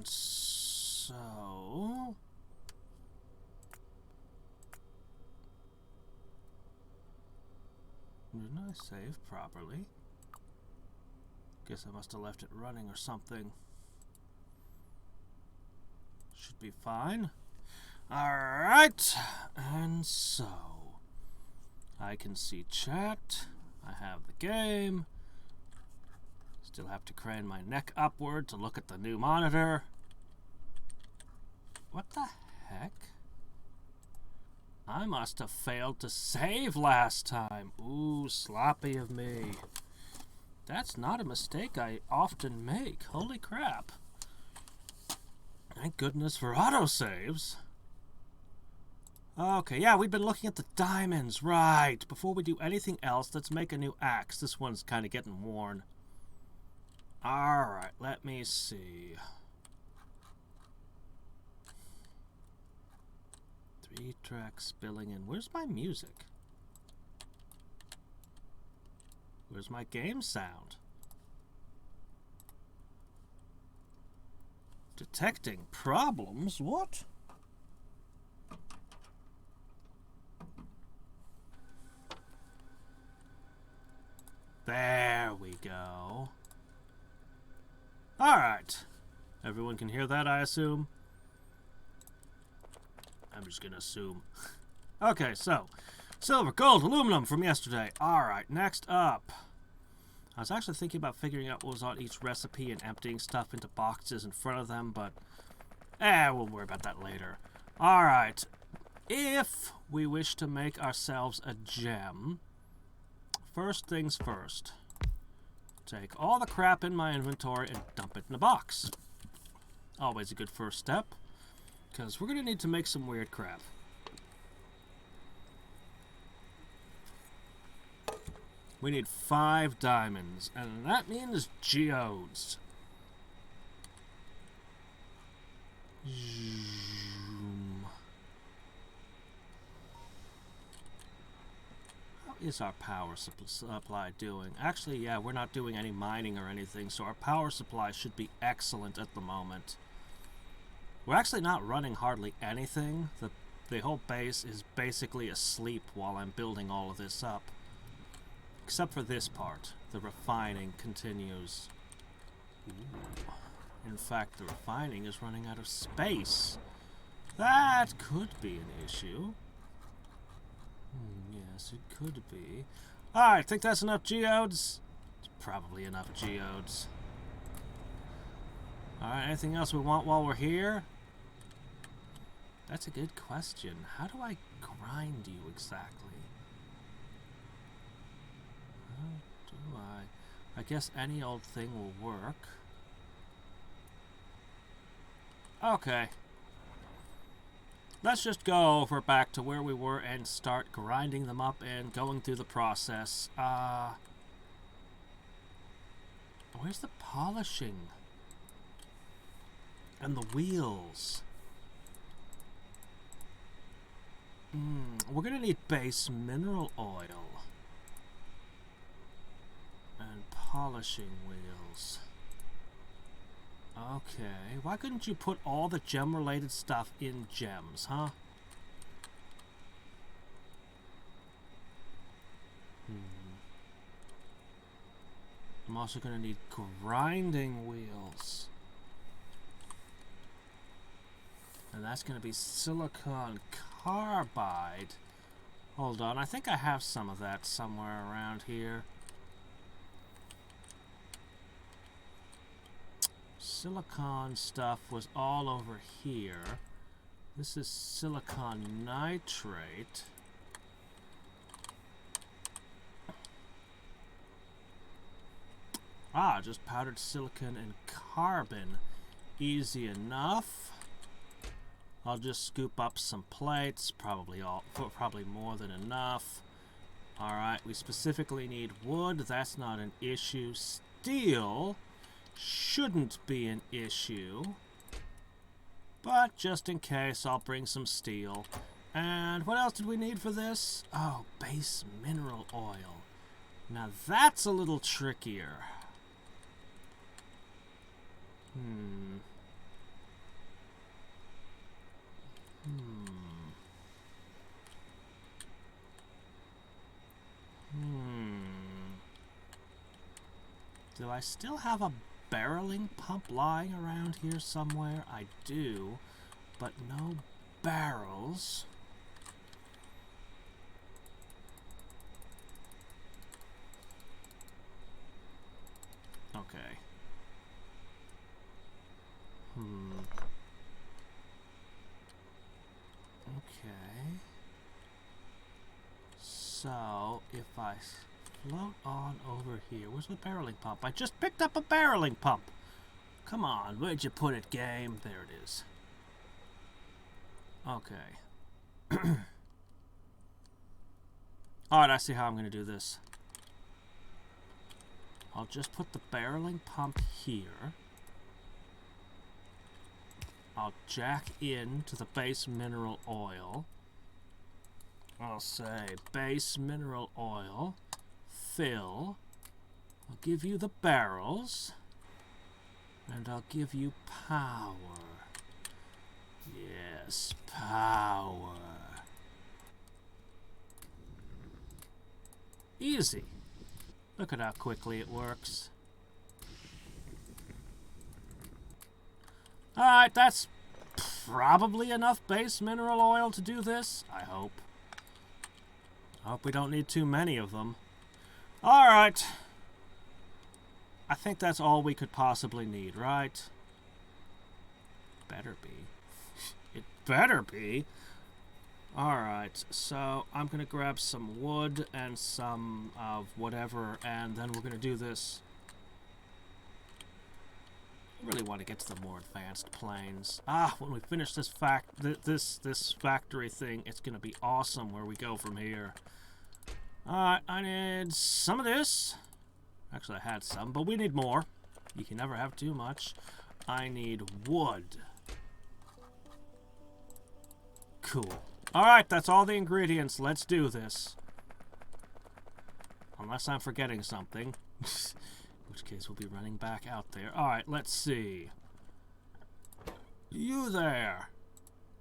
so... Didn't I save properly? Guess I must have left it running or something. Should be fine. Alright, and so... I can see chat. I have the game. Still have to crane my neck upward to look at the new monitor. What the heck? I must have failed to save last time. Ooh, sloppy of me. That's not a mistake I often make. Holy crap. Thank goodness for autosaves. Okay, yeah, we've been looking at the diamonds. Right. Before we do anything else, let's make a new axe. This one's kind of getting worn. Alright, let me see. 3 tracks billing in. Where's my music? Where's my game sound? Detecting problems? What? There we go. Alright. Everyone can hear that, I assume? I'm just gonna assume. Okay, so, silver, gold, aluminum from yesterday. Alright, next up. I was actually thinking about figuring out what was on each recipe and emptying stuff into boxes in front of them, but we'll worry about that later. Alright, if we wish to make ourselves a gem, first things first. Take all the crap in my inventory and dump it in a box. Always a good first step, because we're going to need to make some weird crap. We need 5 diamonds, and that means geodes. How is our power supply doing? Actually, yeah, we're not doing any mining or anything, so our power supply should be excellent at the moment. We're actually not running hardly anything. The whole base is basically asleep while I'm building all of this up. Except for this part. The refining continues. Ooh. In fact, the refining is running out of space. That could be an issue. Yes, it could be. Alright, think that's enough geodes? It's probably enough geodes. Alright, anything else we want while we're here? That's a good question. How do I grind you exactly? How do I guess any old thing will work. Okay. Let's just go over back to where we were and start grinding them up and going through the process. Where's the polishing? And the wheels? We're gonna need base mineral oil. And polishing wheels. Okay, why couldn't you put all the gem-related stuff in gems, huh? I'm also gonna need grinding wheels. And that's gonna be silicon carbide. Hold on, I think I have some of that somewhere around here. Silicon stuff was all over here. This is silicon nitrate. Just powdered silicon and carbon. Easy enough. I'll just scoop up some plates, probably more than enough. Alright, we specifically need wood, that's not an issue. Steel shouldn't be an issue. But just in case, I'll bring some steel. And what else did we need for this? Oh, base mineral oil. Now that's a little trickier. Do I still have a barreling pump lying around here somewhere? I do, but no barrels. Okay. Okay. So, if I float on over here... Where's the barreling pump? I just picked up a barreling pump! Come on, where'd you put it, game? There it is. Okay. Alright, I see how I'm going to do this. I'll just put the barreling pump here. I'll jack in to the base mineral oil. I'll say base mineral oil, fill. I'll give you the barrels. And I'll give you power. Yes, power. Easy. Look at how quickly it works. Alright, that's probably enough base mineral oil to do this. I hope. I hope we don't need too many of them. Alright. I think that's all we could possibly need, right? Better be. It better be. Alright, so I'm going to grab some wood and some of whatever, and then we're going to do this. I really want to get to the more advanced planes. When we finish this this factory thing, it's going to be awesome where we go from here. Alright, I need some of this. Actually, I had some, but we need more. You can never have too much. I need wood. Cool. Alright, that's all the ingredients. Let's do this. Unless I'm forgetting something. In which case, we'll be running back out there. Alright, let's see. You there.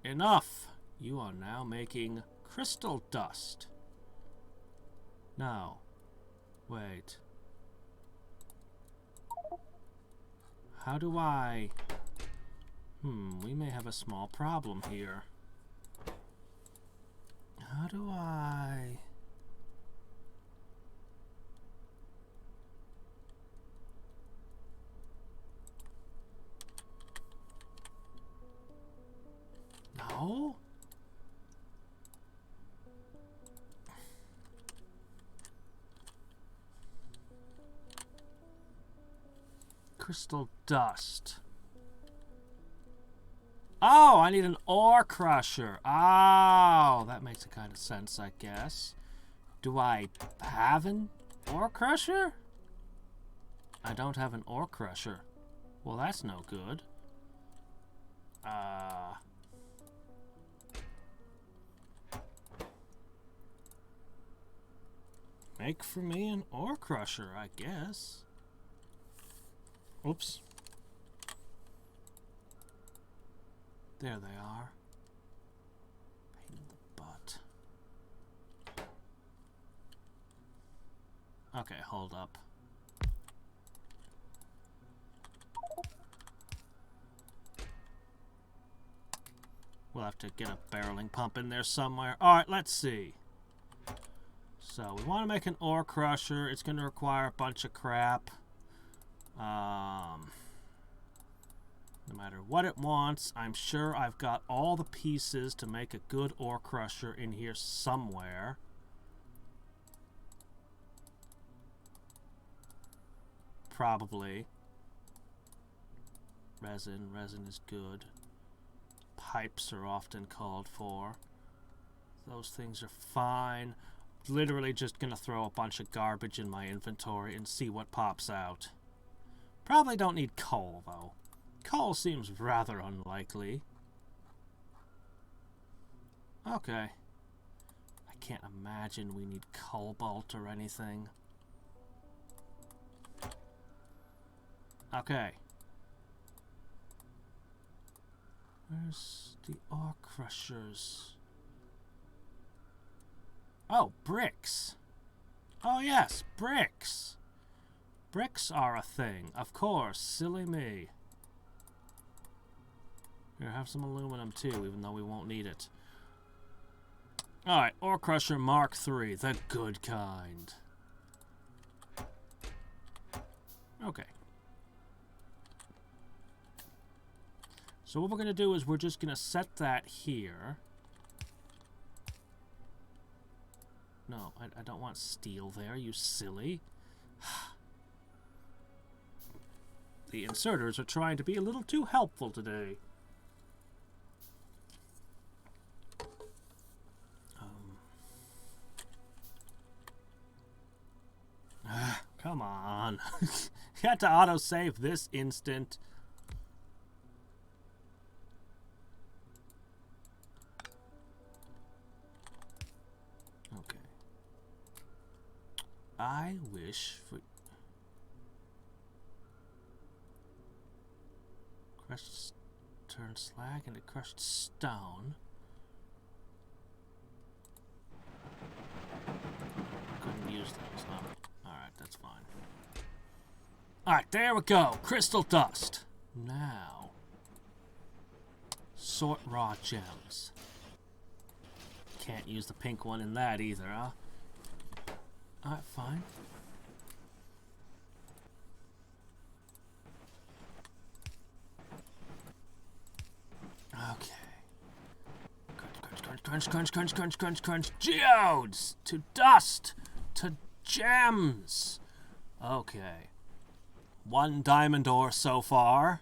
Enough. You are now making crystal dust. No. Wait. How do I... we may have a small problem here. How do I... No? Crystal dust. Oh, I need an ore crusher. Oh, that makes a kind of sense, I guess. Do I have an ore crusher? I don't have an ore crusher. Well, that's no good. Make for me an ore crusher, I guess. Oops. There they are. Pain in the butt. Okay, hold up. We'll have to get a barreling pump in there somewhere. Alright, let's see. So, we want to make an ore crusher. It's going to require a bunch of crap. No matter what it wants, I'm sure I've got all the pieces to make a good ore crusher in here somewhere. Probably. Resin is good. Pipes are often called for. Those things are fine. Literally just gonna throw a bunch of garbage in my inventory and see what pops out. Probably don't need coal, though. Coal seems rather unlikely. Okay. I can't imagine we need cobalt or anything. Okay. Where's the ore crushers? Oh, bricks. Oh yes, bricks. Bricks are a thing. Of course. Silly me. Here, have some aluminum too, even though we won't need it. Alright, Ore Crusher Mark III. The good kind. Okay. So what we're going to do is we're just going to set that here. No, I don't want steel there, you silly. The inserters are trying to be a little too helpful today. Come on. You had to autosave this instant. Okay. I wish for... Crushed... Turned slag into crushed stone. Couldn't use those, huh? Alright, that's fine. Alright, there we go. Crystal dust. Now, sort raw gems. Can't use the pink one in that either, huh? Alright, fine. Okay. Crunch, crunch, crunch, crunch, crunch, crunch, crunch. Geodes! To dust! To gems! Okay. 1 diamond ore so far.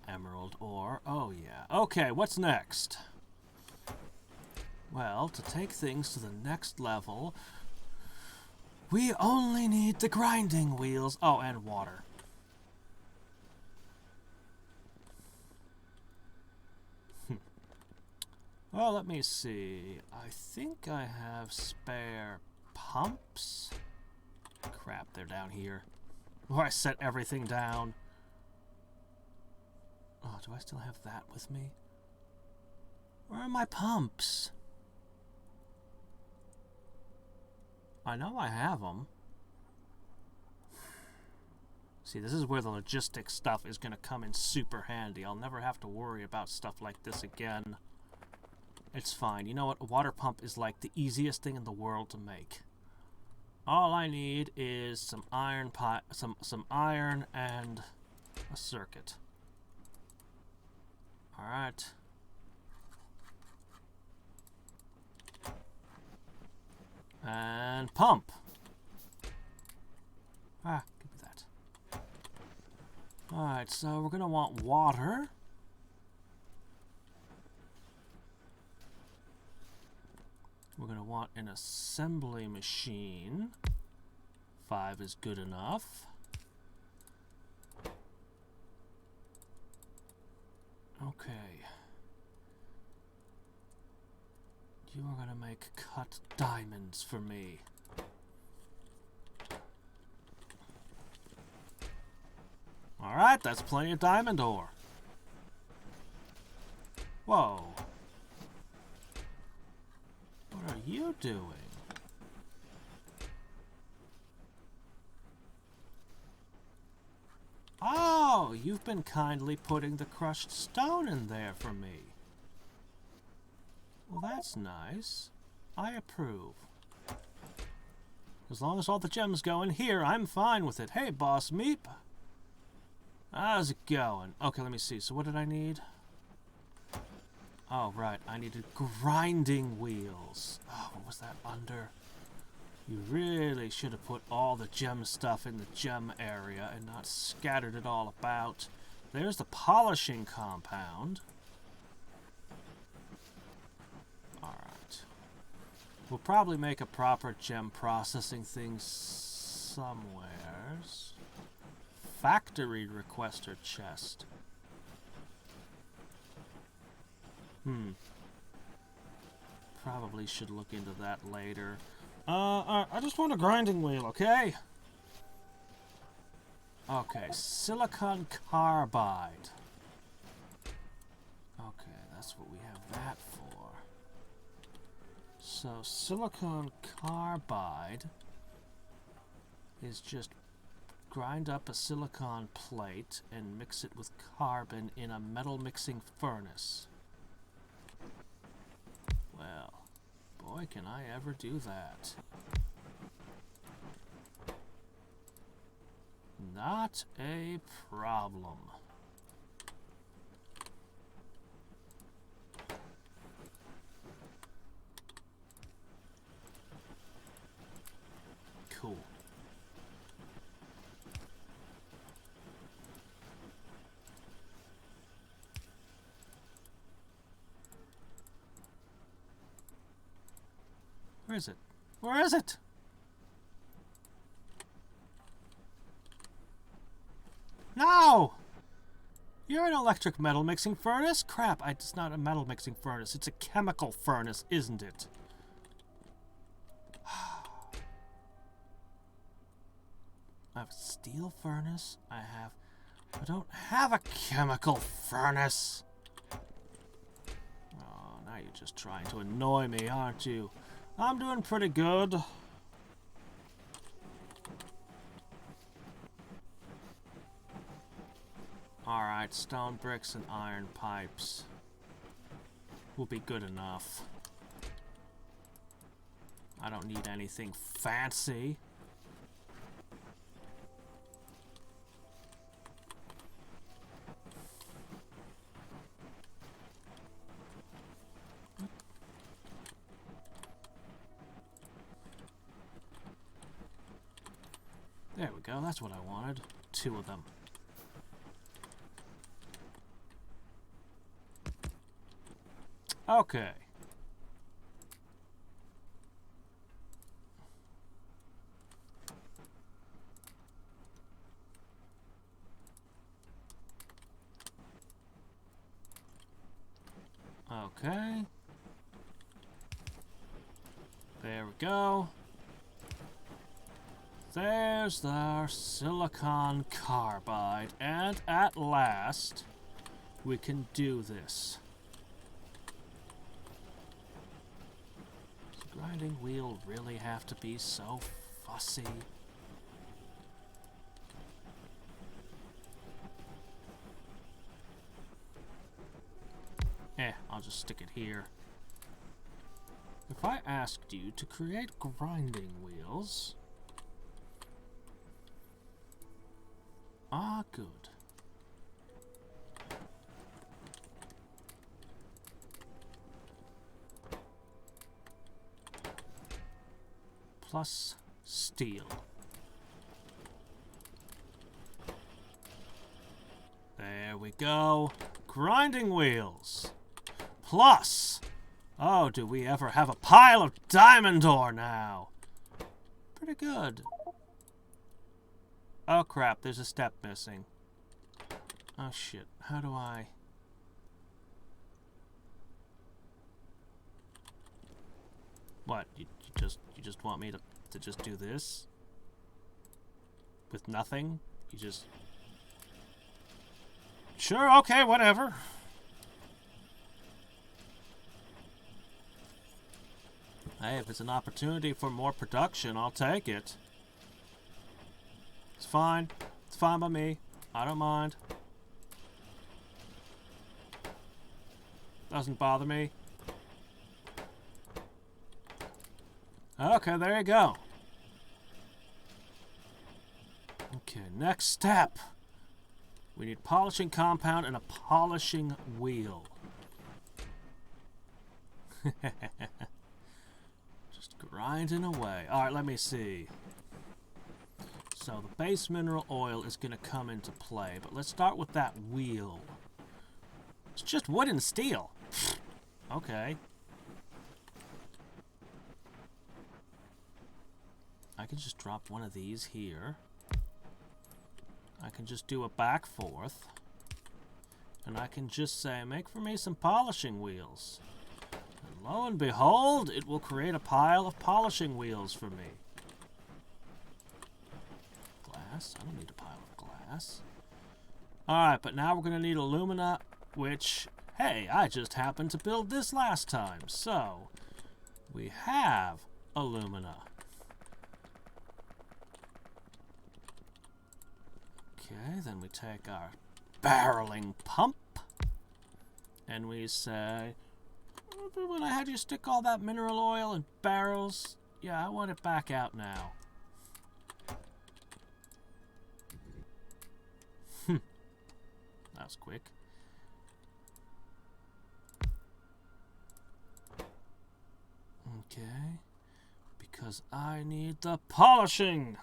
Emerald ore. Oh, yeah. Okay, what's next? Well, to take things to the next level, we only need the grinding wheels. Oh, and water. Well, let me see. I think I have spare pumps. Crap, they're down here. Where I set everything down. Oh, do I still have that with me? Where are my pumps? I know I have them. See, this is where the logistics stuff is going to come in super handy. I'll never have to worry about stuff like this again. It's fine. You know what? A water pump is like the easiest thing in the world to make. All I need is some iron some iron and a circuit. All right. And pump. Ah, give me that. All right, so we're gonna want water. We're going to want an assembly machine. 5 is good enough. Okay. You are going to make cut diamonds for me. Alright, that's plenty of diamond ore. Whoa. What are you doing? Oh, you've been kindly putting the crushed stone in there for me. Well, that's nice. I approve. As long as all the gems go in here, I'm fine with it. Hey, Boss Meep. How's it going? Okay, let me see. So what did I need? Oh, right. I needed grinding wheels. Oh, what was that under? You really should have put all the gem stuff in the gem area and not scattered it all about. There's the polishing compound. Alright. We'll probably make a proper gem processing thing somewheres. Factory requester chest. Probably should look into that later. I just want a grinding wheel, okay? Okay, silicon carbide. Okay, that's what we have that for. So, silicon carbide is just grind up a silicon plate and mix it with carbon in a metal mixing furnace. Well, boy, can I ever do that. Not a problem. Cool. Where is it? Where is it? No! You're an electric metal mixing furnace? Crap, it's not a metal mixing furnace. It's a chemical furnace, isn't it? I have a steel furnace. I don't have a chemical furnace. Oh, now you're just trying to annoy me, aren't you? I'm doing pretty good. Alright, stone bricks and iron pipes will be good enough. I don't need anything fancy. There we go, that's what I wanted. 2 of them. Okay. Okay. There we go. There's our silicon carbide, and at last, we can do this. Does the grinding wheel really have to be so fussy? I'll just stick it here. If I asked you to create grinding wheels... Ah, good. Plus steel. There we go. Grinding wheels. Plus... Oh, do we ever have a pile of diamond ore now? Pretty good. Oh crap, there's a step missing. Oh shit, how do I... What, you just want me to just do this? With nothing? You just... Sure, okay, whatever. Hey, if it's an opportunity for more production, I'll take it. It's fine. It's fine by me. I don't mind. Doesn't bother me. Okay, there you go. Okay, next step. We need polishing compound and a polishing wheel. Just grinding away. Alright, let me see. So the base mineral oil is going to come into play, but let's start with that wheel. It's just wood and steel. Okay. I can just drop one of these here. I can just do a back forth. And I can just say, make for me some polishing wheels. And lo and behold, it will create a pile of polishing wheels for me. Glass? I don't need a pile of glass. Alright, but now we're going to need alumina, which, hey, I just happened to build this last time. So, we have alumina. Okay, then we take our barreling pump and we say, when I had you stick all that mineral oil in barrels, yeah, I want it back out now. That was quick. Okay, because I need the polishing.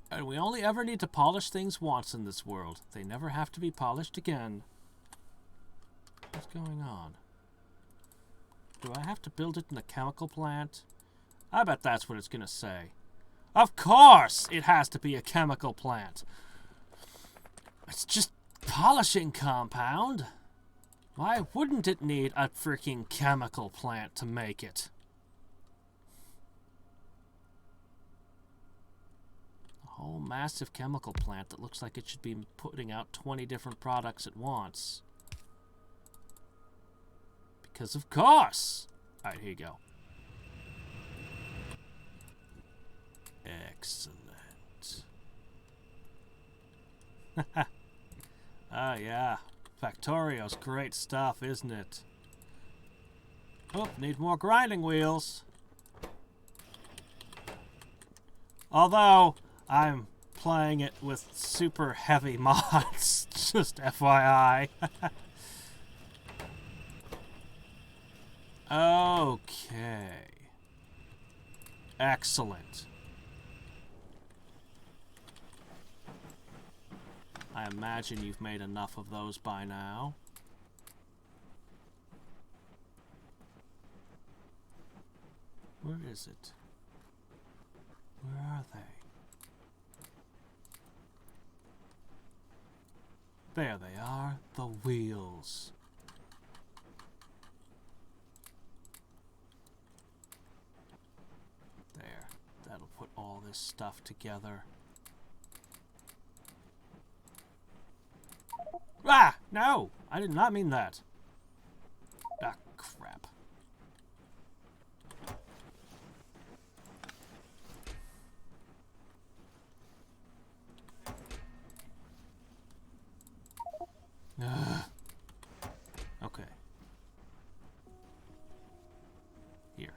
And we only ever need to polish things once in this world. They never have to be polished again. What's going on? Do I have to build it in a chemical plant? I bet that's what it's gonna say. Of course it has to be a chemical plant. It's just polishing compound. Why wouldn't it need a freaking chemical plant to make it? A whole massive chemical plant that looks like it should be putting out 20 different products at once. Because of course! Alright, here you go. Excellent. Ah, yeah. Factorio's great stuff, isn't it? Oh, need more grinding wheels. Although, I'm playing it with super heavy mods, just FYI. Okay. Excellent. I imagine you've made enough of those by now. Where is it? Where are they? There they are, the wheels. There. That'll put all this stuff together. Ah! No! I did not mean that. Ah, crap. Okay. Here.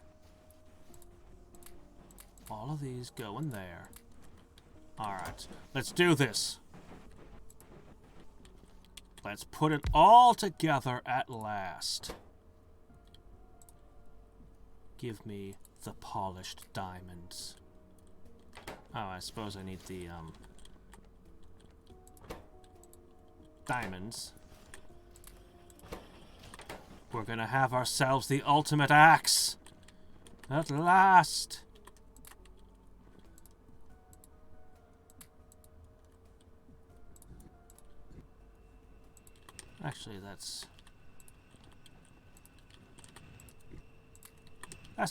All of these go in there. Alright, let's do this. Let's put it all together at last. Give me the polished diamonds. Oh, I suppose I need the, diamonds. We're gonna have ourselves the ultimate axe. At last. Actually, that's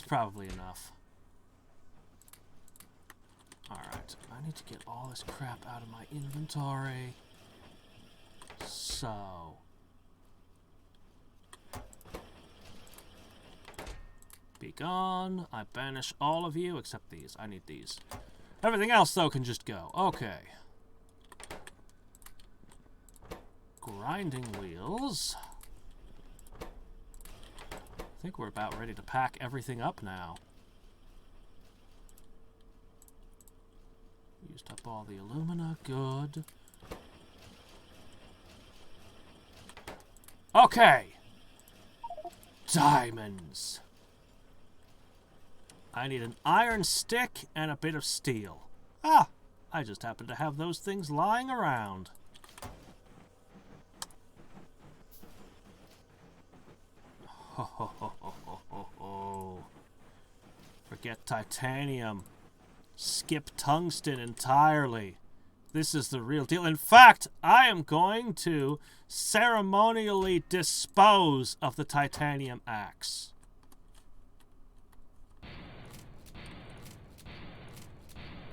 probably enough. Alright, I need to get all this crap out of my inventory. So... be gone. I banish all of you except these. I need these. Everything else, though, can just go. Okay. Grinding wheels. I think we're about ready to pack everything up now. Used up all the alumina. Good. Okay. Diamonds. I need an iron stick and a bit of steel. Ah, I just happen to have those things lying around. Ho ho ho ho ho ho ho. Forget titanium. Skip tungsten entirely. This is the real deal. In fact, I am going to ceremonially dispose of the titanium axe.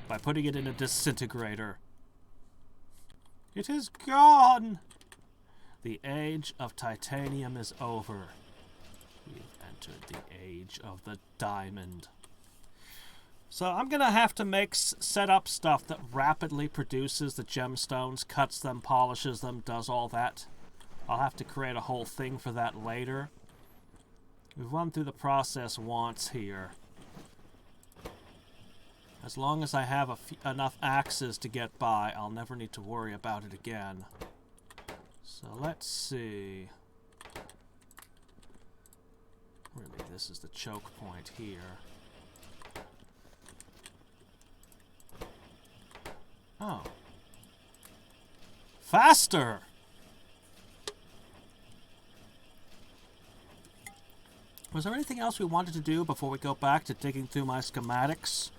By putting it in a disintegrator. It is gone! The age of titanium is over. We've entered the age of the diamond. So I'm going to have to set up stuff that rapidly produces the gemstones, cuts them, polishes them, does all that. I'll have to create a whole thing for that later. We've run through the process once here. As long as I have enough axes to get by, I'll never need to worry about it again. So let's see. Really, this is the choke point here. Oh. Faster! Was there anything else we wanted to do before we go back to digging through my schematics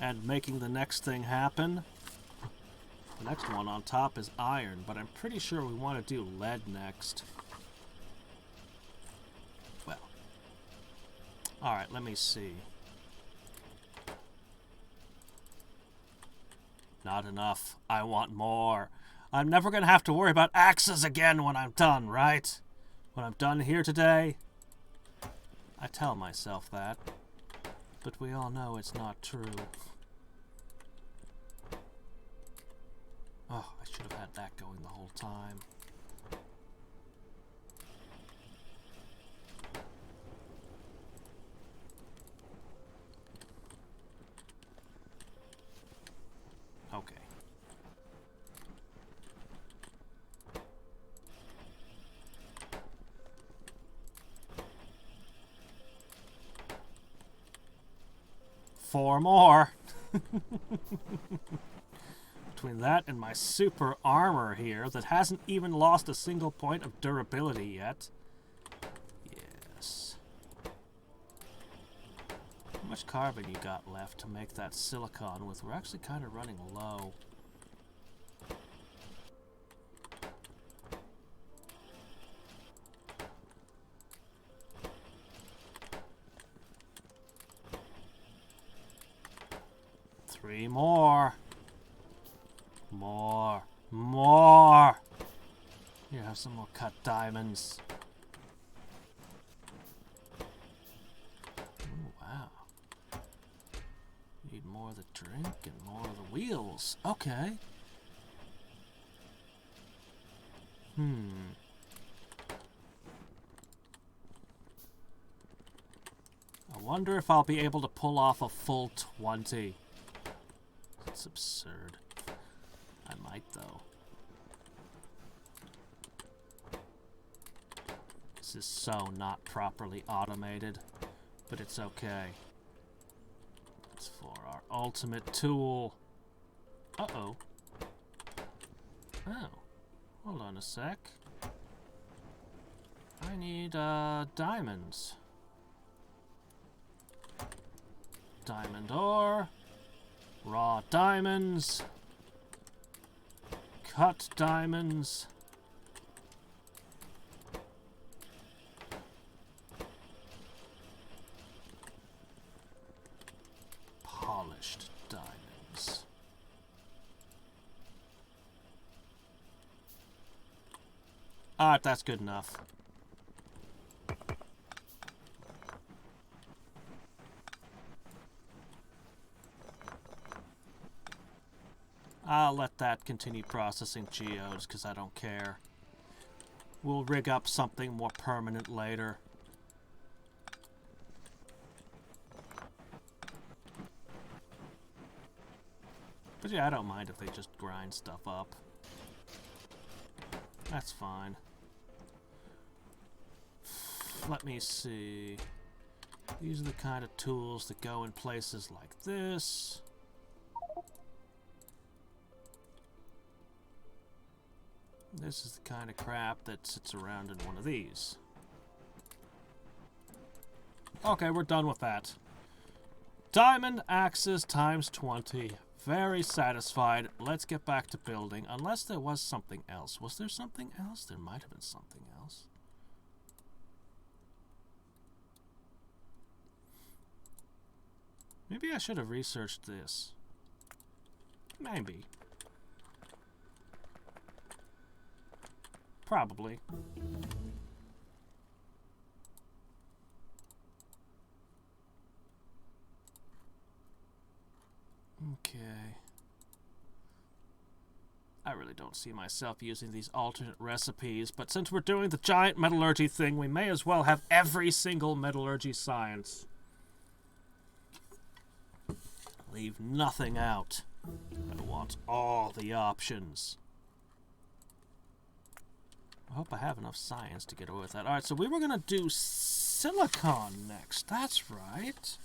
and making the next thing happen? The next one on top is iron, but I'm pretty sure we want to do lead next. Well. Alright, let me see. Not enough. I want more. I'm never going to have to worry about axes again when I'm done, right? When I'm done here today. I tell myself that. But we all know it's not true. Oh, I should have had that going the whole time. Okay. Four more. Between that and my super armor here that hasn't even lost a single point of durability yet. Yes. How much carbon you got left to make that silicon with? We're actually kind of running low. Three more. More. Here, have some more cut diamonds. Ooh, wow. Need more of the drink and more of the wheels. Okay. I wonder if I'll be able to pull off a full 20. It's absurd. I might, though. This is so not properly automated, but it's okay. It's for our ultimate tool. Uh-oh. Oh. Hold on a sec. I need, diamonds. Diamond ore. Raw diamonds. Cut diamonds. Polished diamonds. Alright, that's good enough. I'll let that continue processing geodes, because I don't care. We'll rig up something more permanent later. But yeah, I don't mind if they just grind stuff up. That's fine. Let me see. These are the kind of tools that go in places like this. This is the kind of crap that sits around in one of these. Okay, we're done with that. Diamond axes times 20. Very satisfied. Let's get back to building. Unless there was something else. Was there something else? There might have been something else. Maybe I should have researched this. Maybe. Probably. I really don't see myself using these alternate recipes, but since we're doing the giant metallurgy thing, we may as well have every single metallurgy science. Leave nothing out. I want all the options. I hope I have enough science to get away with that. Alright, so we were going to do silicon next. That's right.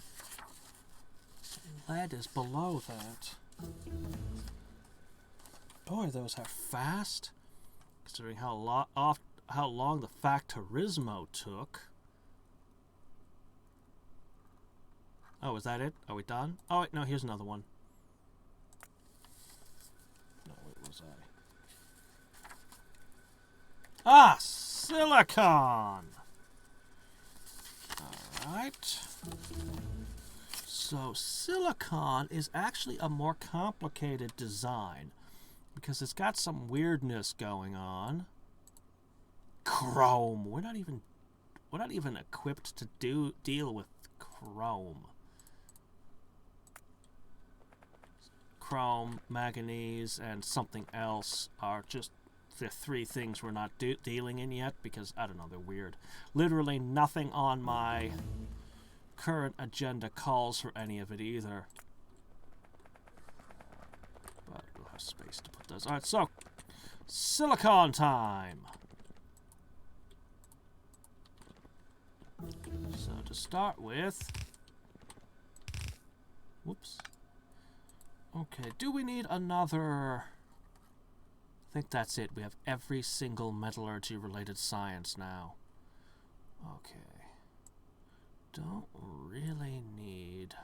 Lead is below that. Boy, those are fast. Considering how long the Factorismo took. Oh, is that it? Are we done? Oh, wait, no, here's another one. No, where was I? Ah, silicon! Alright. So, silicon is actually a more complicated design because it's got some weirdness going on. Chrome. We're not even equipped to deal with chrome. Chrome, manganese, and something else are just the three things we're not dealing in yet because, I don't know, they're weird. Literally nothing on my current agenda calls for any of it either. But we'll have space to put those. Alright, so, silicon time! So, to start with... Whoops. Okay, do we need another... I think that's it. We have every single metallurgy-related science now. Okay. Don't really need...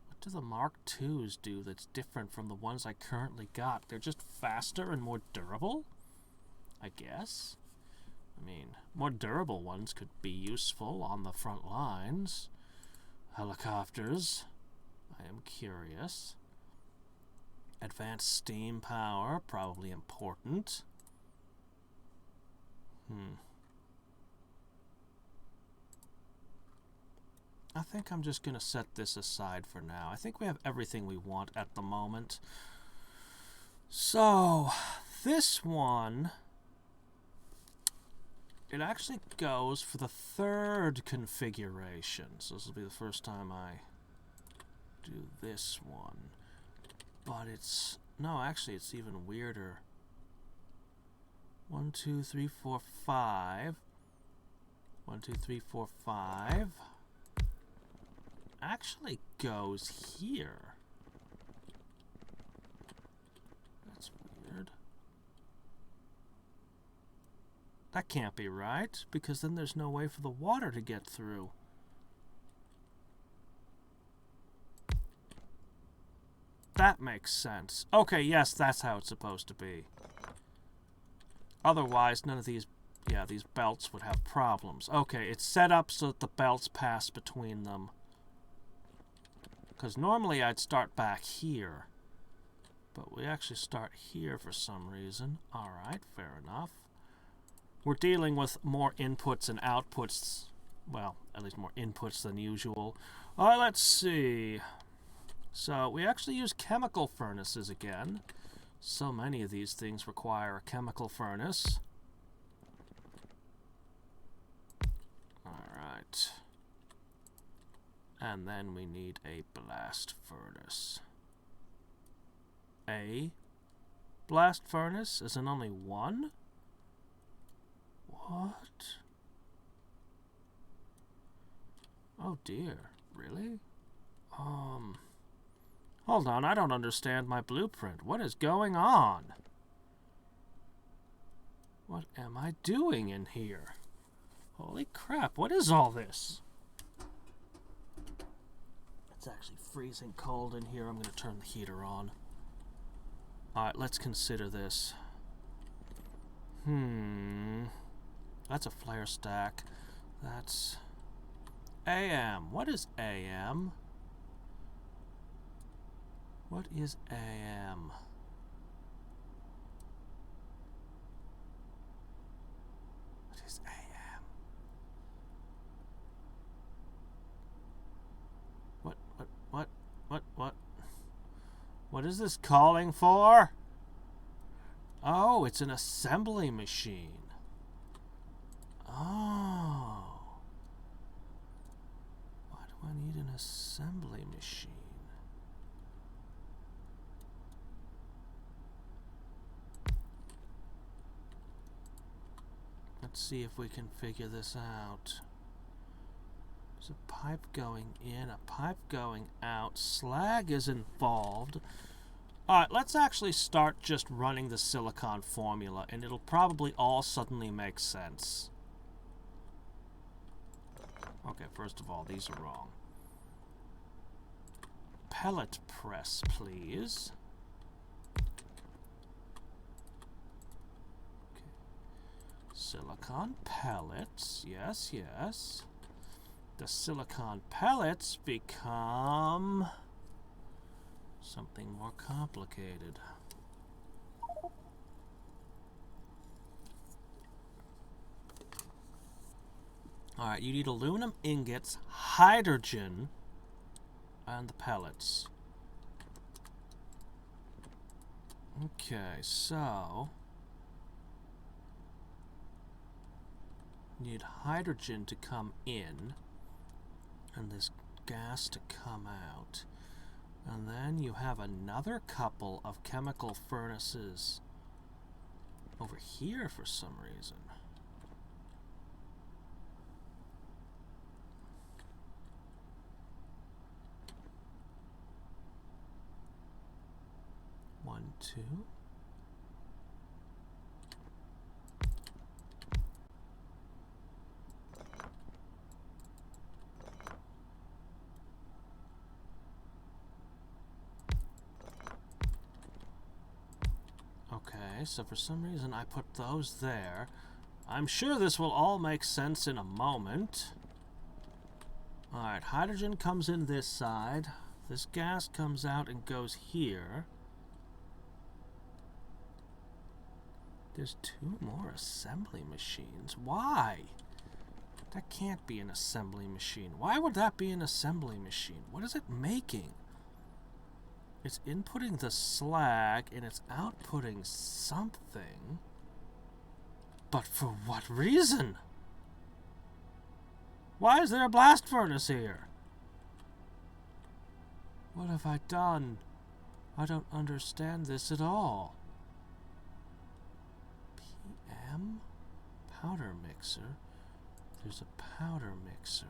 What do the Mark IIs do that's different from the ones I currently got? They're just faster and more durable? I guess. I mean, more durable ones could be useful on the front lines. Helicopters. I am curious. Advanced steam power, probably important. I think I'm just going to set this aside for now. I think we have everything we want at the moment. So, this one... It actually goes for the third configuration. So this will be the first time I do this one. But it's... No, actually, it's even weirder. 1, 2, 3, 4, 5. 1, 2, 3, 4, 5. Actually goes here. That's weird. That can't be right, because then there's no way for the water to get through. That makes sense. Okay, yes, that's how it's supposed to be. Otherwise, none of these, these belts would have problems. Okay, it's set up so that the belts pass between them. Because normally I'd start back here. But we actually start here for some reason. Alright, fair enough. We're dealing with more inputs and outputs. Well, at least more inputs than usual. Alright, let's see. So, we actually use chemical furnaces again. So many of these things require a chemical furnace. Alright. And then we need a blast furnace. A blast furnace? Isn't only one? What? Oh dear, really? Hold on, I don't understand my blueprint. What is going on? What am I doing in here? Holy crap, what is all this? It's actually freezing cold in here. I'm going to turn the heater on. Alright, let's consider this. That's a flare stack. That's... AM. What is AM? What is AM? What is AM? What is this calling for? Oh, it's an assembly machine. Oh. Why do I need an assembly machine? Let's see if we can figure this out. There's a pipe going in, a pipe going out. Slag is involved. Alright, let's actually start just running the silicon formula, and it'll probably all suddenly make sense. Okay, first of all, these are wrong. Pellet press, please. Okay. Silicon pellets, yes, yes. The silicon pellets become something more complicated. Alright, you need aluminum ingots, hydrogen, and the pellets. Okay, so you need hydrogen to come in, and this gas to come out. And then you have another couple of chemical furnaces over here for some reason. One, two. Okay, so for some reason I put those there. I'm sure this will all make sense in a moment. Alright, hydrogen comes in this side. This gas comes out and goes here. There's two more assembly machines. Why? That can't be an assembly machine. Why would that be an assembly machine? What is it making? It's inputting the slag and it's outputting something. But for what reason? Why is there a blast furnace here? What have I done? I don't understand this at all. PM? Powder mixer? There's a powder mixer.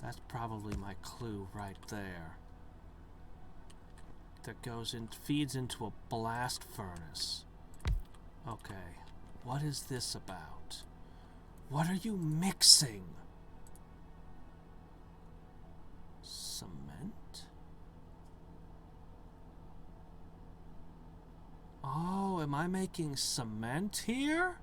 That's probably my clue right there. That goes in, feeds into a blast furnace. Okay, what is this about? What are you mixing? Cement? Oh, am I making cement here?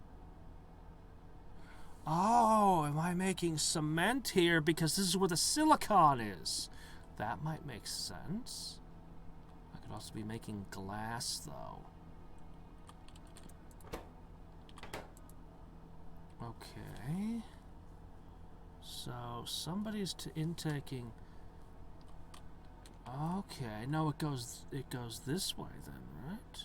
Oh, am I making cement here because this is where the silicon is? That might make sense. I could also be making glass, though. Okay. So, somebody's intaking... Okay, no, it goes this way then, right?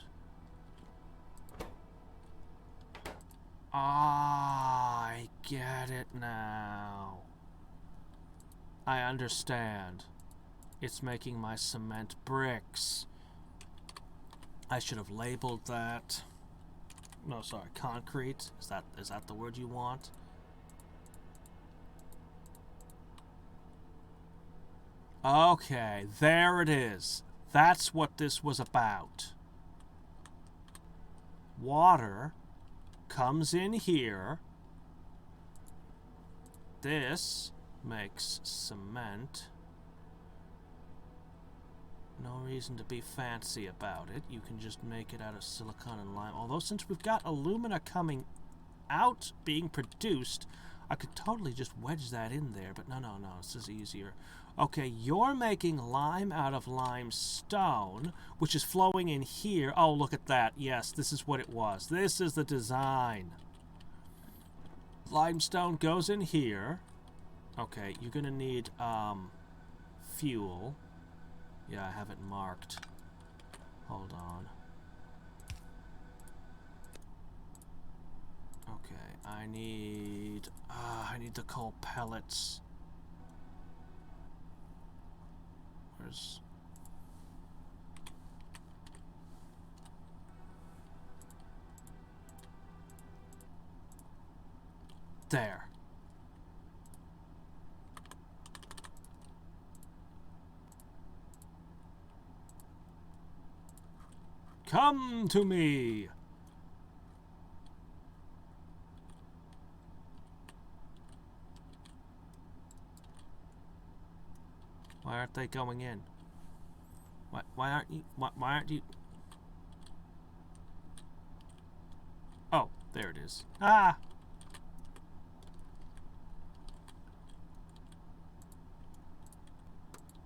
Ah, I get it now. I understand. It's making my cement bricks. I should have labeled that. No, sorry, concrete. Is that the word you want? Okay, there it is. That's what this was about. Water comes in here. This makes cement. No reason to be fancy about it. You can just make it out of silicon and lime. Although since we've got alumina coming out, being produced, I could totally just wedge that in there. But no, this is easier. Okay, you're making lime out of limestone, which is flowing in here. Oh, look at that. Yes, this is what it was. This is the design. Limestone goes in here. Okay, you're gonna need, fuel. Yeah, I have it marked. Hold on. Okay, I need the coal pellets. Where's... There. Come to me! Why aren't they going in? Why aren't you... Oh, there it is. Ah!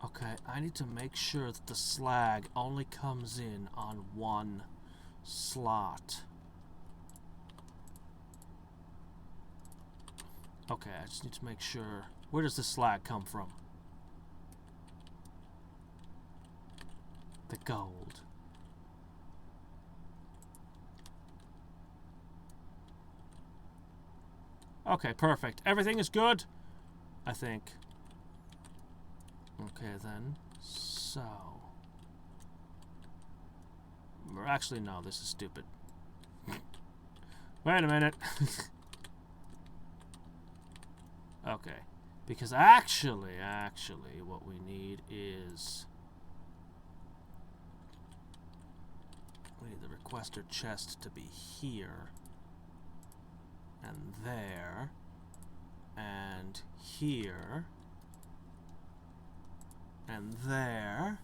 Okay, I need to make sure that the slag only comes in on one slot. Okay, I just need to make sure. Where does the slag come from? The gold. Okay, perfect. Everything is good, I think. Okay, then. So... Actually, no, this is stupid. Wait a minute. Okay. Because actually, what we need is... We need the requester chest to be here. And there. And here. And there.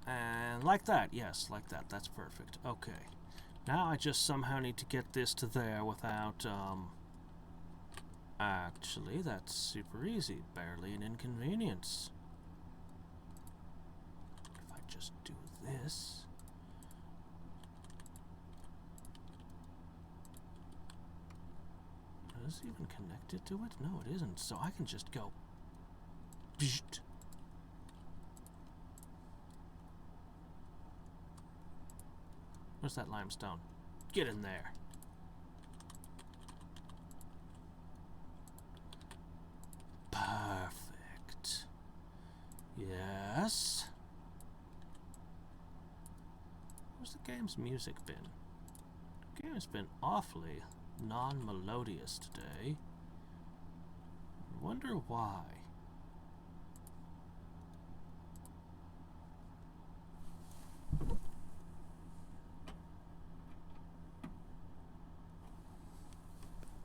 And like that. Yes, like that. That's perfect. Okay. Now I just somehow need to get this to there without, Actually, that's super easy. Barely an inconvenience. If I just do this... Is it even connected to it? No, it isn't. So I can just go... Psht. Where's that limestone? Get in there. Perfect. Yes. Where's the game's music been? The game's been awfully non-melodious today. I wonder why.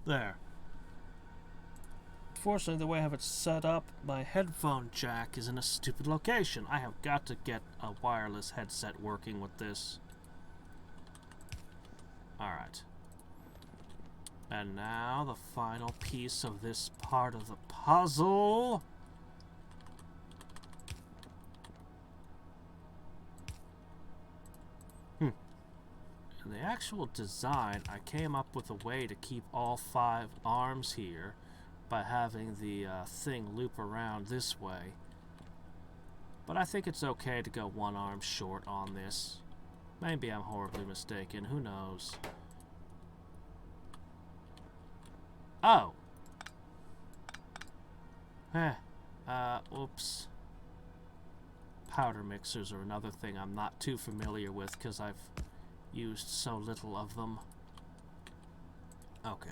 There. Unfortunately, the way I have it set up, my headphone jack is in a stupid location. I have got to get a wireless headset working with this. Alright. And now the final piece of this part of the puzzle. In the actual design, I came up with a way to keep all 5 arms here by having the thing loop around this way. But I think it's okay to go 1 arm short on this. Maybe I'm horribly mistaken, who knows. Oh! Oops. Powder mixers are another thing I'm not too familiar with because I've used so little of them. Okay.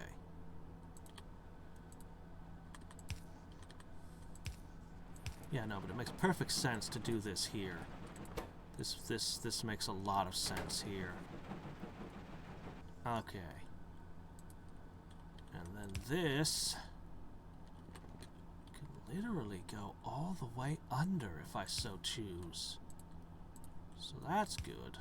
Yeah, no, but it makes perfect sense to do this here. This makes a lot of sense here. Okay. And then this can literally go all the way under if I so choose. So that's good.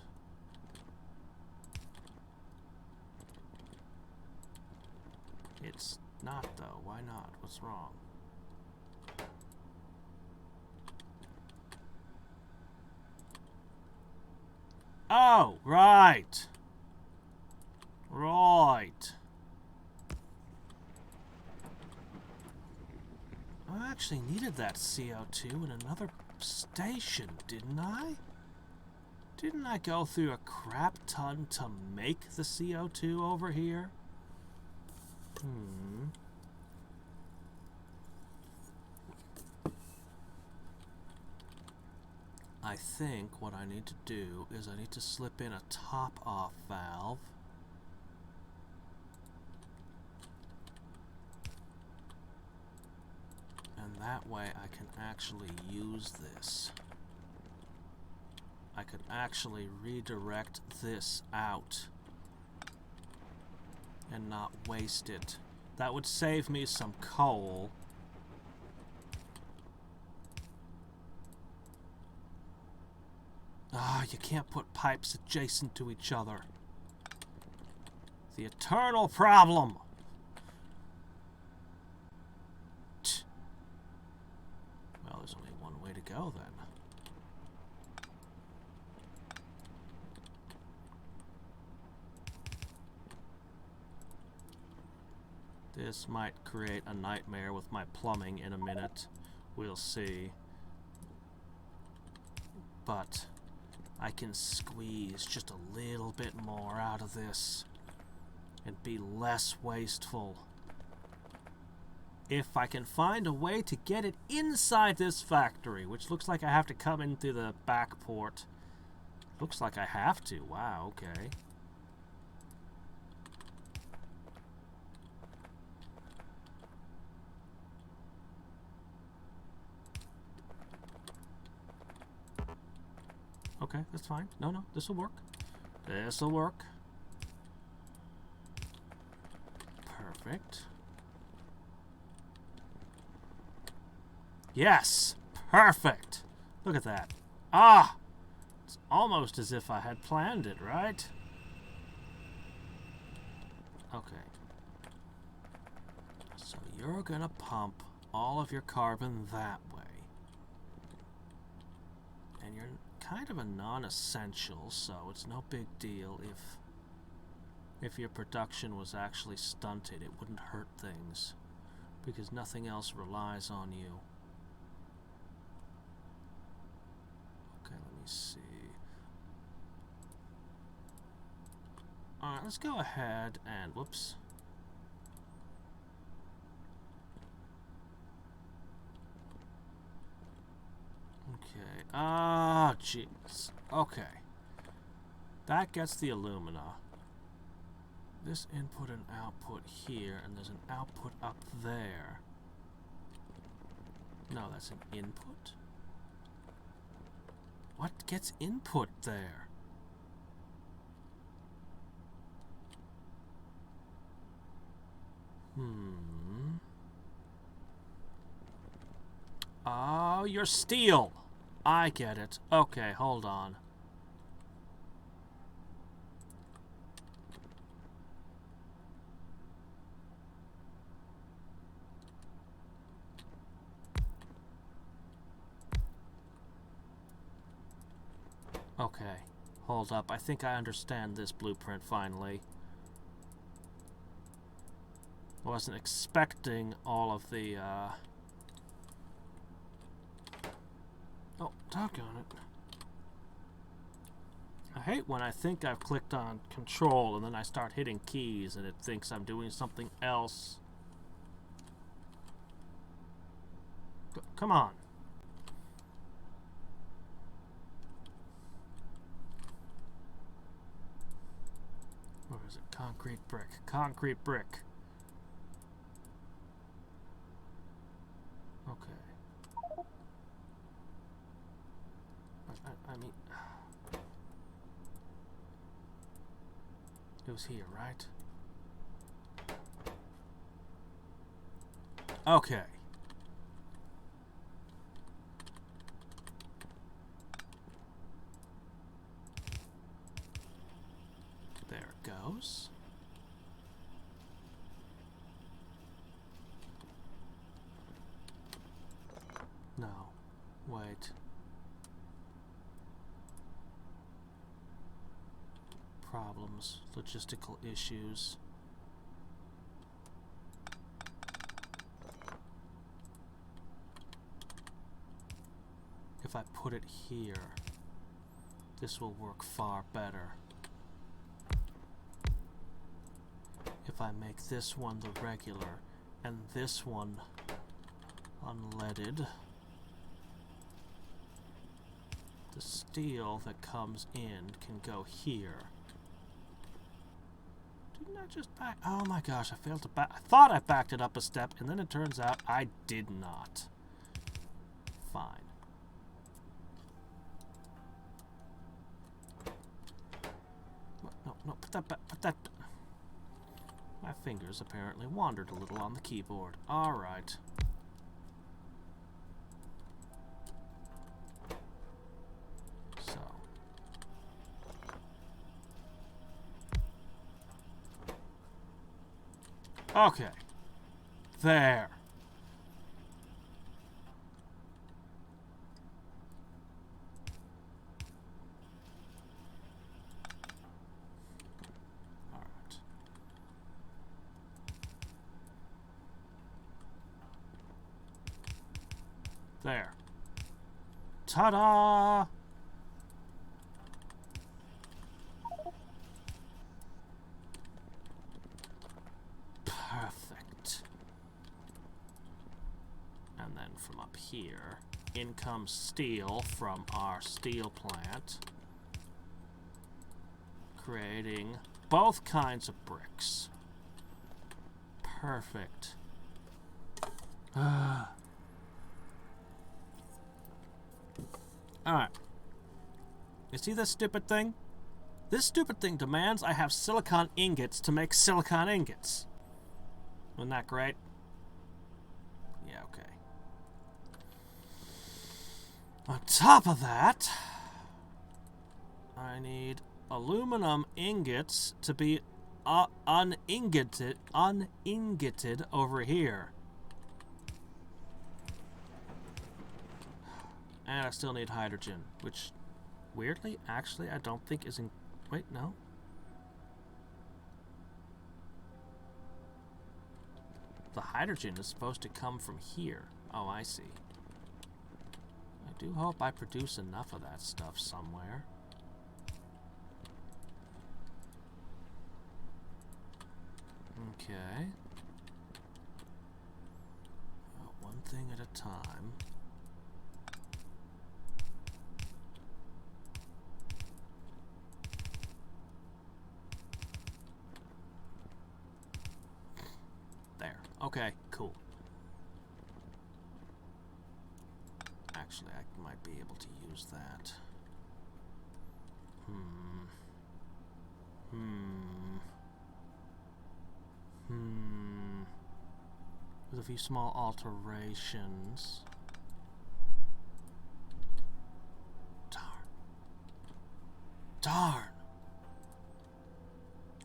It's not, though. Why not? What's wrong? Oh, right. Right. actually needed that CO2 in another station, didn't I? Didn't I go through a crap ton to make the CO2 over here? I think what I need to do is I need to slip in a top-off valve. And that way I can actually use this. I could actually redirect this out and not waste it. That would save me some coal. Ah, you can't put pipes adjacent to each other. The eternal problem. Well, there's only one way to go then. This might create a nightmare with my plumbing in a minute. We'll see. But I can squeeze just a little bit more out of this and be less wasteful. If I can find a way to get it inside this factory, which looks like I have to come in through the back port. Looks like I have to. Wow, okay. Okay, that's fine. No, this will work. This will work. Perfect. Yes! Perfect! Look at that. Ah! It's almost as if I had planned it, right? Okay. So you're gonna pump all of your carbon that way. And you're kind of a non-essential, so it's no big deal if your production was actually stunted. It wouldn't hurt things because nothing else relies on you. Okay, let me see. Alright, let's go ahead and whoops. Okay. Ah, jeez. Okay. That gets the alumina. This input and output here, and there's an output up there. No, that's an input? What gets input there? Oh, you're steel. I get it. Okay, hold on. Okay, hold up. I think I understand this blueprint finally. I wasn't expecting all of the, Oh, doggone it. I hate when I think I've clicked on control and then I start hitting keys and it thinks I'm doing something else. Come on. Where is it? Concrete brick. Concrete brick. Okay. I mean, it was here, right? Okay. There it goes. No. Wait. Problems, logistical issues. if I put it here? This will work far better. If I make this one the regular and this one unleaded, the steel that comes in can go here. Didn't I just back? Oh my gosh, I failed to back. I thought I backed it up a step, and then it turns out I did not. Fine. No, put that back. Put that. My fingers apparently wandered a little on the keyboard. All right. So. Okay. There. There. Ta-da! Perfect. And then from up here, in comes steel from our steel plant, creating both kinds of bricks. Perfect. Alright. You see this stupid thing? This stupid thing demands I have silicon ingots to make silicon ingots. Isn't that great? Yeah, okay. On top of that, I need aluminum ingots to be uningoted over here. And I still need hydrogen, which, weirdly, actually, I don't think is in... Wait, no? The hydrogen is supposed to come from here. Oh, I see. I do hope I produce enough of that stuff somewhere. Okay. One thing at a time. Okay, cool. Actually, I might be able to use that. With a few small alterations. Darn.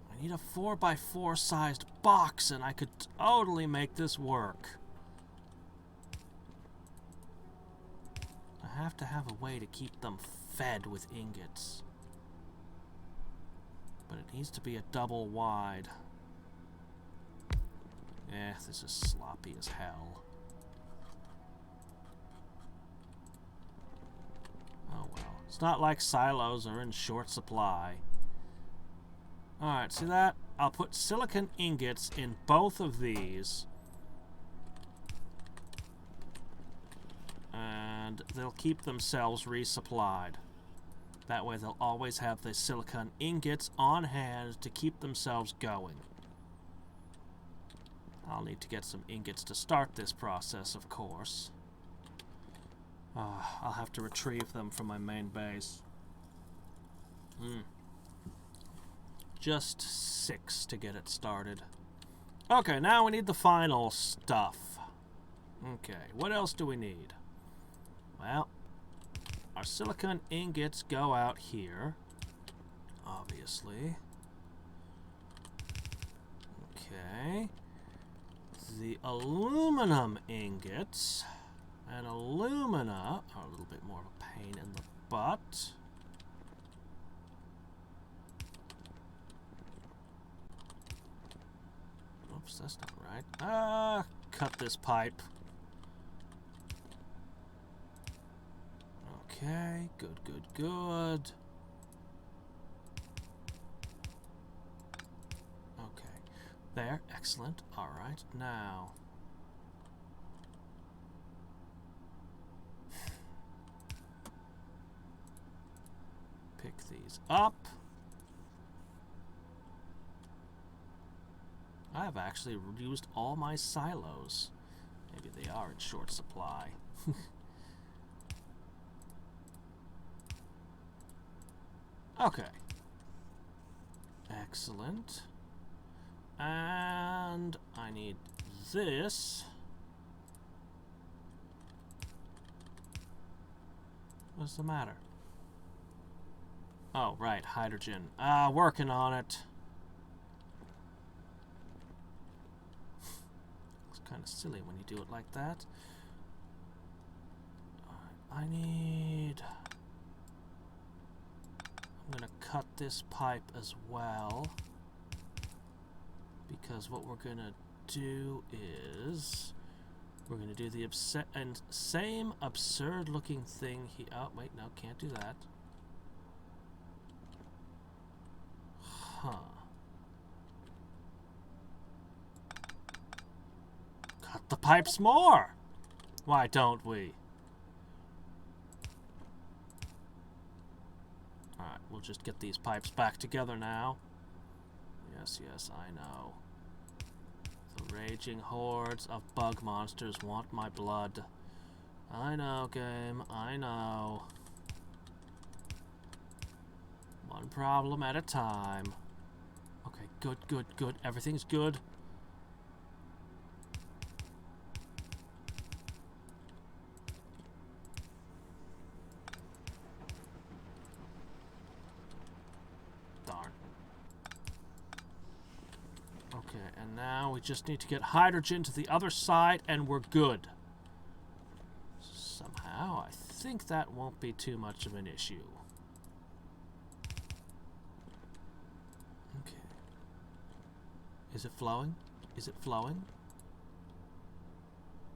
I need a 4x4 sized box and I could totally make this work. I have to have a way to keep them fed with ingots. But it needs to be a double wide. This is sloppy as hell. Oh well. It's not like silos are in short supply. Alright, see that? I'll put silicon ingots in both of these. And they'll keep themselves resupplied. That way they'll always have the silicon ingots on hand to keep themselves going. I'll need to get some ingots to start this process, of course. I'll have to retrieve them from my main base. Just 6 to get it started. Okay, now we need the final stuff. Okay, what else do we need? Well, our silicon ingots go out here, obviously. Okay. The aluminum ingots and alumina are a little bit more of a pain in the butt. Oops, that's not right. Cut this pipe. Okay, good, good, good. Okay, there, excellent. All right, now. Pick these up. I have actually used all my silos. Maybe they are in short supply. Okay. Excellent. And I need this. What's the matter? Oh, right, hydrogen. Working on it. It's kind of silly when you do it like that. I need... I'm going to cut this pipe as well, because what we're going to do is we're going to do the same absurd looking thing here. Oh, wait, no, can't do that. Huh. Cut the pipes more! Why don't we? Alright, we'll just get these pipes back together now. Yes, yes, I know. The raging hordes of bug monsters want my blood. I know, game, I know. One problem at a time. Okay, good, good, good. Everything's good. Darn. Okay, and now we just need to get hydrogen to the other side and we're good. Somehow, I think that won't be too much of an issue. Okay. Is it flowing? Is it flowing?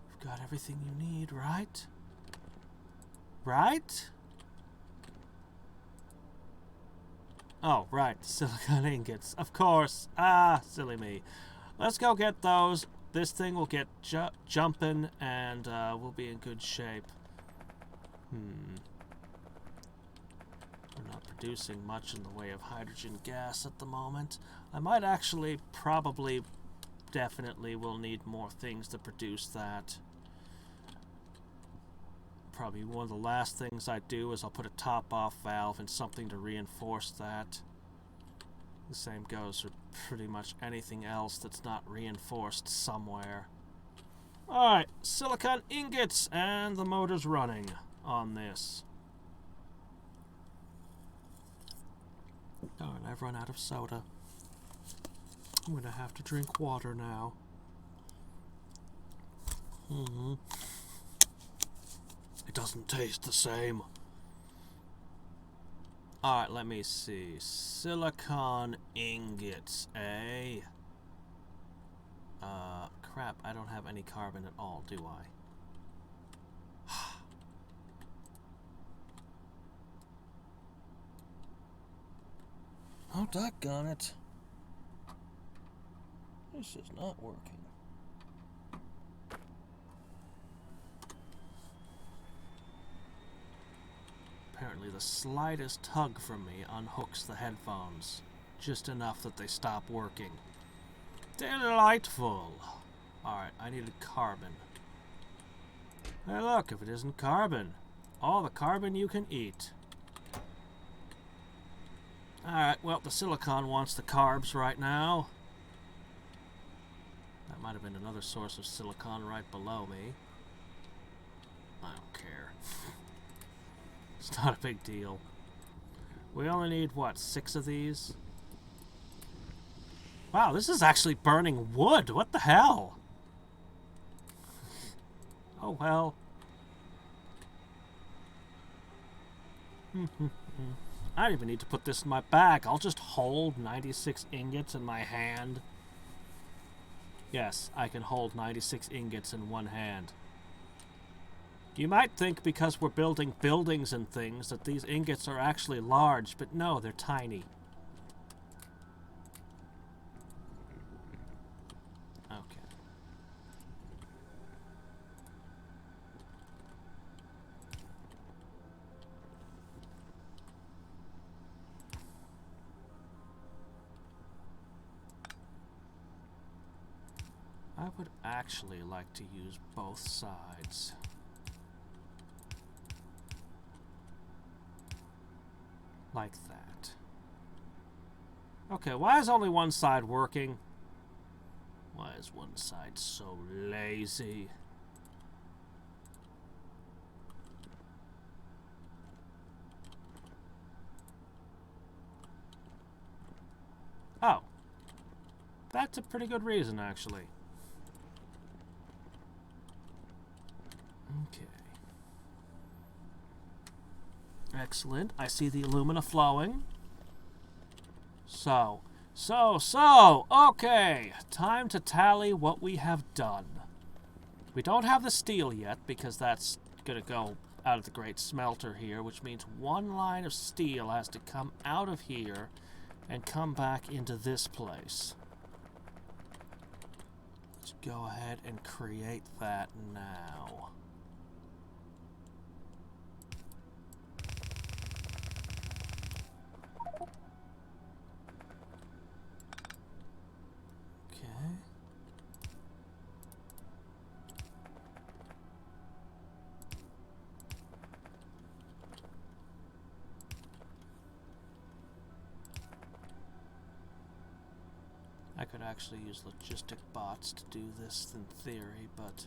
You've got everything you need, right? Right? Oh, right, silicon ingots. Of course. Ah, silly me. Let's go get those. This thing will get jumping, and we'll be in good shape. We're not producing much in the way of hydrogen gas at the moment. I might actually, probably, definitely will need more things to produce that. Probably one of the last things I do is I'll put a top-off valve and something to reinforce that. The same goes for pretty much anything else that's not reinforced somewhere. Alright, silicon ingots, and the motor's running on this. Darn, I've run out of soda. I'm gonna have to drink water now. It doesn't taste the same. Alright, let me see. Silicon ingots, eh? Crap, I don't have any carbon at all, do I? Oh, doggone it. This is not working. Apparently the slightest tug from me unhooks the headphones. Just enough that they stop working. Delightful! Alright, I needed carbon. Hey look, if it isn't carbon. All the carbon you can eat. Alright, well, the silicon wants the carbs right now. That might have been another source of silicon right below me. I don't care. It's not a big deal. We only need, what, 6 of these? Wow, this is actually burning wood. What the hell? Oh, well. I don't even need to put this in my bag. I'll just hold 96 ingots in my hand. Yes, I can hold 96 ingots in one hand. You might think because we're building buildings and things that these ingots are actually large, but no, they're tiny. Okay. I would actually like to use both sides. Like that. Okay, why is only one side working? Why is one side so lazy? Oh. That's a pretty good reason, actually. Okay. Excellent. I see the alumina flowing. So. Okay. Time to tally what we have done. We don't have the steel yet because that's going to go out of the great smelter here, which means one line of steel has to come out of here and come back into this place. Let's go ahead and create that now. I could actually use logistic bots to do this in theory, but...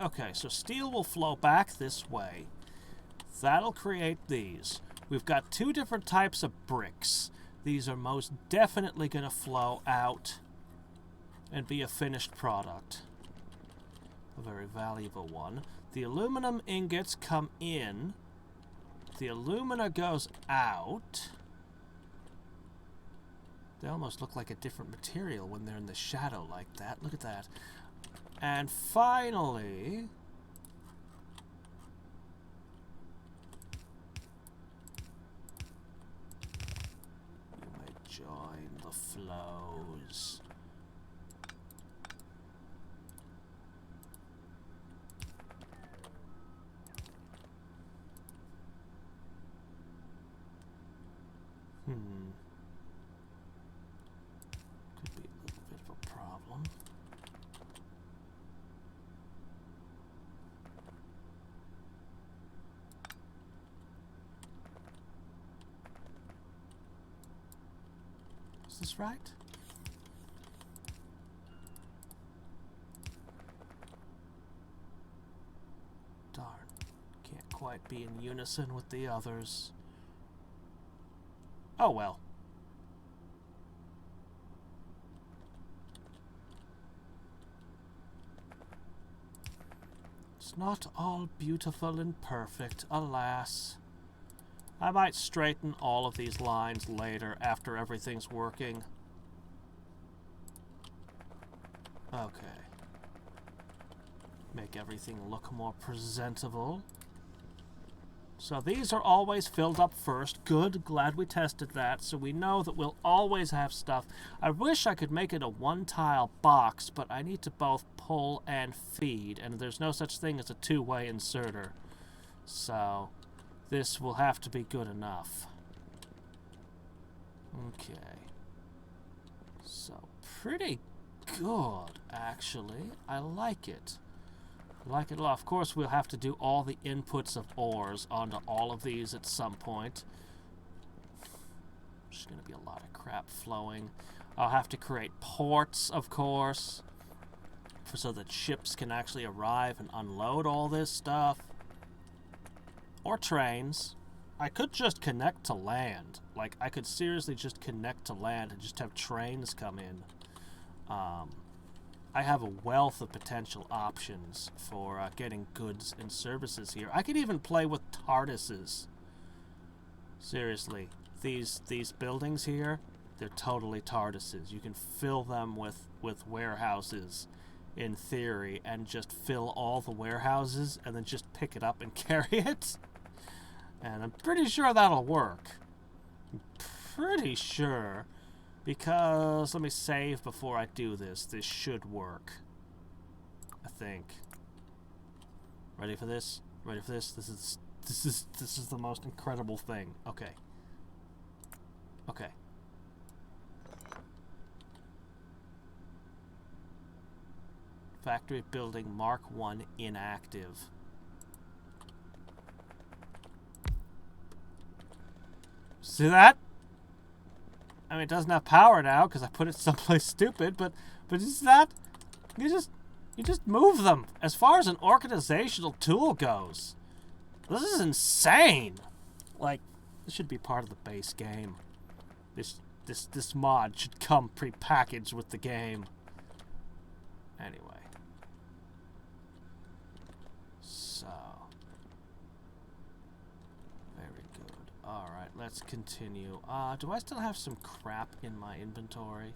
Okay, so steel will flow back this way. That'll create these. We've got two different types of bricks. These are most definitely going to flow out and be a finished product. A very valuable one. The aluminum ingots come in. The alumina goes out. They almost look like a different material when they're in the shadow like that. Look at that. And finally... you may join the flows. Could be a little bit of a problem. Is this right? Darn. Can't quite be in unison with the others. Oh well. It's not all beautiful and perfect, alas. I might straighten all of these lines later after everything's working. Okay. Make everything look more presentable. So these are always filled up first. Good, glad we tested that, so we know that we'll always have stuff. I wish I could make it a one-tile box, but I need to both pull and feed, and there's no such thing as a two-way inserter. So this will have to be good enough. Okay. So pretty good, actually. I like it. Like it a lot. Of course, we'll have to do all the inputs of ores onto all of these at some point. There's going to be a lot of crap flowing. I'll have to create ports, of course, so that ships can actually arrive and unload all this stuff. Or trains. I could just connect to land. Like, I could seriously just connect to land and just have trains come in. I have a wealth of potential options for getting goods and services here. I could even play with TARDISes. Seriously, these buildings here, they're totally TARDISes. You can fill them with warehouses in theory, and just fill all the warehouses and then just pick it up and carry it. And I'm pretty sure that'll work. Pretty sure. Because, let me save before I do this. This should work. I think. Ready for this? Ready for this? This is the most incredible thing. Okay. Okay. Factory building Mark 1 inactive. See that? I mean, it doesn't have power now because I put it someplace stupid, but is that? You just move them. As far as an organizational tool goes, this is insane. Like, this should be part of the base game. This mod should come pre-packaged with the game. Anyway. So. Very good. Alright, let's continue. Do I still have some crap in my inventory?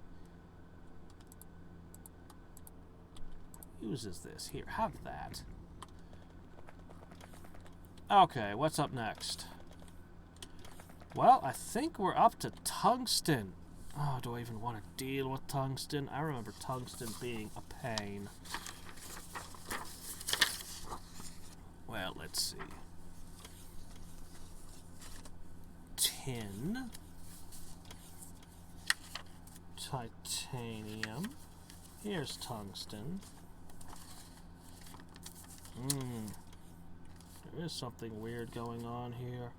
Uses this. Here, have that. Okay, what's up next? Well, I think we're up to tungsten. Oh, do I even want to deal with tungsten? I remember tungsten being a pain. Well, let's see. Tin. Titanium. Here's tungsten. There is something weird going on here.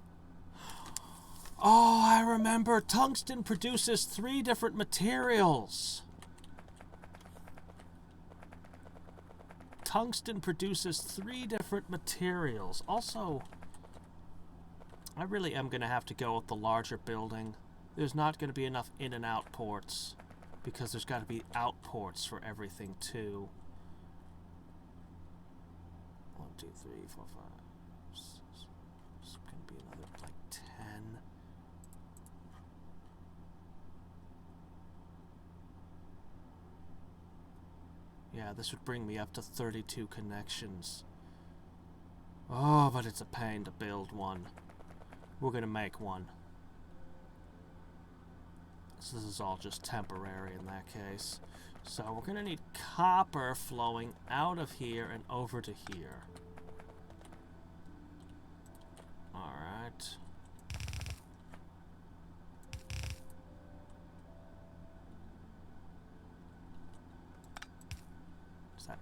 Oh, I remember. Tungsten produces 3 different materials. Tungsten produces 3 different materials. Also, I really am going to have to go with the larger building. There's not going to be enough in and out ports, because there's got to be out ports for everything too. 1, 2, 3, 4, 5, 6. It's going to be another like 10. Yeah, this would bring me up to 32 connections. Oh, but it's a pain to build one. We're gonna make one. So this is all just temporary in that case. So we're gonna need copper flowing out of here and over to here. Alright.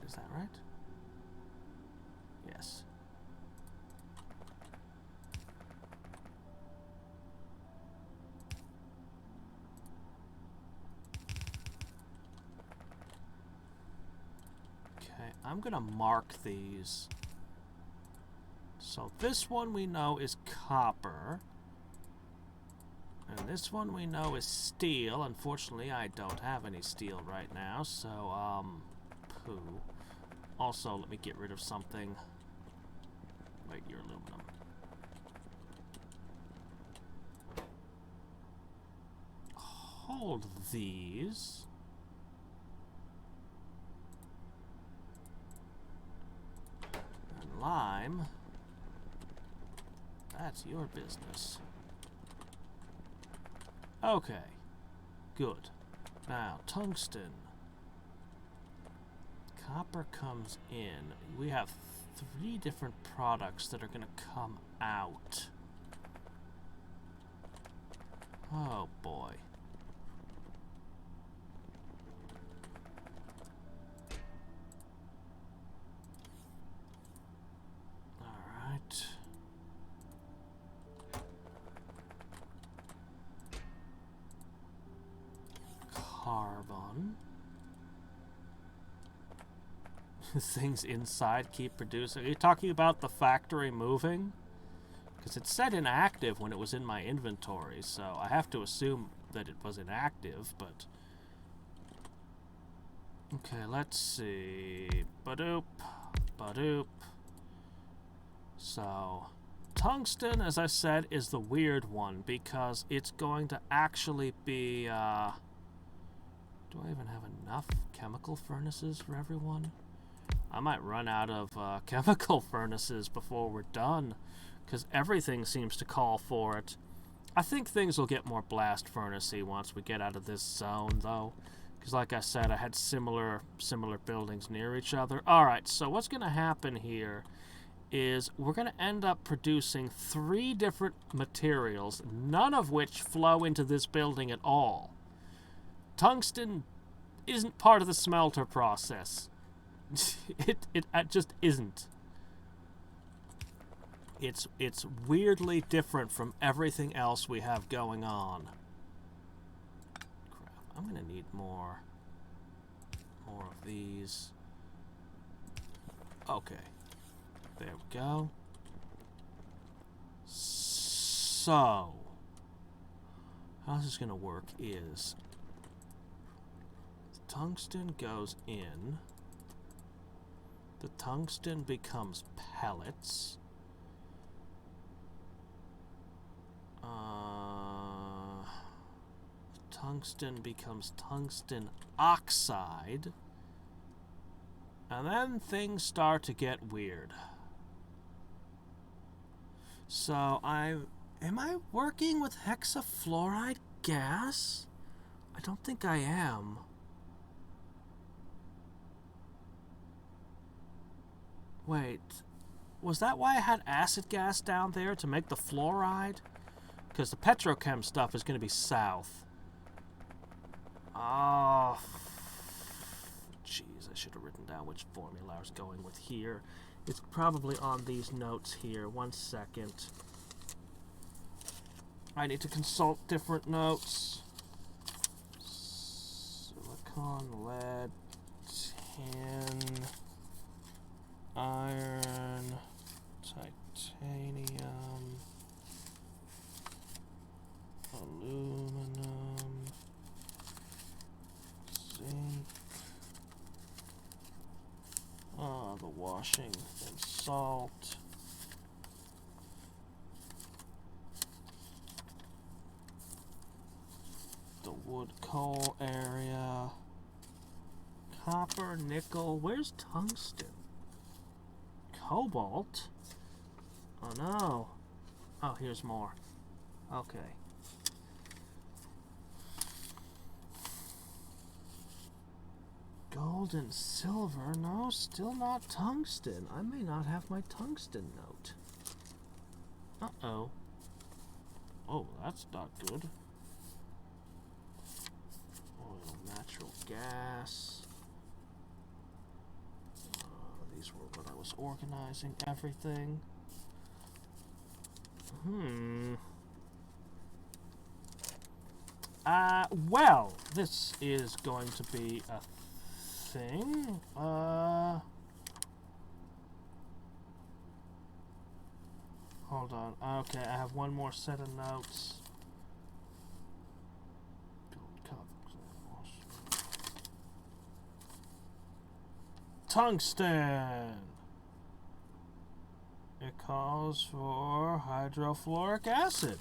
Is that right? Yes. Okay, I'm gonna mark these. So this one we know is copper. And this one we know is steel. Unfortunately, I don't have any steel right now, so, poo. Also, let me get rid of something. Wait, your aluminum. Hold these. And lime. That's your business. Okay. Good. Now, tungsten. Copper comes in. We have 3 different products that are going to come out. Oh boy. Alright. Carbon. Things inside keep producing. Are you talking about the factory moving? Because it said inactive when it was in my inventory, so I have to assume that it was inactive, but... Okay, let's see. Badoop. Badoop. So, tungsten, as I said, is the weird one, because it's going to actually be, do Do I even have enough chemical furnaces for everyone? I might run out of chemical furnaces before we're done, because everything seems to call for it. I think things will get more blast furnace-y once we get out of this zone, though. Because like I said, I had similar buildings near each other. Alright, so what's going to happen here is we're going to end up producing 3 different materials, none of which flow into this building at all. Tungsten isn't part of the smelter process. it just isn't. It's weirdly different from everything else we have going on. Crap, I'm gonna need more of these. Okay, there we go. So, how this is gonna work is the tungsten goes in. The tungsten becomes pellets. Tungsten becomes tungsten oxide. And then things start to get weird. So am I working with hexafluoride gas? I don't think I am. Wait, was that why I had acid gas down there to make the fluoride? Because the petrochem stuff is going to be south. Oh, jeez, I should have written down which formula I was going with here. It's probably on these notes here. 1 second. I need to consult different notes. Silicon, lead, tin, iron, titanium, aluminum, zinc, the washing and salt, the wood coal area, copper, nickel, where's tungsten? Cobalt? Oh no. Oh, here's more. Okay. Gold and silver? No, still not tungsten. I may not have my tungsten note. Uh-oh. Oh, that's not good. Oil, natural gas. These were when I was organizing everything. Well, this is going to be a thing. Hold on. Okay, I have one more set of notes. Tungsten. It calls for hydrofluoric acid.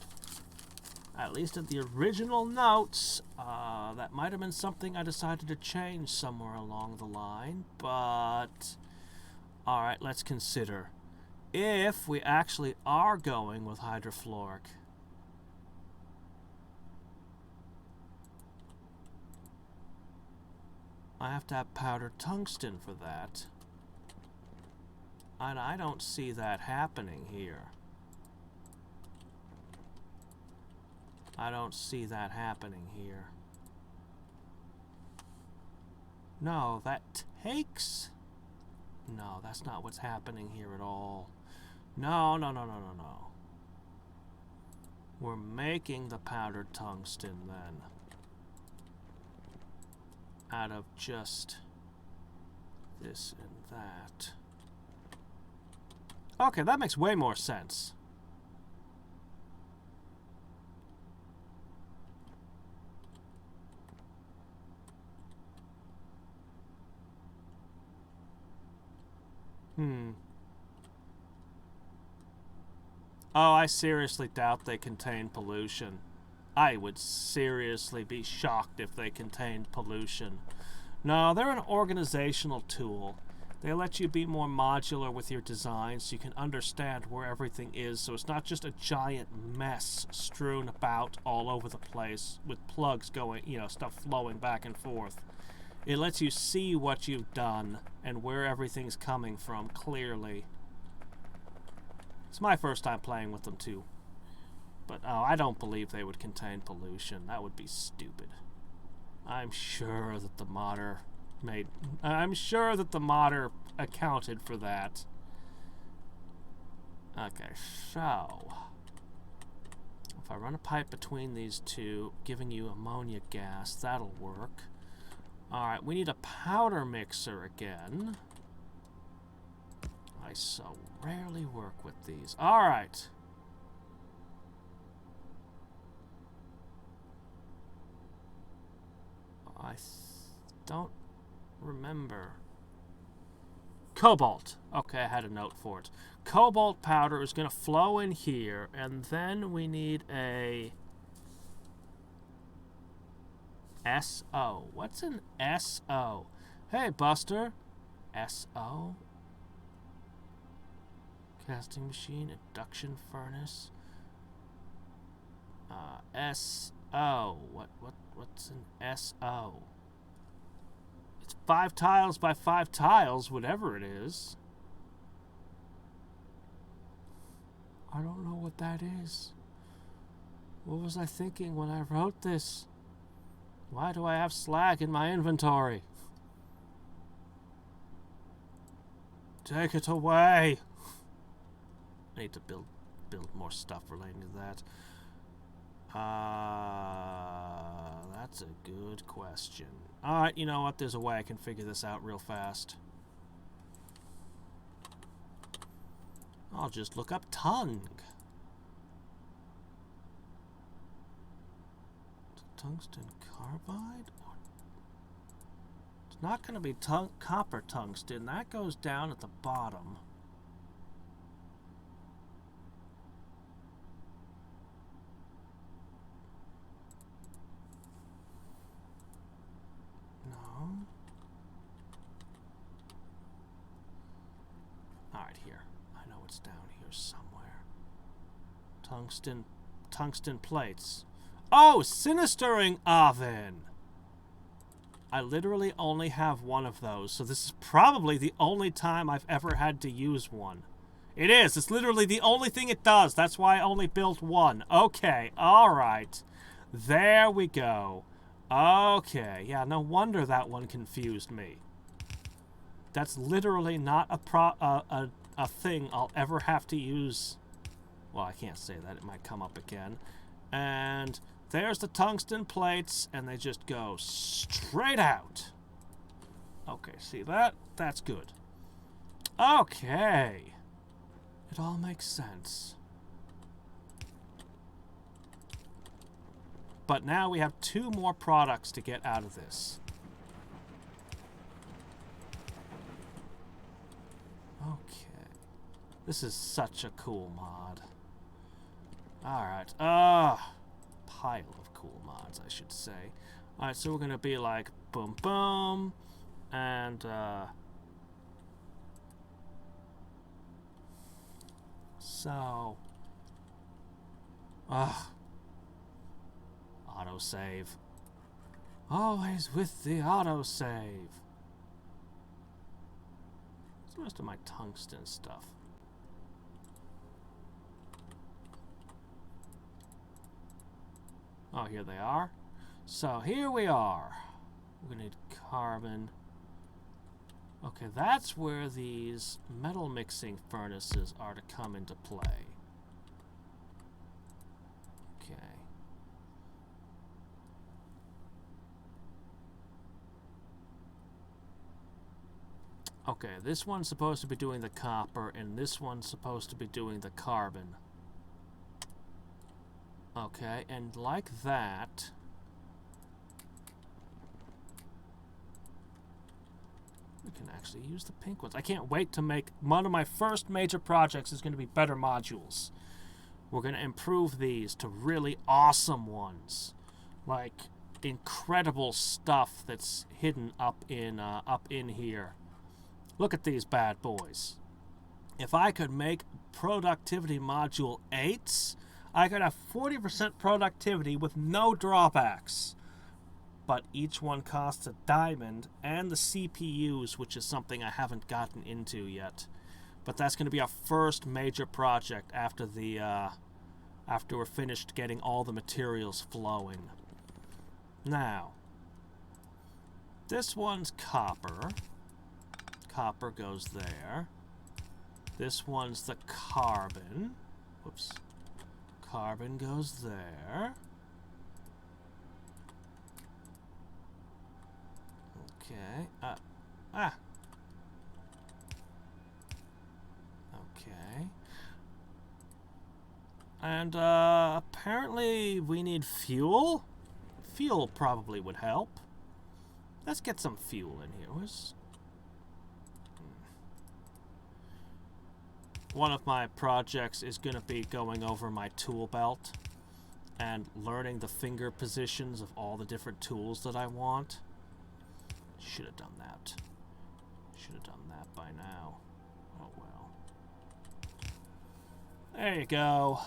At least in the original notes. That might have been something I decided to change somewhere along the line, but alright, let's consider. If we actually are going with hydrofluoric, I have to have powdered tungsten for that. And I don't see that happening here. I don't see that happening here. No, that takes... No, that's not what's happening here at all. No. We're making the powdered tungsten then. Out of just this and that. Okay, that makes way more sense. Oh, I seriously doubt they contain pollution. I would seriously be shocked if they contained pollution. No, they're an organizational tool. They let you be more modular with your design so you can understand where everything is, so it's not just a giant mess strewn about all over the place with plugs going, stuff flowing back and forth. It lets you see what you've done and where everything's coming from clearly. It's my first time playing with them too. But I don't believe they would contain pollution. That would be stupid. I'm sure that the modder accounted for that. Okay, so if I run a pipe between these two, giving you ammonia gas, that'll work. Alright, we need a powder mixer again. I so rarely work with these. Alright. I don't remember. Cobalt. Okay, I had a note for it. Cobalt powder is going to flow in here, and then we need a SO. What's an SO? Hey, Buster. SO? Casting machine, induction furnace. SO. What's an SO? It's 5 tiles by 5 tiles, whatever it is. I don't know what that is. What was I thinking when I wrote this? Why do I have slag in my inventory? Take it away. I need to build more stuff relating to that. That's a good question. Alright, you know what? There's a way I can figure this out real fast. I'll just look up tongue. Tungsten carbide? It's not going to be copper tungsten. That goes down at the bottom. Alright, here. I know it's down here somewhere. Tungsten plates. Oh, sinistering oven! I literally only have one of those, so this is probably the only time I've ever had to use one. It is! It's literally the only thing it does. That's why I only built one. Okay, alright. There we go. Okay, yeah, no wonder that one confused me. That's literally not a thing I'll ever have to use. Well, I can't say that. It might come up again. And there's the tungsten plates, and they just go straight out. Okay, see that? That's good. Okay. It all makes sense. But now we have 2 more products to get out of this. Okay. This is such a cool mod. Alright. Pile of cool mods, I should say. Alright, so we're gonna be like boom boom and so autosave. Always with the autosave. What's the rest of my tungsten stuff? Oh, here they are. So here we are. We're gonna need carbon. Okay, that's where these metal mixing furnaces are to come into play. Okay. Okay, this one's supposed to be doing the copper, and this one's supposed to be doing the carbon. Okay, and like that, we can actually use the pink ones. I can't wait to make one of my first major projects is going to be better modules. we're going to improve these to really awesome ones. Like incredible stuff that's hidden up in here. Look at these bad boys. If I could make productivity module 8s, I could have 40% productivity with no drawbacks. But each one costs a diamond, and the CPUs, which is something I haven't gotten into yet. But that's going to be our first major project after we're finished getting all the materials flowing. Now, this one's copper. Copper goes there. This one's the carbon. Whoops. Carbon goes there. Okay. Okay. And, apparently we need fuel? Fuel probably would help. Let's get some fuel in here. One of my projects is going to be going over my tool belt and learning the finger positions of all the different tools that I want. Should have done that. Should have done that by now. Oh well. There you go.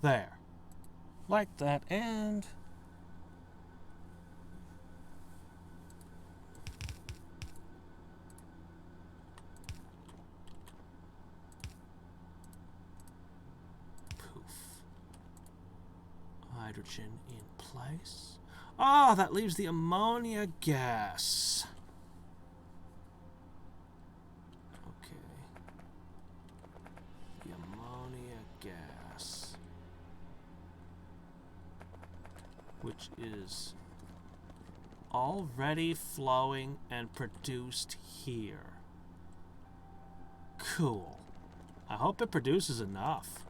There. Like that, and... poof. Hydrogen in place. Ah, that leaves the ammonia gas. Which is already flowing and produced here. Cool. I hope it produces enough,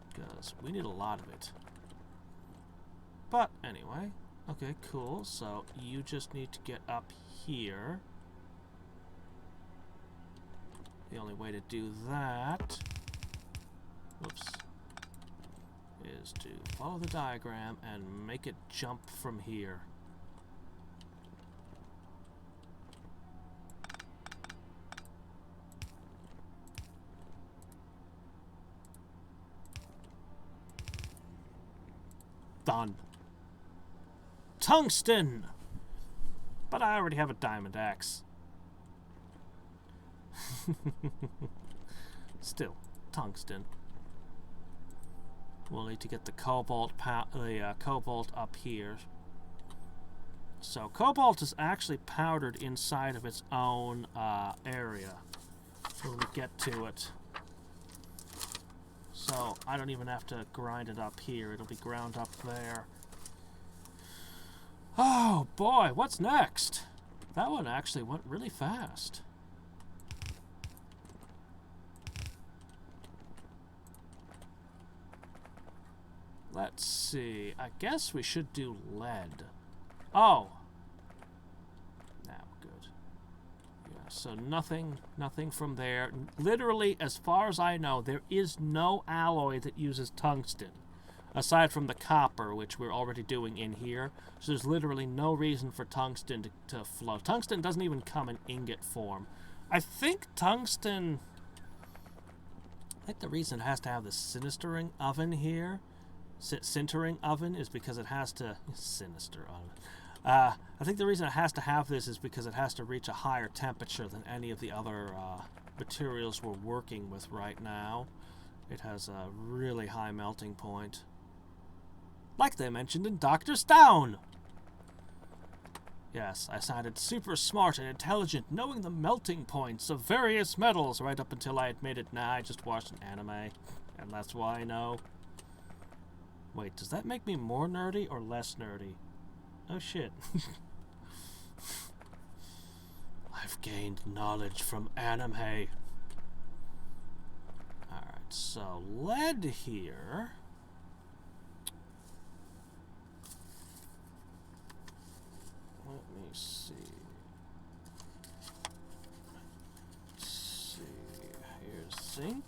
because we need a lot of it. But anyway, okay, cool. So you just need to get up here. The only way to do that, whoops, is to follow the diagram and make it jump from here. Done. Tungsten! But I already have a diamond axe. Still, tungsten. We'll need to get the cobalt up here. So cobalt is actually powdered inside of its own area when we get to it. So I don't even have to grind it up here. It'll be ground up there. Oh boy, what's next? That one actually went really fast. Let's see. I guess we should do lead. Oh. Now, good. Yeah, so nothing from there. Literally, as far as I know, there is no alloy that uses tungsten. Aside from the copper, which we're already doing in here. So there's literally no reason for tungsten to flow. Tungsten doesn't even come in ingot form. I think tungsten... I think the reason it has to have the sinistering oven here... Sintering oven is because it has to... Sinister oven. I think the reason it has to have this is because it has to reach a higher temperature than any of the other materials we're working with right now. It has a really high melting point. Like they mentioned in Dr. Stone! Yes, I sounded super smart and intelligent, knowing the melting points of various metals right up until I admitted, nah, I just watched an anime, and that's why I know. Wait, does that make me more nerdy or less nerdy? Oh shit. I've gained knowledge from anime. Alright, so lead here. zinc,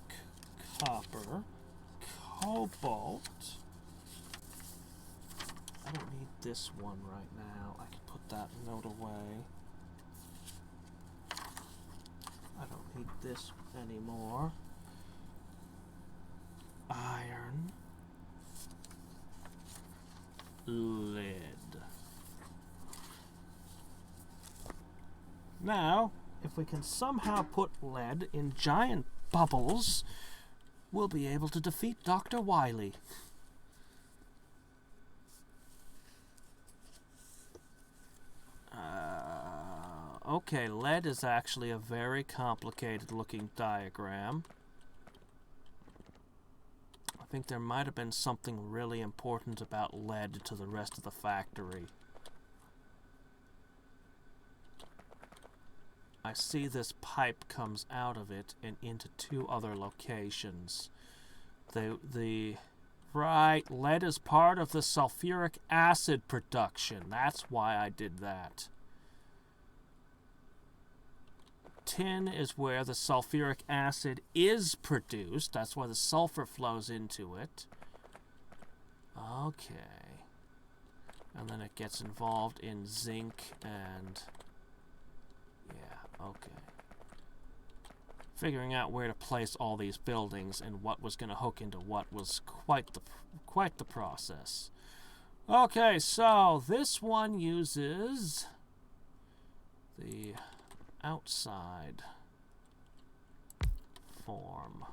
copper, cobalt. I don't need this one right now. I can put that note away. I don't need this anymore. Iron. Lead. Now, if we can somehow put lead in giant bubbles, we'll be able to defeat Dr. Wily. Okay, lead is actually a very complicated looking diagram. I think there might have been something really important about lead to the rest of the factory. I see this pipe comes out of it and into two other locations. Right, lead is part of the sulfuric acid production. That's why I did that. Tin is where the sulfuric acid is produced. That's why the sulfur flows into it. Okay. And then it gets involved in zinc and... yeah, okay. Figuring out where to place all these buildings and what was going to hook into what was quite the process. Okay, so this one uses the outside form,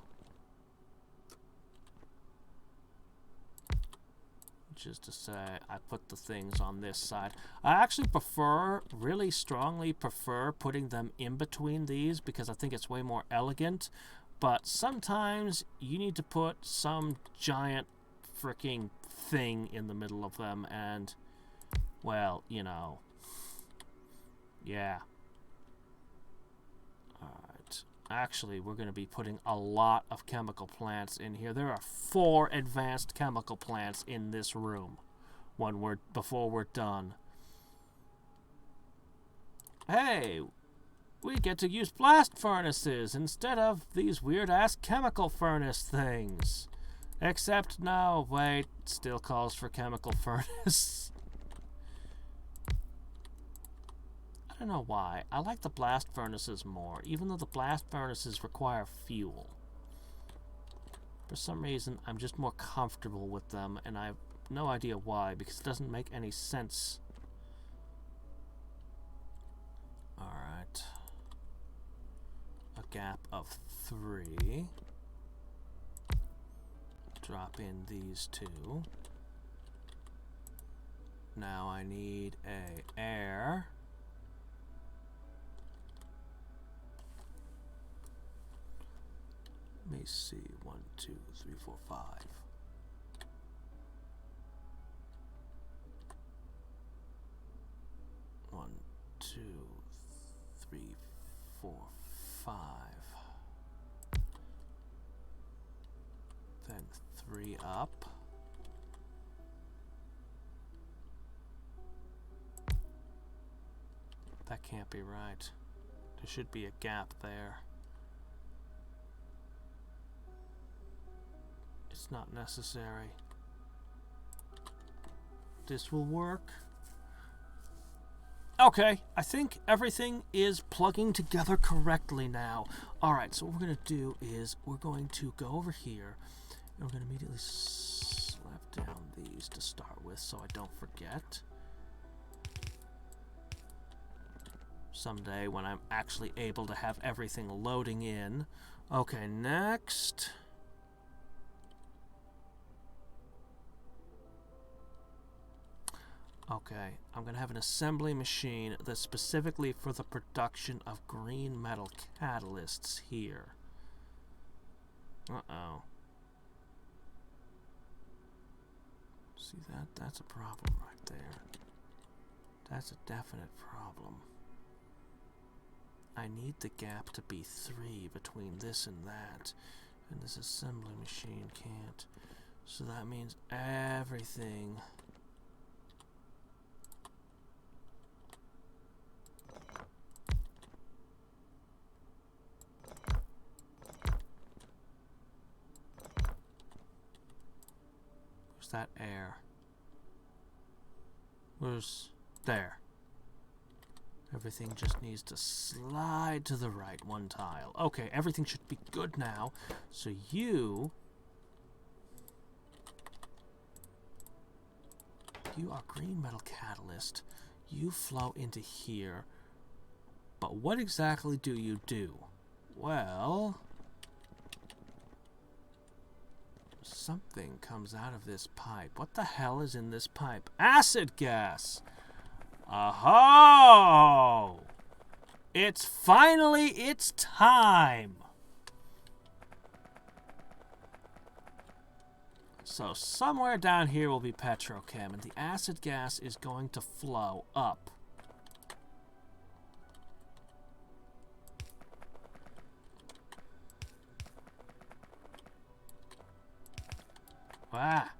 which is to say I put the things on this side. I actually really strongly prefer putting them in between these because I think it's way more elegant, but sometimes you need to put some giant freaking thing in the middle of them and, well, you know, yeah. Alright. Actually, we're going to be putting a lot of chemical plants in here. There are 4 advanced chemical plants in this room before we're done. Hey, we get to use blast furnaces instead of these weird-ass chemical furnace things. Except, no, wait, still calls for chemical furnace. I don't know why. I like the blast furnaces more, even though the blast furnaces require fuel. For some reason, I'm just more comfortable with them, and I have no idea why, because it doesn't make any sense. Alright. A gap of 3. Drop in these 2. Now I need a air. Let me see. 1, 2, 3, 4, 5. 1, 2, 3, 4, 5. Then 3 up. That can't be right. There should be a gap there. It's not necessary. This will work. Okay, I think everything is plugging together correctly now. Alright, so what we're going to do is we're going to go over here and we're going to immediately slap down these to start with so I don't forget. Someday when I'm actually able to have everything loading in. Okay, next. Okay, I'm going to have an assembly machine that's specifically for the production of green metal catalysts here. Uh-oh. See that? That's a problem right there. That's a definite problem. I need the gap to be 3 between this and that. And this assembly machine can't. So that means everything... Where's that air? Where's... there. Everything just needs to slide to the right one tile. Okay, everything should be good now. So you are green metal catalyst. You flow into here. But what exactly do you do? Well, something comes out of this pipe. What the hell is in this pipe? Acid gas! Oh! It's finally its time! So somewhere down here will be petrochem, and the acid gas is going to flow up. Ah!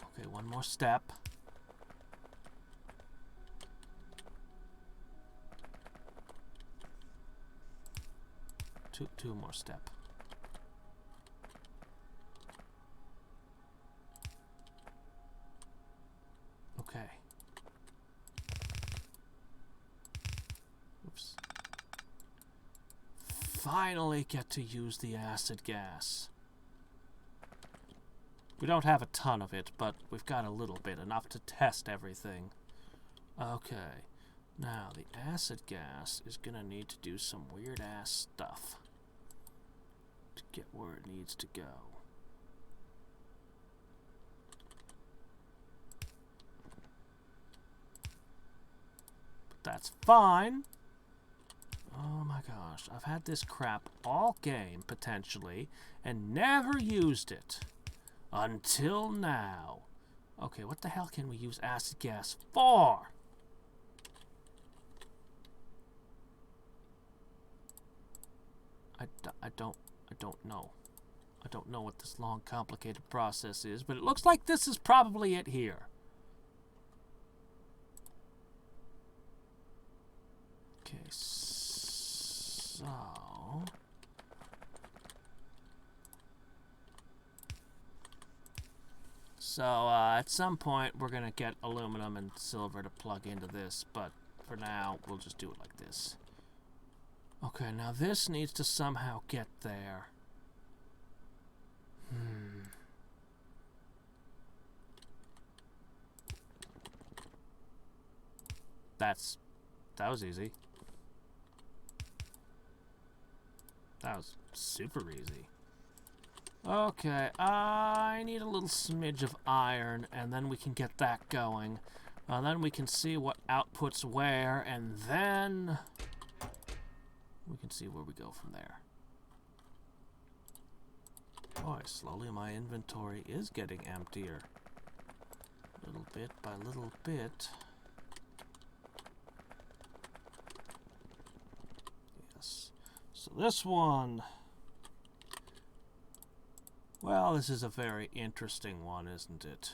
Okay, one more step. Two more step. Okay. Oops. Finally get to use the acid gas. We don't have a ton of it, but we've got a little bit, enough to test everything. Okay. Now, the acid gas is gonna need to do some weird-ass stuff to get where it needs to go. But that's fine. Oh my gosh, I've had this crap all game, potentially, and never used it. Until now. Okay, what the hell can we use acid gas for? I don't know. I don't know what this long, complicated process is, but it looks like this is probably it here. Okay, so... at some point, we're going to get aluminum and silver to plug into this, but for now, we'll just do it like this. Okay, now this needs to somehow get there. That was easy. That was super easy. Okay, I need a little smidge of iron, and then we can get that going. Then we can see what outputs where, and then we can see where we go from there. Boy, slowly my inventory is getting emptier. Little bit by little bit. Yes. So this one... well, this is a very interesting one, isn't it?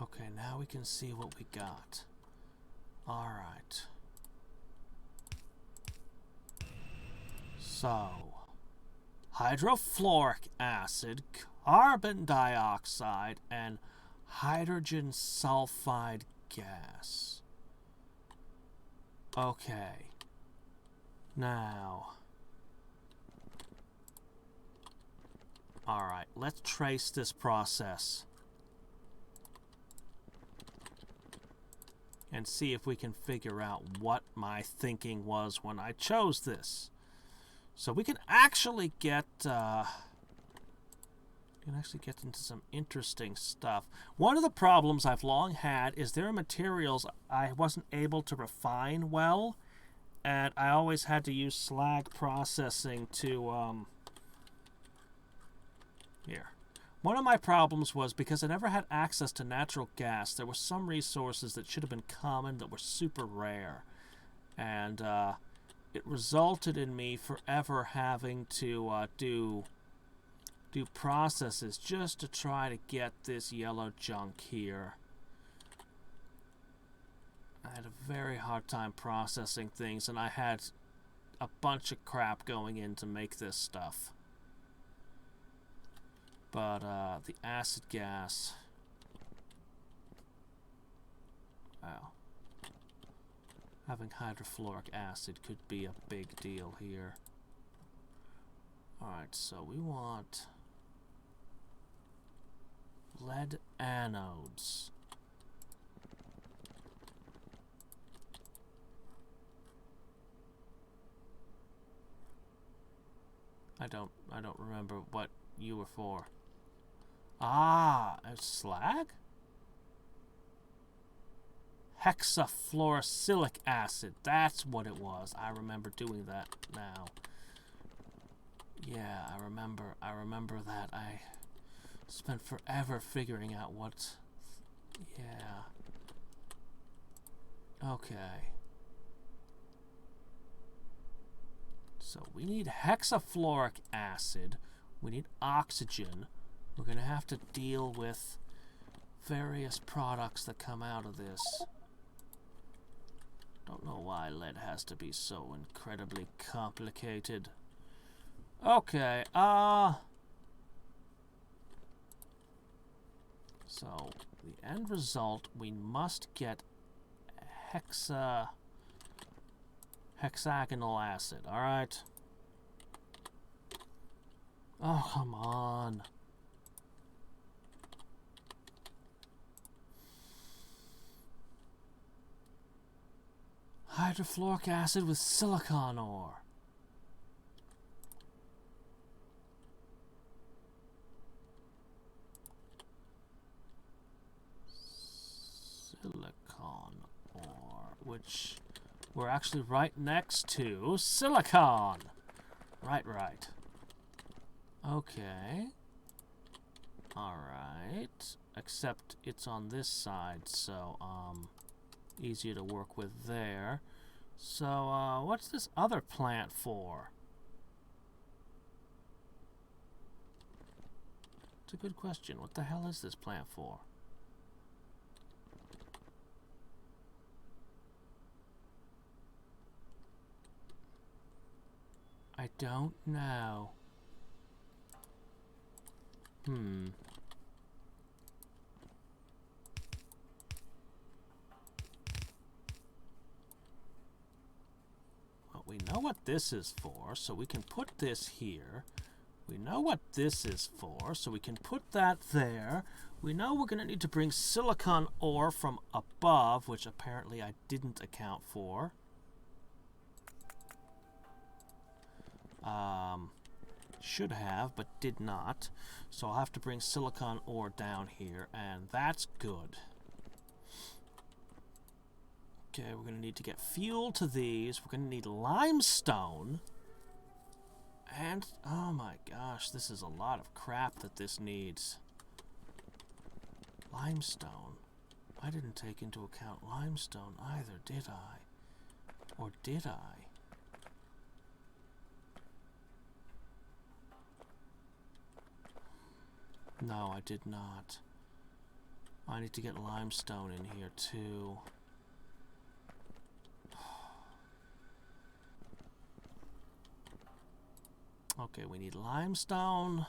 Okay, now we can see what we got. All right. So, hydrofluoric acid, carbon dioxide, and hydrogen sulfide gas. Okay. Now. Alright, let's trace this process. And see if we can figure out what my thinking was when I chose this. So we can actually get... into some interesting stuff. One of the problems I've long had is there are materials I wasn't able to refine well, and I always had to use slag processing to, here. One of my problems was because I never had access to natural gas, there were some resources that should have been common that were super rare. And, it resulted in me forever having to, do do processes just to try to get this yellow junk here. I had a very hard time processing things, and I had a bunch of crap going in to make this stuff. But the acid gas... Wow. Having hydrofluoric acid could be a big deal here. Alright, so we want lead anodes. I don't remember what you were for. Ah, slag? Hexafluorosilicic acid. That's what it was. I remember doing that now. Yeah, I remember that. I spent forever figuring out what... Yeah. Okay. So we need hexafluoric acid. We need oxygen. We're going to have to deal with various products that come out of this. Don't know why lead has to be so incredibly complicated. Okay, so the end result, we must get hexagonal acid, alright? Oh, come on. Hydrofluoric acid with silicon ore. Silicon ore, which we're actually right next to silicon. Right. Okay. Alright. Except it's on this side, so, easier to work with there. So, what's this other plant for? It's a good question. What the hell is this plant for? I don't know. Well, we know what this is for, so we can put this here. We know what this is for, so we can put that there. We know we're going to need to bring silicon ore from above, which apparently I didn't account for. Should have, but did not. So I'll have to bring silicon ore down here, and that's good. Okay, we're going to need to get fuel to these. We're going to need limestone. And, oh my gosh, this is a lot of crap that this needs. Limestone. I didn't take into account limestone either, did I? Or did I? No, I did not. I need to get limestone in here too. Okay, we need limestone.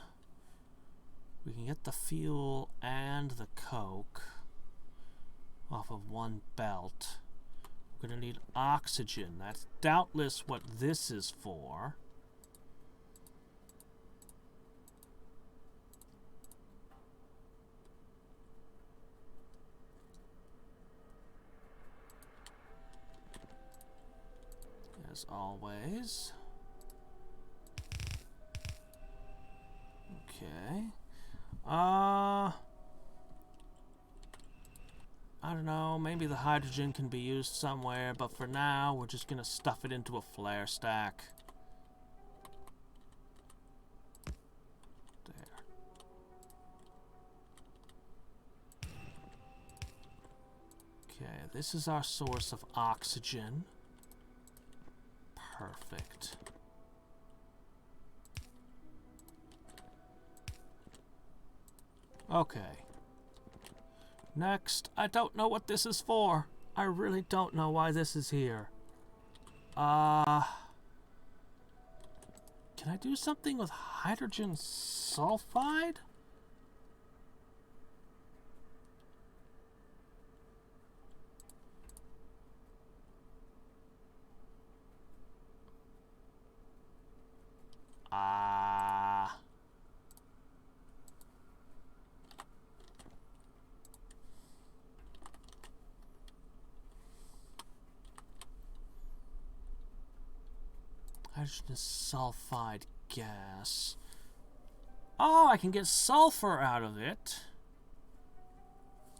We can get the fuel and the coke off of one belt. We're going to need oxygen. That's doubtless what this is for. As always. Okay. I don't know, maybe the hydrogen can be used somewhere, but for now, we're just gonna stuff it into a flare stack. There. Okay, this is our source of oxygen. Perfect. Okay. Next, I don't know what this is for. I really don't know why this is here. Can I do something with hydrogen sulfide? Hydrogen sulfide gas. Oh, I can get sulfur out of it.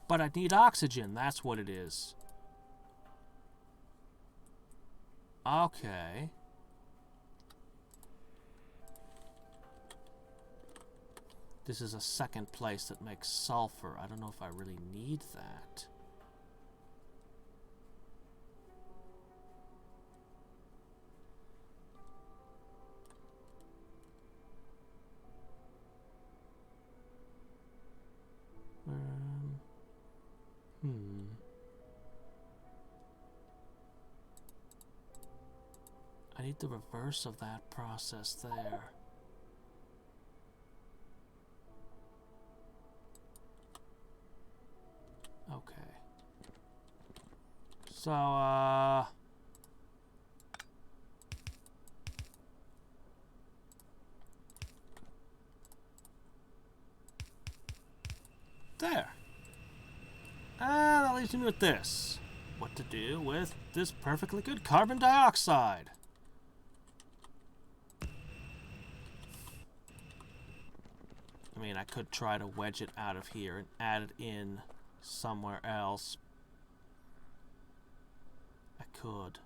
But I need oxygen, that's what it is. Okay. This is a second place that makes sulfur. I don't know if I really need that. I need the reverse of that process there. Okay. So, there. That leaves me with this. What to do with this perfectly good carbon dioxide? I mean, I could try to wedge it out of here and add it in somewhere else. I could.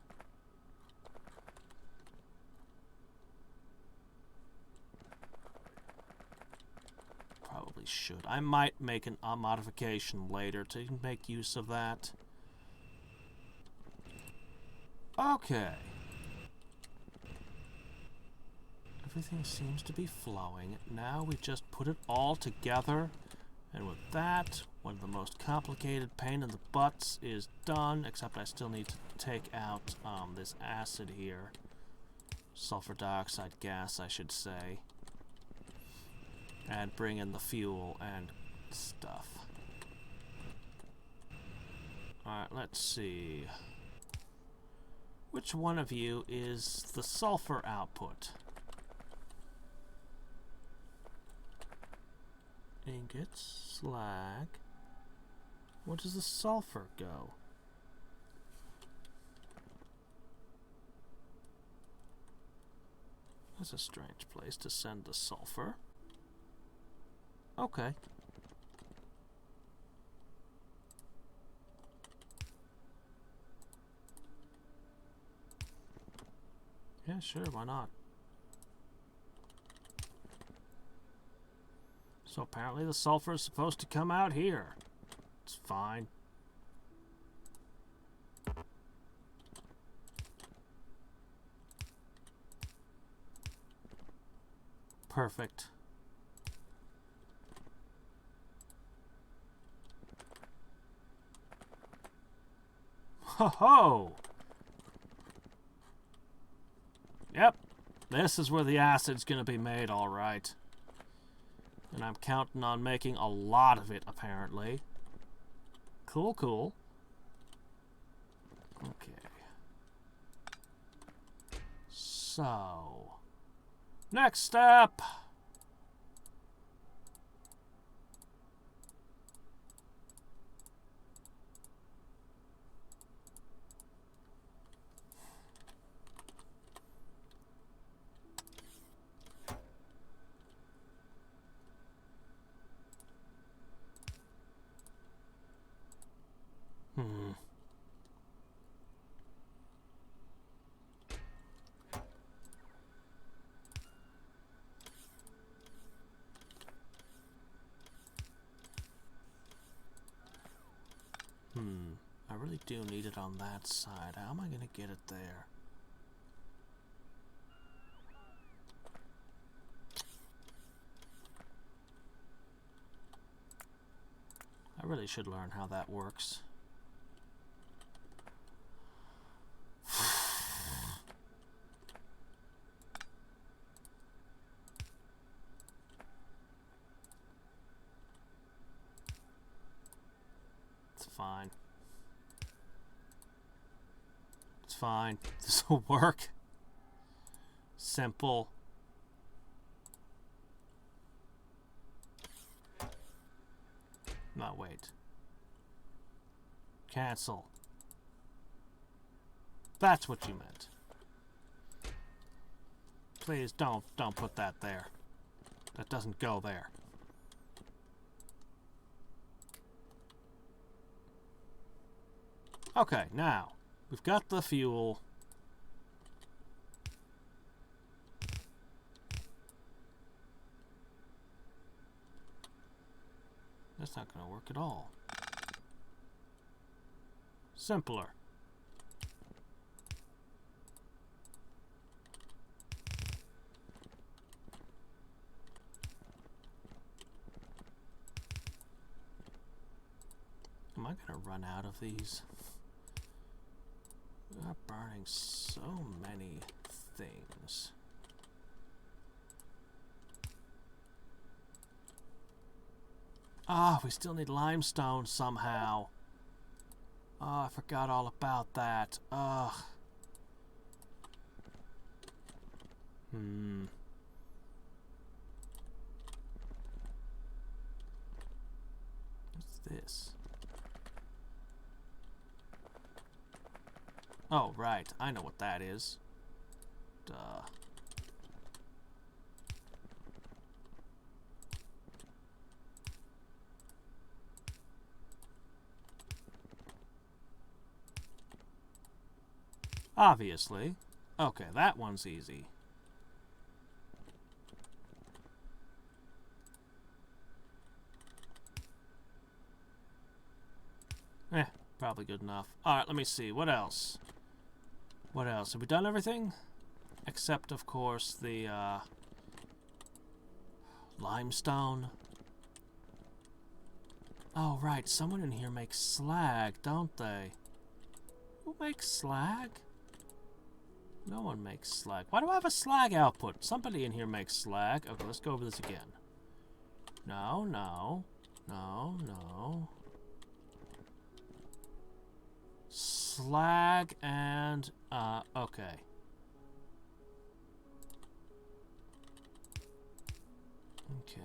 Probably should. I might make a modification later to make use of that. Okay. Everything seems to be flowing. Now we just put it all together. And with that, one of the most complicated pain in the butts is done, except I still need to take out this acid here. Sulfur dioxide gas, I should say. And bring in the fuel and stuff. Alright, let's see. Which one of you is the sulfur output? Ingots, slag. Where does the sulfur go? That's a strange place to send the sulfur. Okay. Yeah, sure, why not? So apparently the sulfur is supposed to come out here. It's fine. Perfect. Ho ho! Yep, this is where the acid's gonna be made, all right. And I'm counting on making a lot of it, apparently. Cool, cool. Okay. So, next step. I really do need it on that side. How am I going to get it there? I really should learn how that works. It's fine. It's fine. This will work. Simple. No, wait. Cancel. That's what you meant. Please don't put that there. That doesn't go there. Okay, now we've got the fuel. That's not going to work at all. Simpler. Am I going to run out of these? We are burning so many things. Ah, we still need limestone somehow. Oh, I forgot all about that. Ugh. What's this? Oh, right. I know what that is. Duh. Obviously. Okay, that one's easy. Probably good enough. Alright, let me see. What else? What else? Have we done everything? Except, of course, the, limestone. Oh, right. Someone in here makes slag, don't they? Who makes slag? No one makes slag. Why do I have a slag output? Somebody in here makes slag. Okay, let's go over this again. No, no. No, no. Slag and, okay. Okay.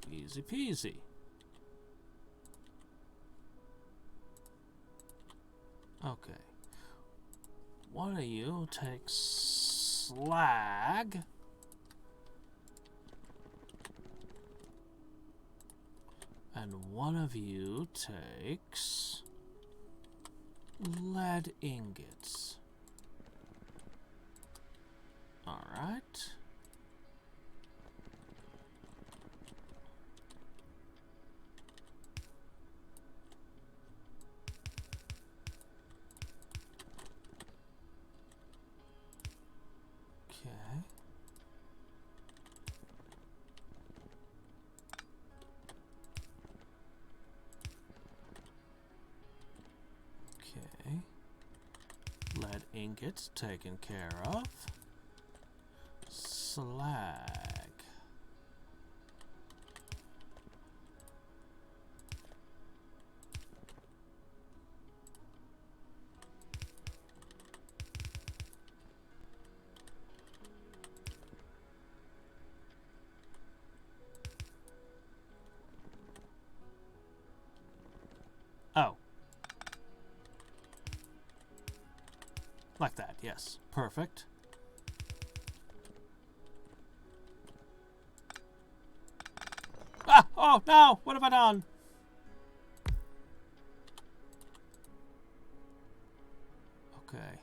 Easy peasy. Okay. One of you takes slag. And one of you takes lead ingots. All right. Okay. Okay. Lead ingots taken care of. Slag. Oh. Like that, yes. Perfect. Ah! Oh, no! What have I done? Okay.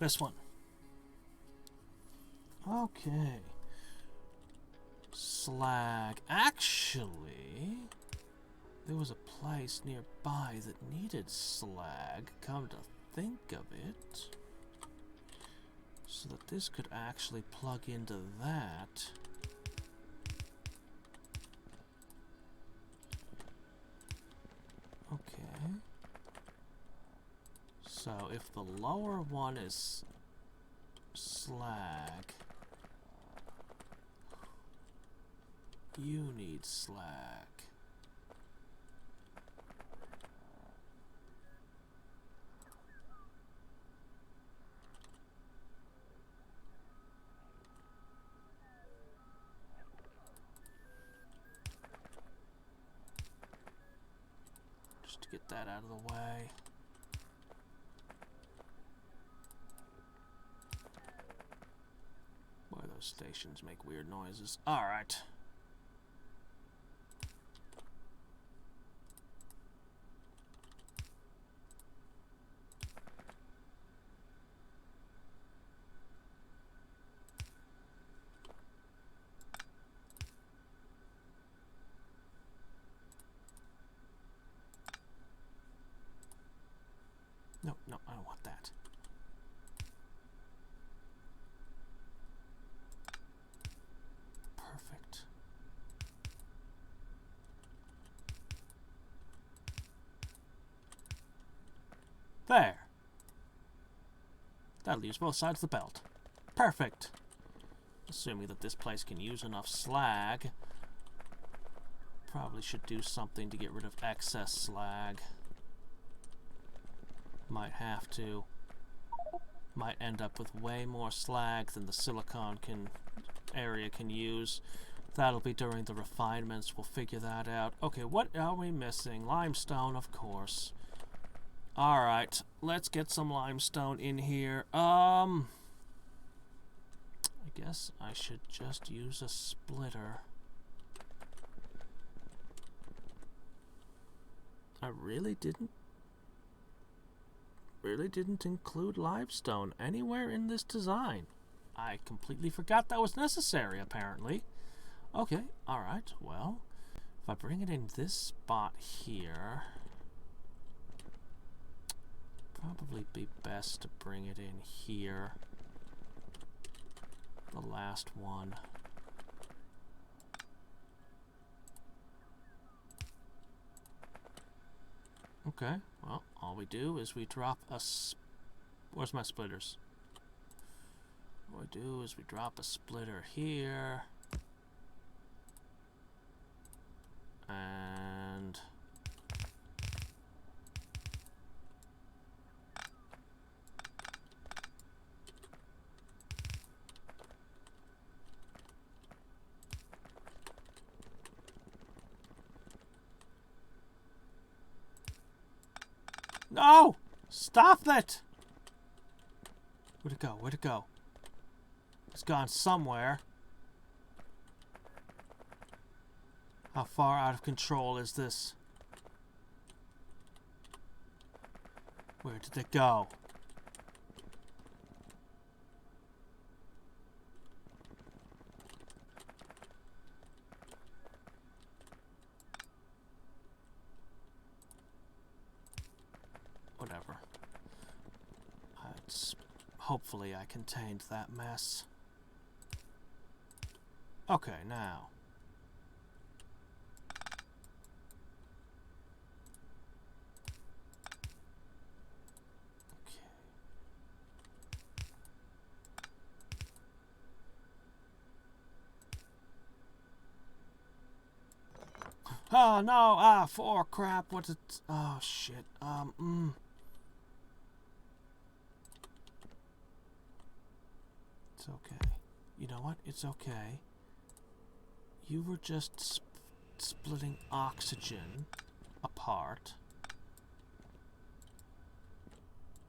This one. Okay. Slag. Actually, there was a place nearby that needed slag, come to think of it. So that this could actually plug into that. So if the lower one is slag, you need slag. Just to get that out of the way. Boy, those stations make weird noises. All right. No, no, I don't want that. Perfect. There. That leaves both sides of the belt. Perfect. Assuming that this place can use enough slag. Probably should do something to get rid of excess slag. Might have to. Might end up with way more slag than the silicon area can use. That'll be during the refinements. We'll figure that out. Okay, what are we missing? Limestone, of course. Alright, let's get some limestone in here. I guess I should just use a splitter. I really didn't include limestone anywhere in this design. I completely forgot that was necessary, apparently. Okay, alright, well, if I bring it in this spot here, probably be best to bring it in here. The last one. Okay, well, all we do is we drop a where's my splitters? What we do is we drop a splitter here. And no! Stop that! Where'd it go? Where'd it go? It's gone somewhere. How far out of control is this? Where did it go? Whatever. Hopefully I contained that mess. Okay, now. Okay. Oh no! For crap! What's it? Oh shit! It's okay. You know what? It's okay. You were just splitting oxygen apart.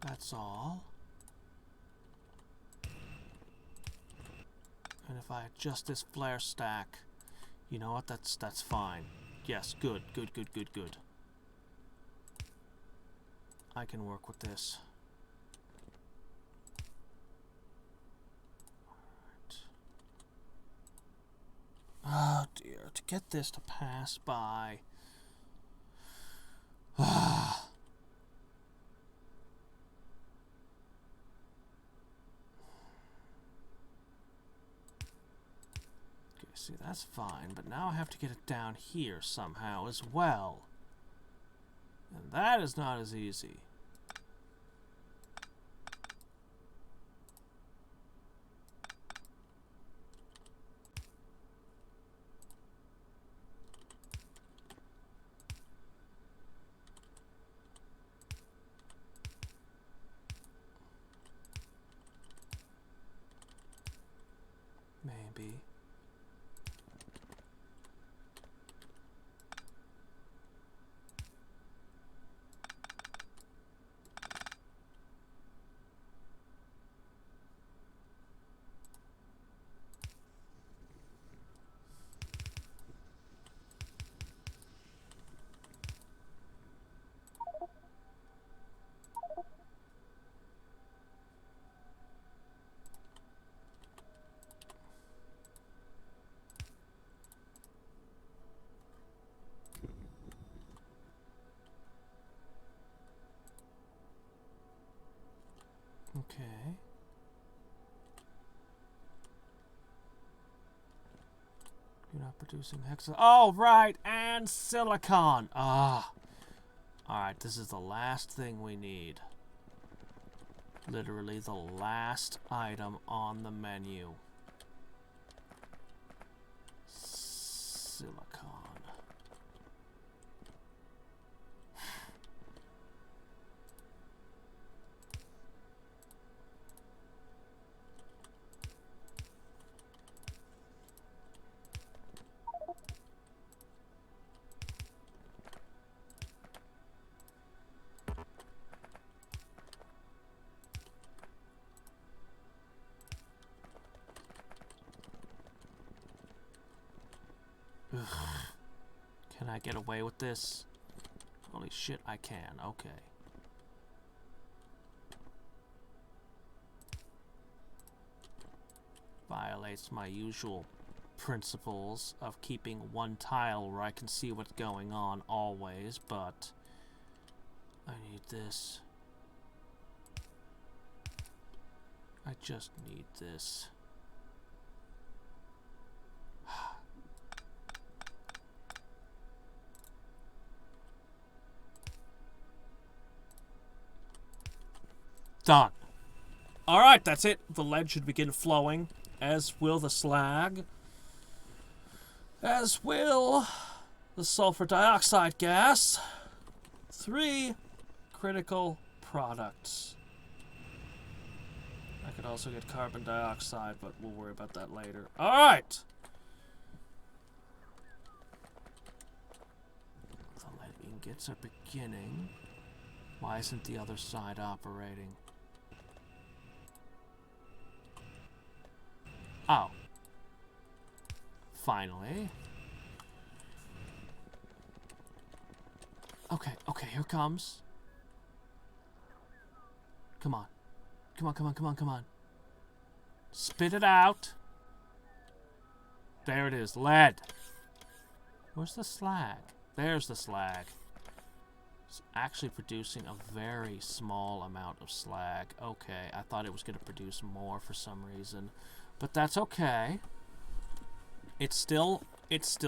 That's all. And if I adjust this flare stack, you know what? That's fine. Yes, good. I can work with this. Oh dear, to get this to pass by. Okay, see, that's fine, but now I have to get it down here somehow as well. And that is not as easy. maybe. Okay. You're not producing hexa. Oh, right, and silicon. Ah. Alright, this is the last thing we need. Literally the last item on the menu. Silicon. Can I get away with this? Holy shit, I can. Okay. Violates my usual principles of keeping one tile where I can see what's going on always, but I need this. I just need this. Done. Alright, that's it. The lead should begin flowing, as will the slag, as will the sulfur dioxide gas. 3 critical products. I could also get carbon dioxide, but we'll worry about that later. Alright! The lead ingots are beginning. Why isn't the other side operating? Oh. Finally. Okay, okay, here comes. Come on. Come on, come on, come on, come on. Spit it out. There it is, lead. Where's the slag? There's the slag. It's actually producing a very small amount of slag. Okay, I thought it was going to produce more for some reason. But that's okay. It's still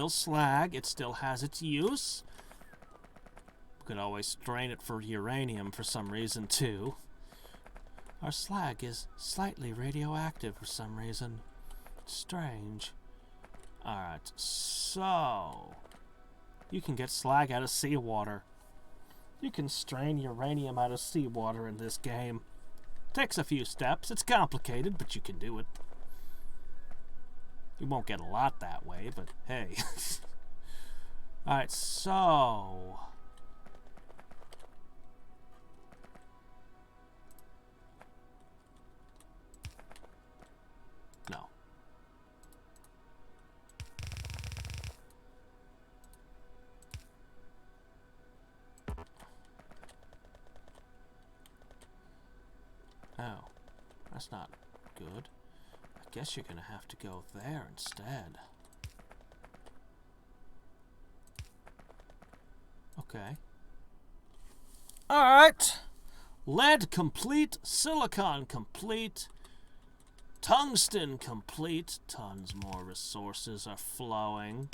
slag. It still has its use. We could always strain it for uranium for some reason too. Our slag is slightly radioactive for some reason. Strange. Alright, so you can get slag out of seawater. You can strain uranium out of seawater in this game. Takes a few steps. It's complicated, but you can do it. You won't get a lot that way, but hey. Alright, so no. Oh, that's not good. I guess you're gonna have to go there instead. Okay. Alright. Lead complete. Silicon complete. Tungsten complete. Tons more resources are flowing.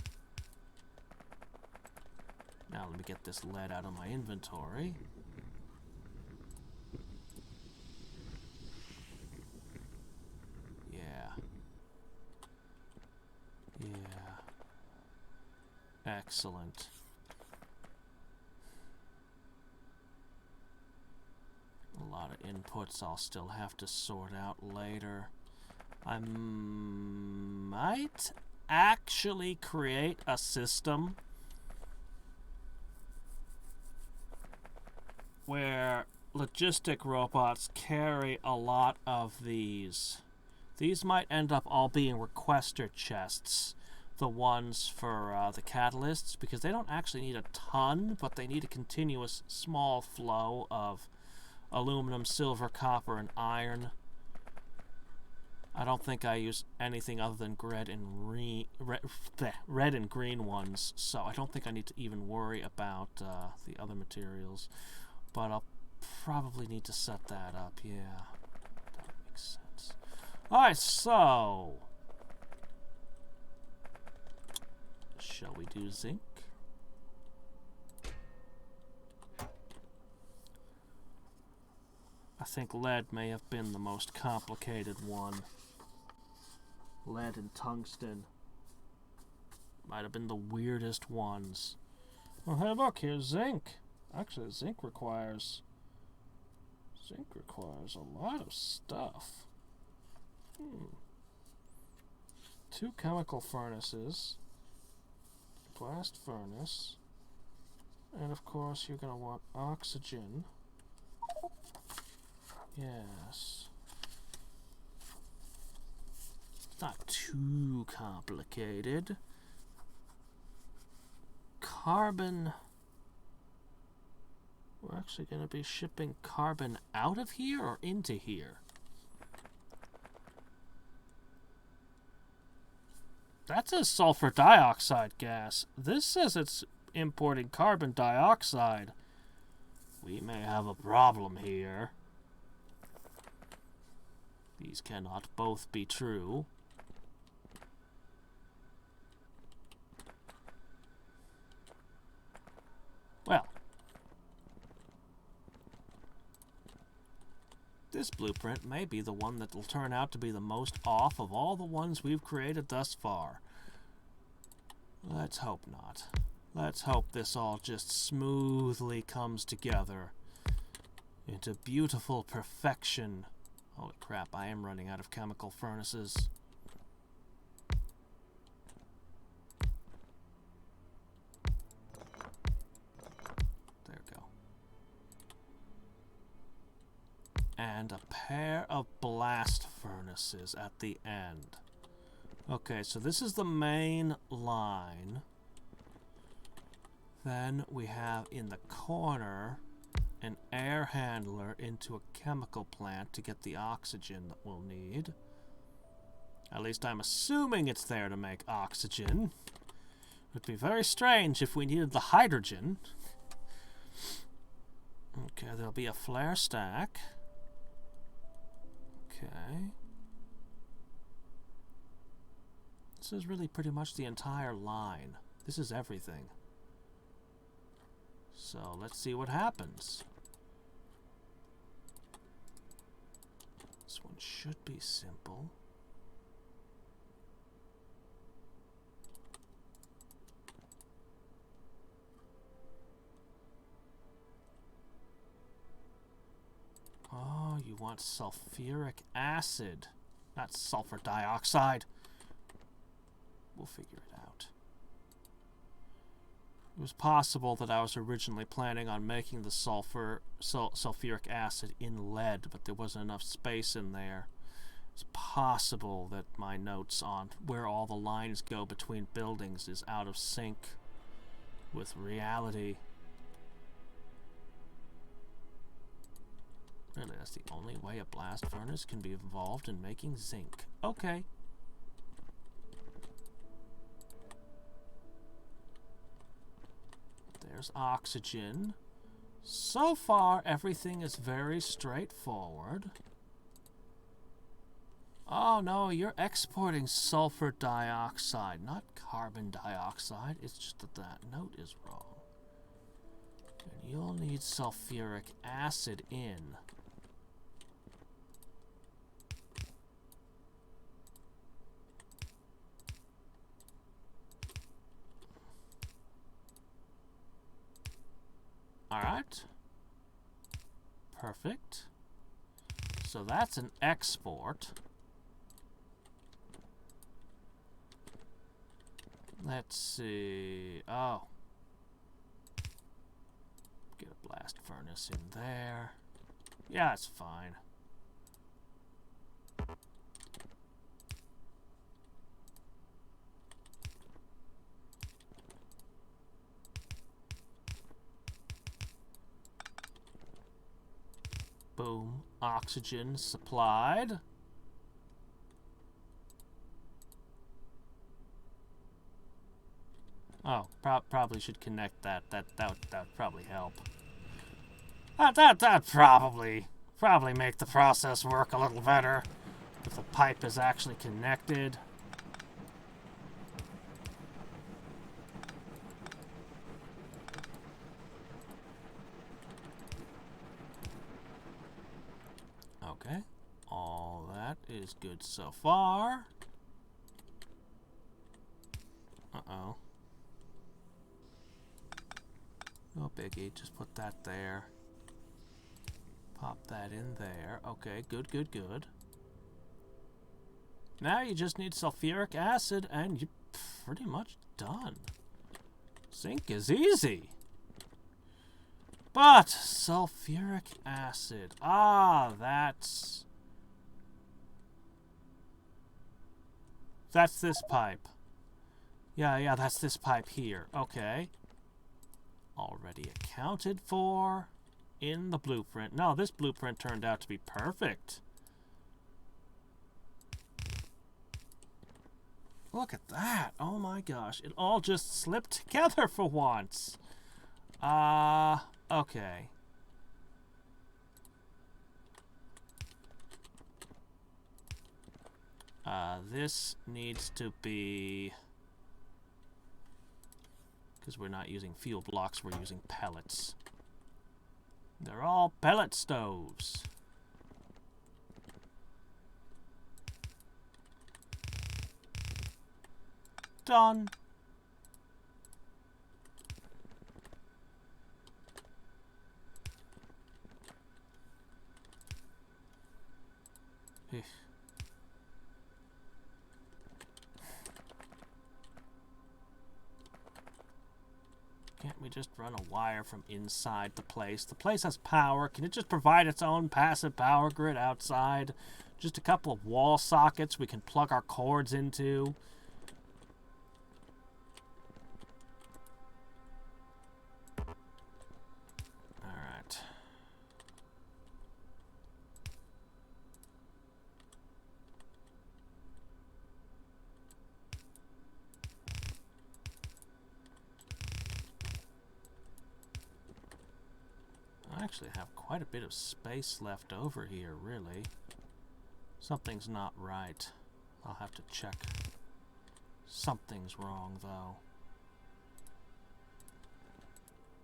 Now let me get this lead out of my inventory. Yeah. Excellent. A lot of inputs I'll still have to sort out later. I might actually create a system where logistic robots carry a lot of these. These might end up all being requester chests, the ones for the catalysts, because they don't actually need a ton, but they need a continuous small flow of aluminum, silver, copper, and iron. I don't think I use anything other than red and green ones, so I don't think I need to even worry about the other materials. But I'll probably need to set that up, yeah. That makes sense. Alright, so... shall we do zinc? I think lead may have been the most complicated one. Lead and tungsten might have been the weirdest ones. Well, hey, look, here's zinc. Actually, zinc requires a lot of stuff. 2 chemical furnaces, blast furnace, and of course you're going to want oxygen. Yes. It's not too complicated. Carbon. We're actually going to be shipping carbon out of here or into here? That says sulfur dioxide gas. This says it's importing carbon dioxide. We may have a problem here. These cannot both be true. Well, this blueprint may be the one that will turn out to be the most off of all the ones we've created thus far. Let's hope not. Let's hope this all just smoothly comes together into beautiful perfection. Holy crap, I am running out of chemical furnaces. There we go. And a pair of blast furnaces at the end. Okay, so this is the main line. Then we have in the corner an air handler into a chemical plant to get the oxygen that we'll need. At least I'm assuming it's there to make oxygen. It would be very strange if we needed the hydrogen. Okay, there'll be a flare stack. Okay. This is really pretty much the entire line. This is everything. So let's see what happens. This one should be simple. Oh, you want sulfuric acid, not sulfur dioxide. We'll figure it out. It was possible that I was originally planning on making the sulfuric acid in lead, but there wasn't enough space in there. It's possible that my notes on where all the lines go between buildings is out of sync with reality. Really, that's the only way a blast furnace can be involved in making zinc. Okay. There's oxygen. So far, everything is very straightforward. Oh no, you're exporting sulfur dioxide, not carbon dioxide. It's just that that note is wrong. And you'll need sulfuric acid in. Alright. Perfect. So that's an export. Let's see. Oh. Get a blast furnace in there. Yeah, it's fine. Boom. Oxygen supplied. Oh, probably should connect that. That would probably help. That probably make the process work a little better if the pipe is actually connected. Okay, all that is good so far. Uh-oh. No biggie, just put that there. Pop that in there. Okay, good, good, good. Now you just need sulfuric acid and you're pretty much done. Zinc is easy. But sulfuric acid. Ah, that's this pipe. Yeah, that's this pipe here. Okay. Already accounted for in the blueprint. No, this blueprint turned out to be perfect. Look at that. Oh my gosh. It all just slipped together for once. Okay. This needs to be... because we're not using fuel blocks, we're using pellets. They're all pellet stoves. Done. Can't we just run a wire from inside the place? The place has power. Can it just provide its own passive power grid outside? Just a couple of wall sockets we can plug our cords into. Alright. I actually have quite a bit of space left over here, really. Something's not right. I'll have to check. Something's wrong, though.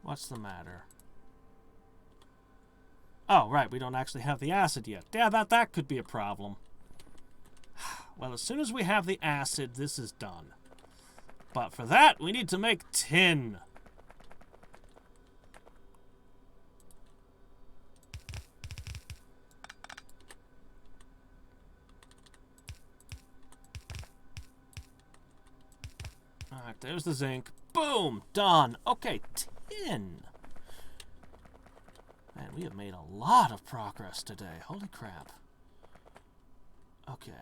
What's the matter? Oh, right, we don't actually have the acid yet. Yeah, that could be a problem. Well, as soon as we have the acid, this is done. But for that, we need to make tin. Alright, there's the zinc. Boom! Done. Okay, tin. Man, we have made a lot of progress today. Holy crap. Okay.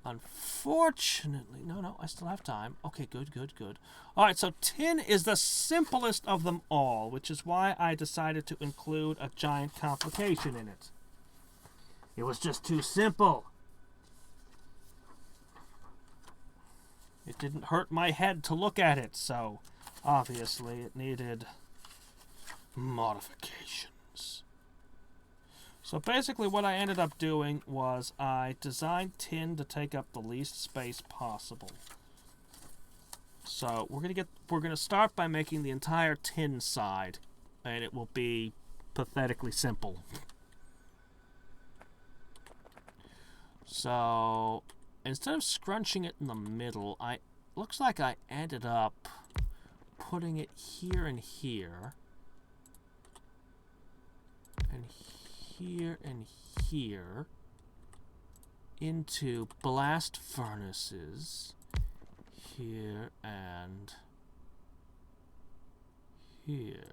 Unfortunately... No, I still have time. Okay, good, good, good. Alright, so tin is the simplest of them all, which is why I decided to include a giant complication in it. It was just too simple. It didn't hurt my head to look at it, so obviously it needed modifications. So basically what I ended up doing was I designed tin to take up the least space possible. So we're gonna start by making the entire tin side, and it will be pathetically simple. So instead of scrunching it in the middle, looks like I ended up putting it here and here. And here and here. Into blast furnaces. here and here.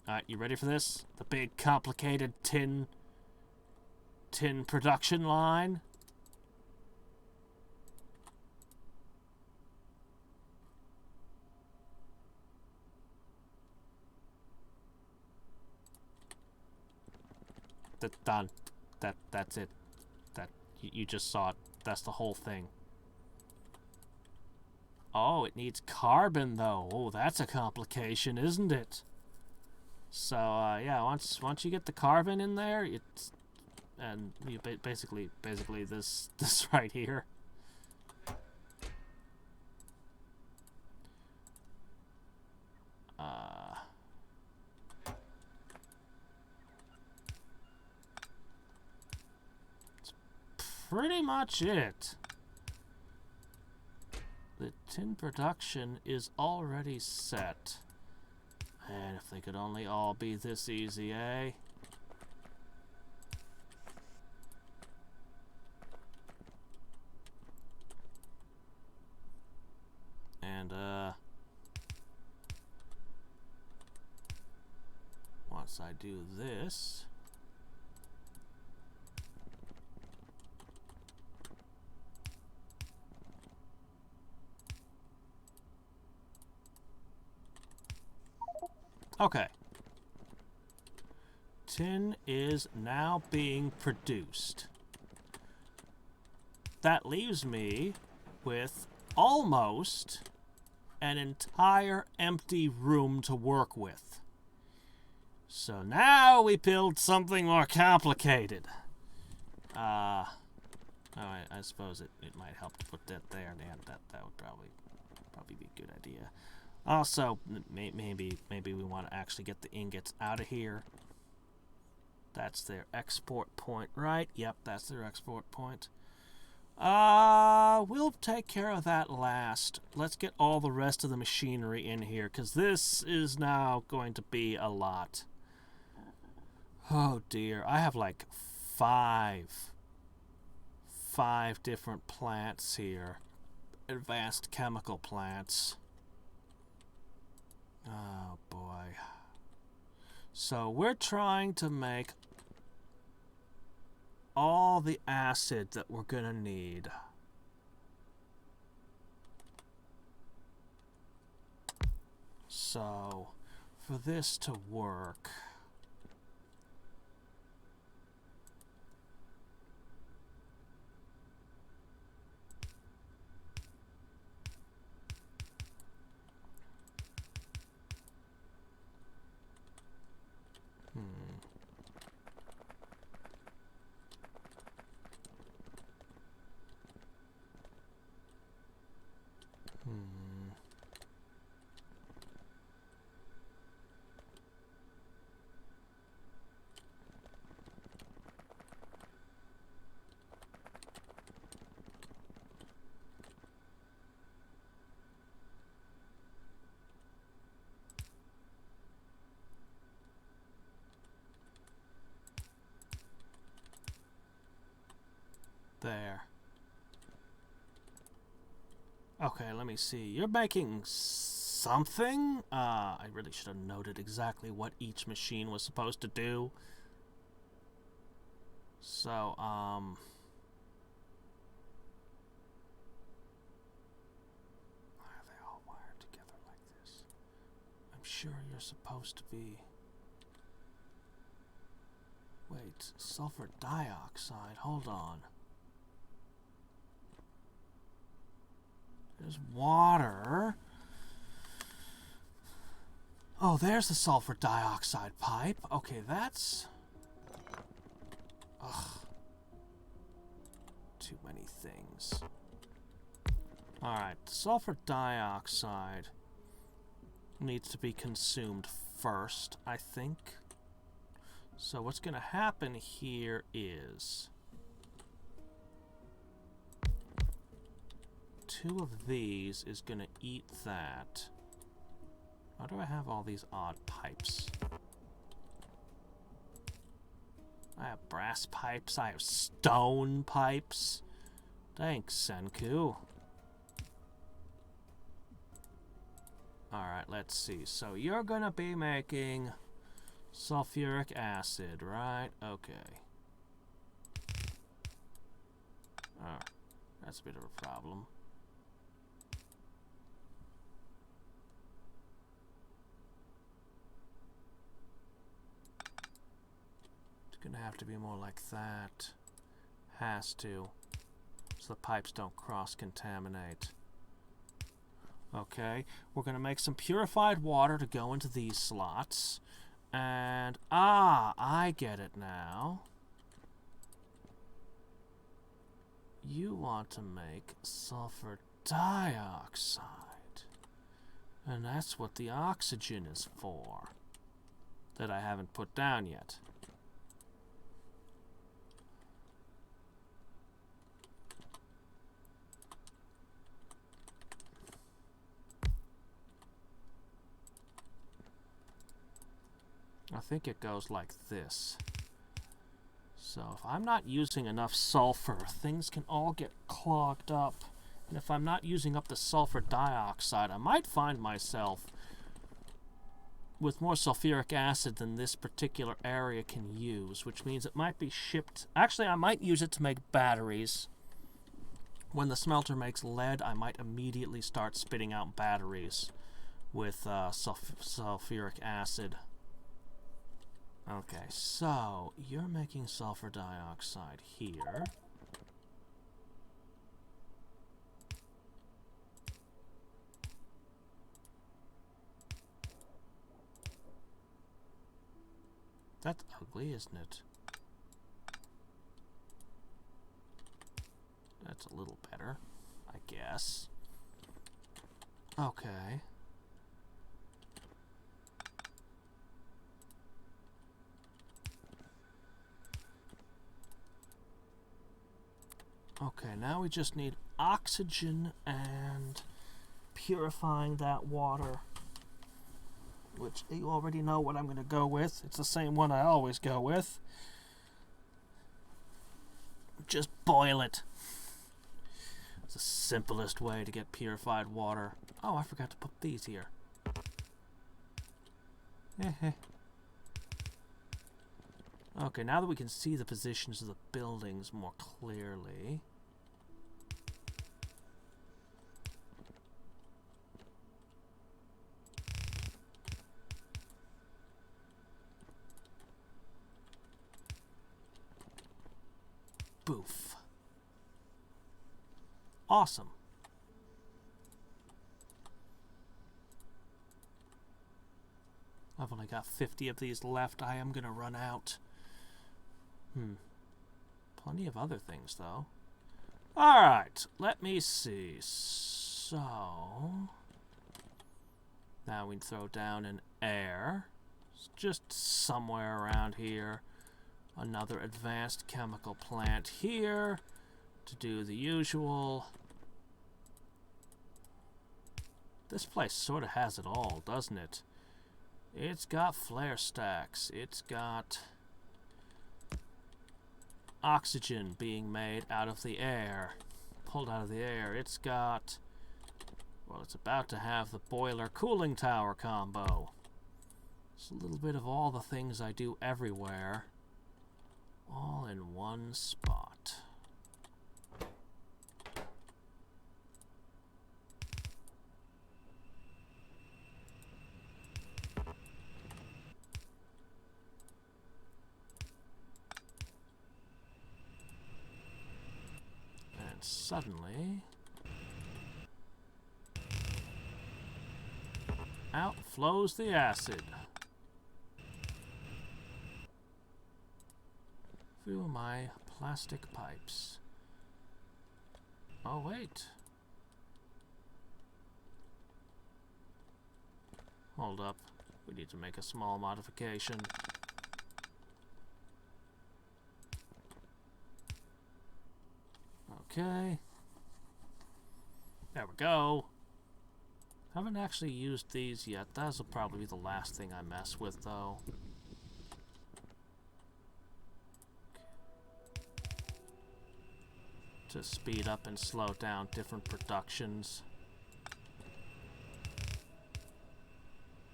Alright, you ready for this? The big complicated tin production line? Done. That's it. You just saw it. That's the whole thing. Oh, it needs carbon though. Oh, that's a complication, isn't it? So yeah, once you get the carbon in there, it's and you basically this right here. Pretty much it. The tin production is already set. And if they could only all be this easy, eh? And, once I do this... Okay. Tin is now being produced. That leaves me with almost an entire empty room to work with. So now we build something more complicated. I suppose it might help to put that there, and that would probably be a good idea. Also, maybe we want to actually get the ingots out of here. That's their export point, right? Yep, that's their export point. We'll take care of that last. Let's get all the rest of the machinery in here, because this is now going to be a lot. Oh dear, I have like five different plants here. Advanced chemical plants. Oh boy. So we're trying to make all the acid that we're gonna need. So for this to work, there. Okay, let me see. You're making something? I really should have noted exactly what each machine was supposed to do. So, why are they all wired together like this? I'm sure you're supposed to be... Wait, sulfur dioxide, hold on. There's water. Oh, there's the sulfur dioxide pipe. Okay, that's... Ugh. Too many things. Alright, sulfur dioxide needs to be consumed first, I think. So what's going to happen here is... 2 of these is going to eat that. Why do I have all these odd pipes? I have brass pipes. I have stone pipes. Thanks, Senku. Alright, let's see. So you're gonna be making sulfuric acid, right? Okay. Oh, that's a bit of a problem. It's gonna have to be more like that. Has to. So the pipes don't cross-contaminate. Okay, we're gonna make some purified water to go into these slots. And, I get it now. You want to make sulfur dioxide. And that's what the oxygen is for. That I haven't put down yet. I think it goes like this. So if I'm not using enough sulfur, things can all get clogged up. And if I'm not using up the sulfur dioxide, I might find myself with more sulfuric acid than this particular area can use, which means it might be shipped. Actually, I might use it to make batteries. When the smelter makes lead, I might immediately start spitting out batteries with sulfuric acid. Okay, so you're making sulfur dioxide here. That's ugly, isn't it? That's a little better, I guess. Okay. Okay, now we just need oxygen and purifying that water, which you already know what I'm going to go with. It's the same one I always go with. Just boil it. It's the simplest way to get purified water. Oh, I forgot to put these here. Okay, now that we can see the positions of the buildings more clearly. Boof. Awesome. I've only got 50 of these left. I am gonna run out. Plenty of other things, though. Alright, let me see. So... now we throw down an air. It's just somewhere around here. Another advanced chemical plant here to do the usual. This place sort of has it all, doesn't it? It's got flare stacks. It's got oxygen being made out of the air, pulled out of the air. It's got, well, it's about to have the boiler cooling tower combo. It's a little bit of all the things I do everywhere, all in one spot. Suddenly, out flows the acid through my plastic pipes. Oh, wait. Hold up. We need to make a small modification. Okay. There we go. Haven't actually used these yet. That'll probably be the last thing I mess with, though. to speed up and slow down different productions.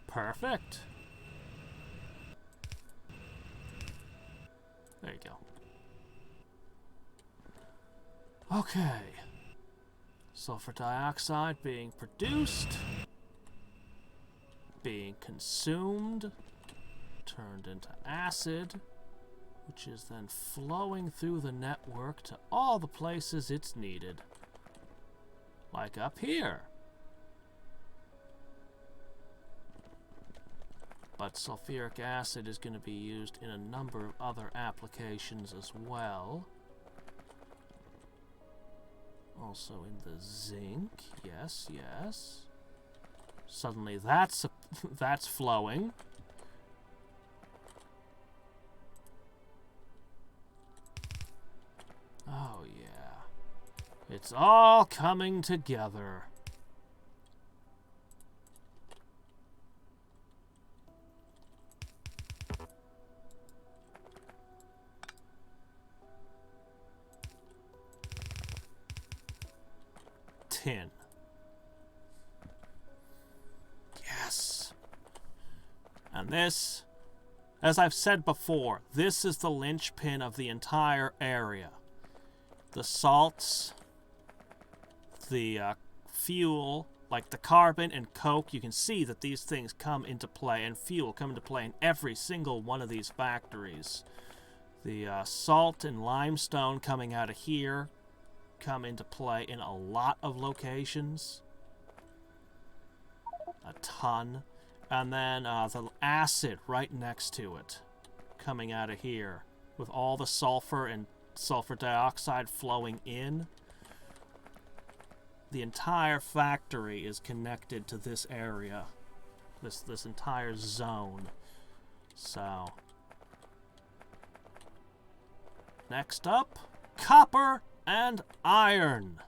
Perfect. There you go. Okay. Sulfur dioxide being produced, being consumed, turned into acid, which is then flowing through the network to all the places it's needed. Like up here. But sulfuric acid is going to be used in a number of other applications as well. Also in the zinc. Yes, yes. Suddenly that's flowing. Oh yeah. It's all coming together. Tin. Yes. And this, as I've said before, this is the linchpin of the entire area. The salts, the fuel, like the carbon and coke, you can see that these things come into play, and fuel come into play in every single one of these factories. The salt and limestone coming out of here come into play in a lot of locations. A ton. And then the acid right next to it coming out of here with all the sulfur and sulfur dioxide flowing in. The entire factory is connected to this area, this entire zone. So next up, copper and iron.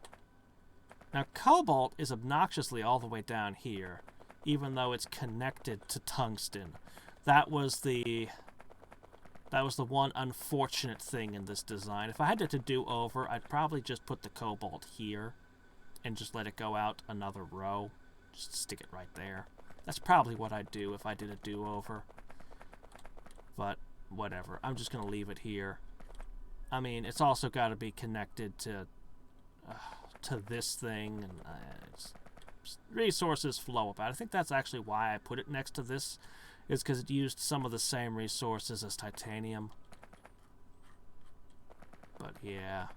Now cobalt is obnoxiously all the way down here, even though it's connected to tungsten. That was the one unfortunate thing in this design. If I had to do over, I'd probably just put the cobalt here and just let it go out another row. Just stick it right there. That's probably what I'd do if I did a do-over. But whatever. I'm just going to leave it here. I mean, it's also got to be connected to this thing, and resources flow about. I think that's actually why I put it next to this, is because it used some of the same resources as titanium. But yeah,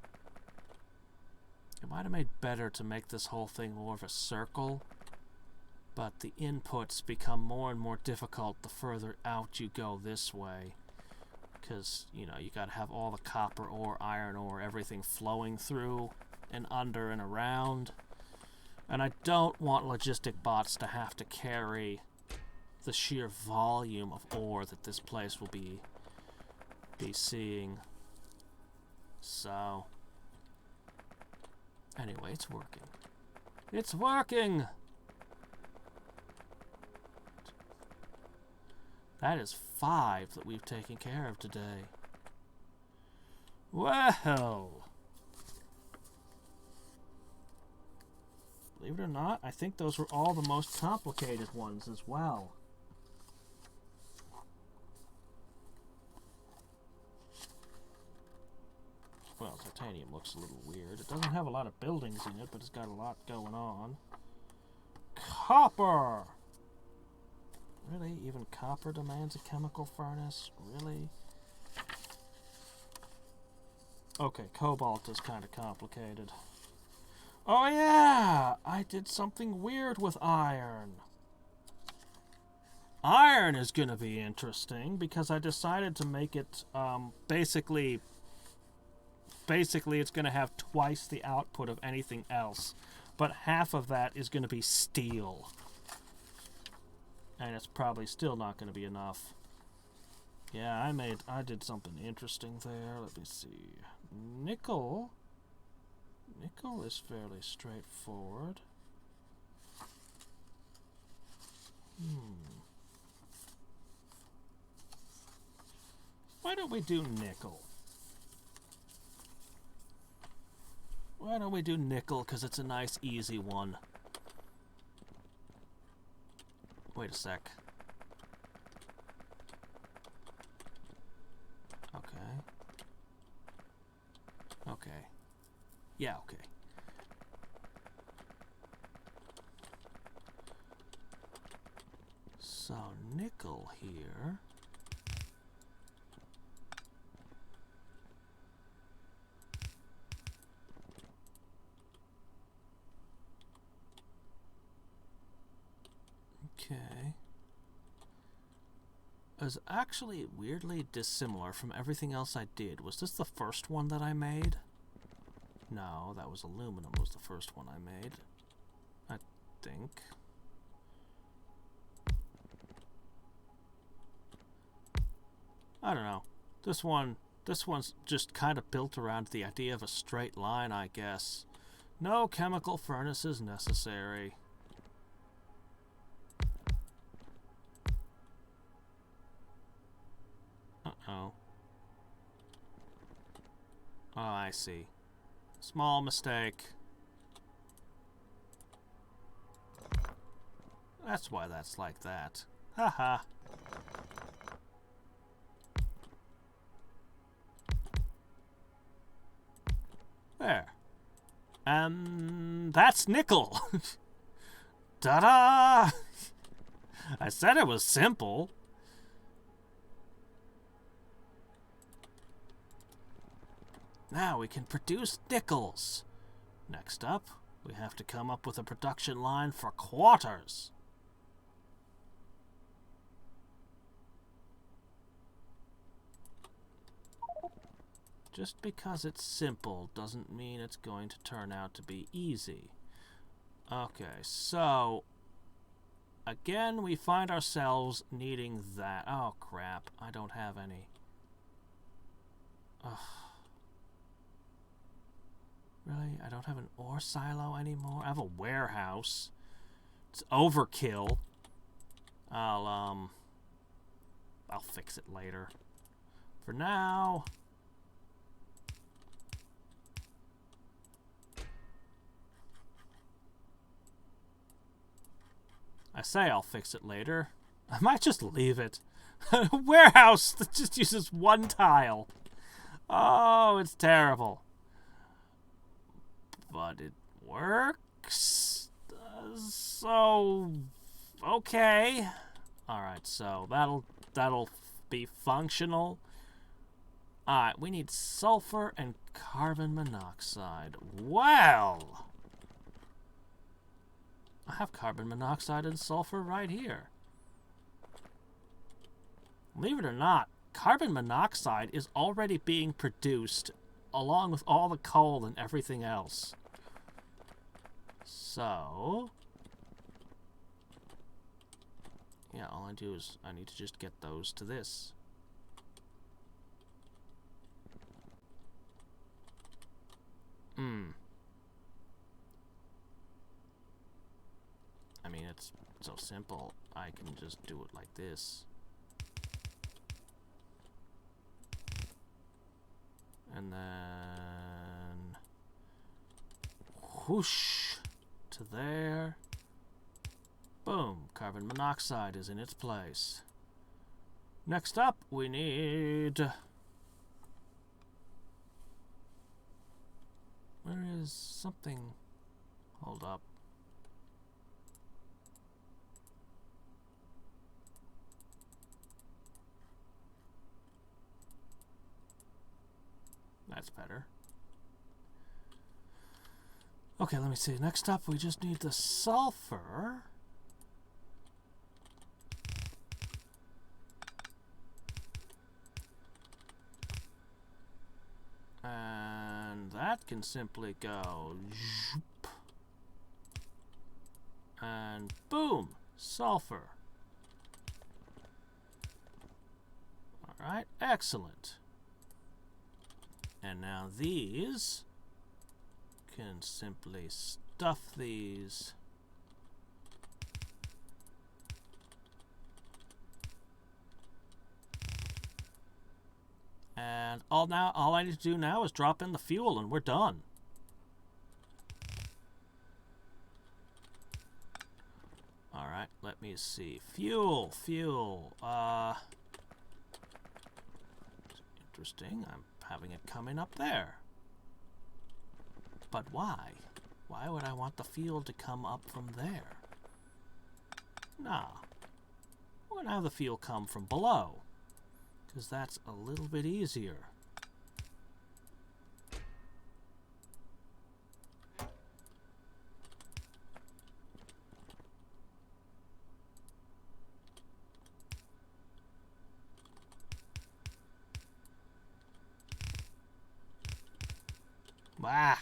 it might have made better to make this whole thing more of a circle, but the inputs become more and more difficult the further out you go this way. Because, you know, you gotta have all the copper ore, iron ore, everything flowing through and under and around. And I don't want logistic bots to have to carry the sheer volume of ore that this place will be seeing. So, anyway, it's working. It's working! That is 5 that we've taken care of today. Well, believe it or not, I think those were all the most complicated ones as well. Well, titanium looks a little weird. It doesn't have a lot of buildings in it, but it's got a lot going on. Copper! Really? Even copper demands a chemical furnace? Really? Okay, cobalt is kind of complicated. Oh yeah! I did something weird with iron. Iron is going to be interesting because I decided to make it basically it's going to have twice the output of anything else, but half of that is going to be steel. And it's probably still not going to be enough. Yeah, I did something interesting there. Let me see. Nickel. Nickel is fairly straightforward. Why don't we do nickel? Why don't we do nickel, because it's a nice, easy one. Wait a sec. Okay. Okay. Yeah, okay. So, nickel here. Okay. Is actually weirdly dissimilar from everything else I did. Was this the first one that I made? No, that was aluminum was the first one I made. I think. I don't know. This one's just kind of built around the idea of a straight line, I guess. No chemical furnaces necessary. Uh-oh. Oh, I see. Small mistake. That's why that's like that. Haha. There. And that's nickel. Ta-da! I said it was simple. Now we can produce nickels. Next up, we have to come up with a production line for quarters. Just because it's simple doesn't mean it's going to turn out to be easy. Okay, so again we find ourselves needing that. Oh crap, I don't have any. Ugh. Really? I don't have an ore silo anymore? I have a warehouse. It's overkill. I'll fix it later. For now, I say I'll fix it later. I might just leave it. A warehouse that just uses one tile. Oh, it's terrible. But it works. So okay. All right, so that'll be functional. All right, we need sulfur and carbon monoxide. Well, I have carbon monoxide and sulfur right here. Believe it or not, carbon monoxide is already being produced along with all the coal and everything else. So, yeah, all I do is I need to just get those to this. I mean, it's so simple. I can just do it like this. And then whoosh to there. Boom, carbon monoxide is in its place. Next up, we need... Where is something? Hold up. That's better. Okay, let me see. Next up, we just need the sulfur. And that can simply go zoop. And boom, sulfur. Alright, excellent. And now these can simply stuff these. And all I need to do now is drop in the fuel and we're done. me see. Fuel. Interesting. I'm having it coming up there. But why? Why would I want the fuel to come up from there? Nah. We're gonna have the fuel come from below, because that's a little bit easier. Bah!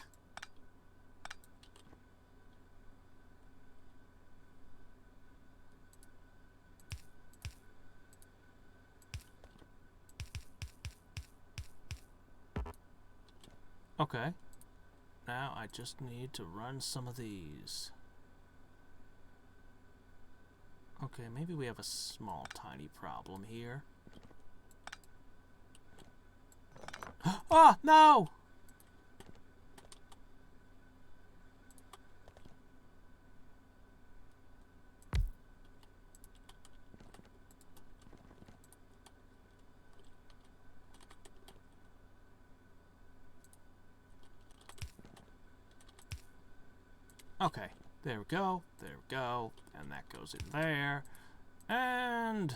Okay. Now I just need to run some of these. Okay, maybe we have a small, tiny problem here. Ah, no! Okay, there we go, and that goes in there, and...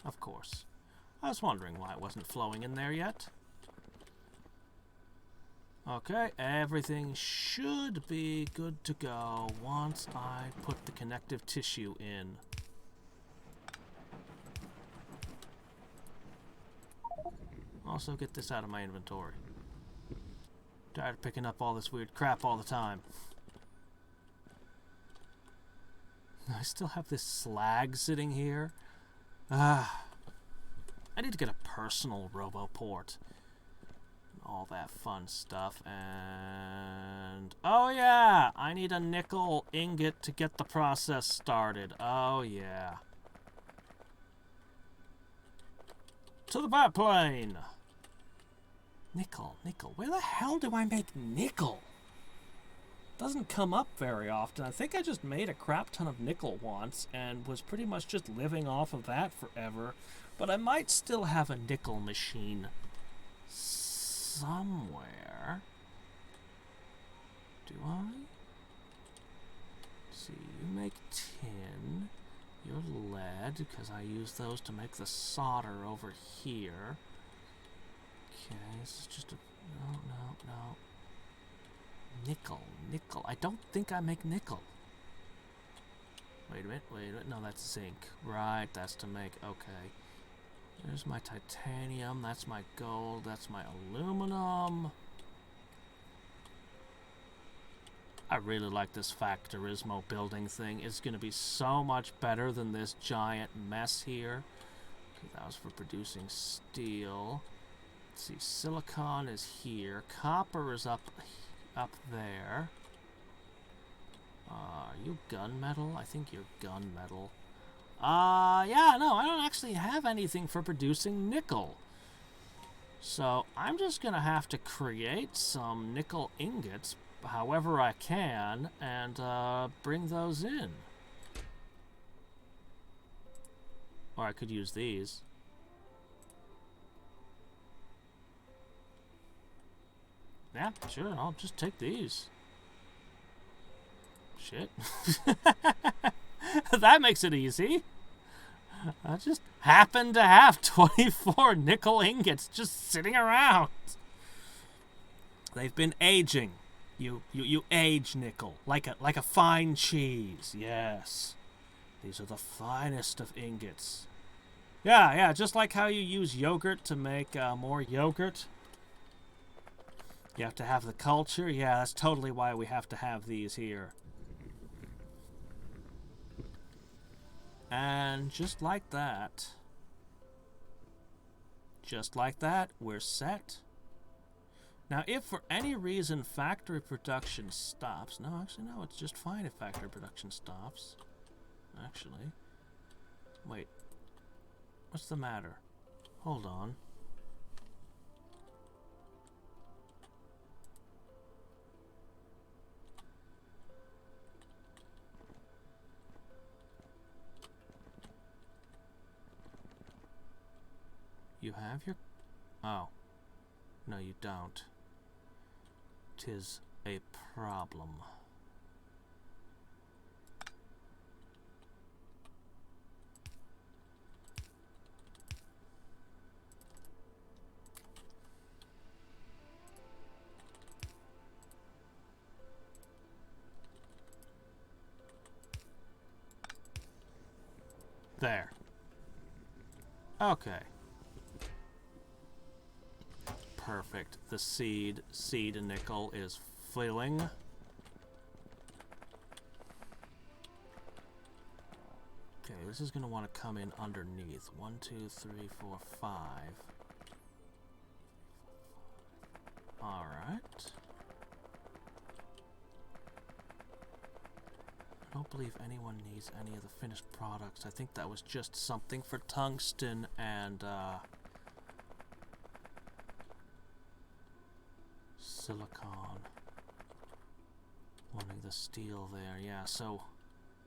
Of course. I was wondering why it wasn't flowing in there yet. Okay, everything should be good to go once I put the connective tissue in. Also, get this out of my inventory. Tired of picking up all this weird crap all the time. I still have this slag sitting here. I need to get a personal RoboPort. All that fun stuff. And... oh yeah! I need a nickel ingot to get the process started. Oh yeah. To the biplane! Nickel. Where the hell do I make nickel? Doesn't come up very often. I think I just made a crap ton of nickel once and was pretty much just living off of that forever. But I might still have a nickel machine somewhere. Do I? See, you make tin. You're lead, because I use those to make the solder over here. Okay, this is just a... no. Nickel. I don't think I make nickel. Wait a minute. No, that's zinc. Right, that's to make... okay. There's my titanium. That's my gold. That's my aluminum. I really like this Factorismo building thing. It's going to be so much better than this giant mess here. Okay, that was for producing steel. Let's see, silicon is here. Copper is up there. Are you gunmetal? I think you're gunmetal. Yeah, no, I don't actually have anything for producing nickel. So I'm just going to have to create some nickel ingots however I can and bring those in. Or I could use these. Yeah, sure, I'll just take these. Shit. That makes it easy. I just happen to have 24 nickel ingots just sitting around. They've been aging. You age nickel like a fine cheese. Yes. These are the finest of ingots. Yeah, just like how you use yogurt to make more yogurt. You have to have the culture. Yeah, that's totally why we have to have these here. And just like that, we're set. Now, if for any reason factory production stops... no, actually, no, it's just fine if factory production stops. Actually. Wait. What's the matter? Hold on. You have your... Oh. No, you don't. 'Tis a problem. There. Okay. Perfect. The seed and nickel is filling. Okay, this is going to want to come in underneath. 1, 2, 3, 4, 5. Alright. I don't believe anyone needs any of the finished products. I think that was just something for tungsten and silicon. Wanting the steel there, yeah, so,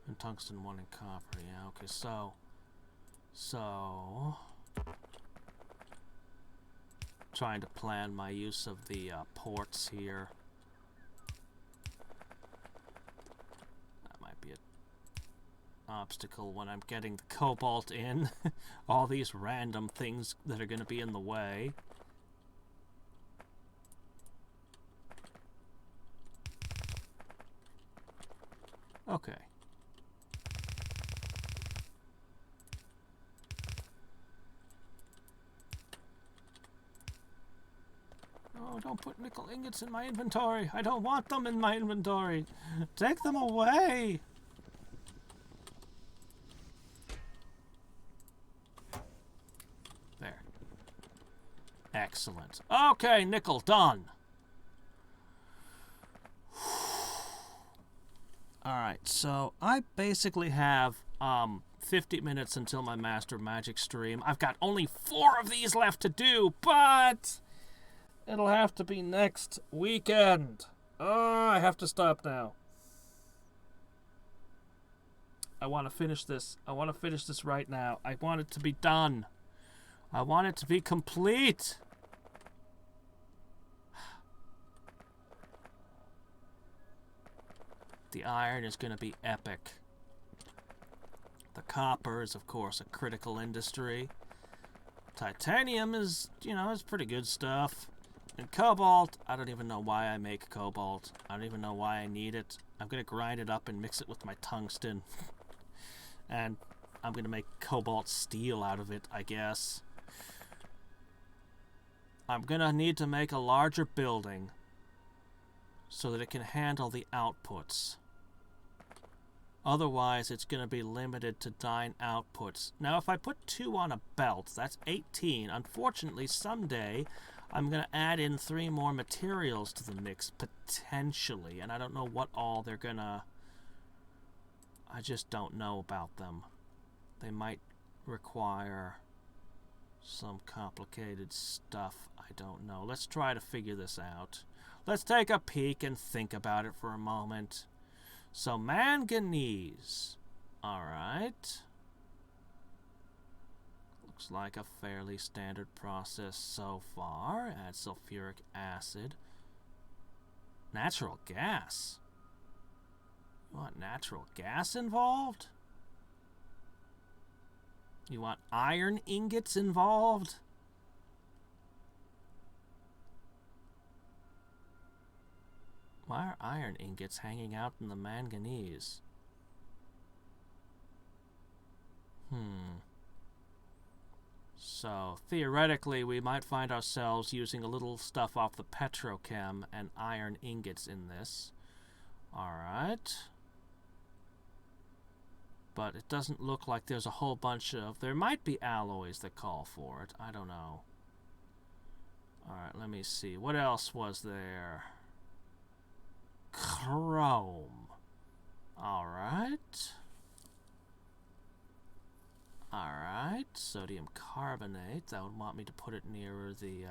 and tungsten, one in copper, yeah, okay, so, trying to plan my use of the ports here. That might be an obstacle when I'm getting the cobalt in. All these random things that are going to be in the way. Okay. Oh, don't put nickel ingots in my inventory. I don't want them in my inventory. Take them away. There. Excellent. Okay, nickel done. Alright, so I basically have 50 minutes until my Master Magic stream. I've got only 4 of these left to do, but it'll have to be next weekend. Oh, I have to stop now. I want to finish this. I want to finish this right now. I want it to be done. I want it to be complete. The iron is going to be epic. The copper is, of course, a critical industry. Titanium is, you know, it's pretty good stuff. And cobalt, I don't even know why I make cobalt. I don't even know why I need it. I'm going to grind it up and mix it with my tungsten. And I'm going to make cobalt steel out of it, I guess. I'm going to need to make a larger building so that it can handle the outputs. Otherwise, it's going to be limited to 9 outputs. Now, if I put 2 on a belt, that's 18. Unfortunately, someday, I'm going to add in 3 more materials to the mix, potentially. And I don't know what all they're going to... I just don't know about them. They might require some complicated stuff. I don't know. Let's try to figure this out. Let's take a peek and think about it for a moment. So, manganese. Alright. Looks like a fairly standard process so far. Add sulfuric acid. Natural gas. You want natural gas involved? You want iron ingots involved? Why are iron ingots hanging out in the manganese? So, theoretically, we might find ourselves using a little stuff off the petrochem and iron ingots in this. Alright. But it doesn't look like there's a whole bunch of... There might be alloys that call for it. I don't know. Alright, let me see. What else was there? Chrome. Alright. Alright. Sodium carbonate. That would want me to put it nearer the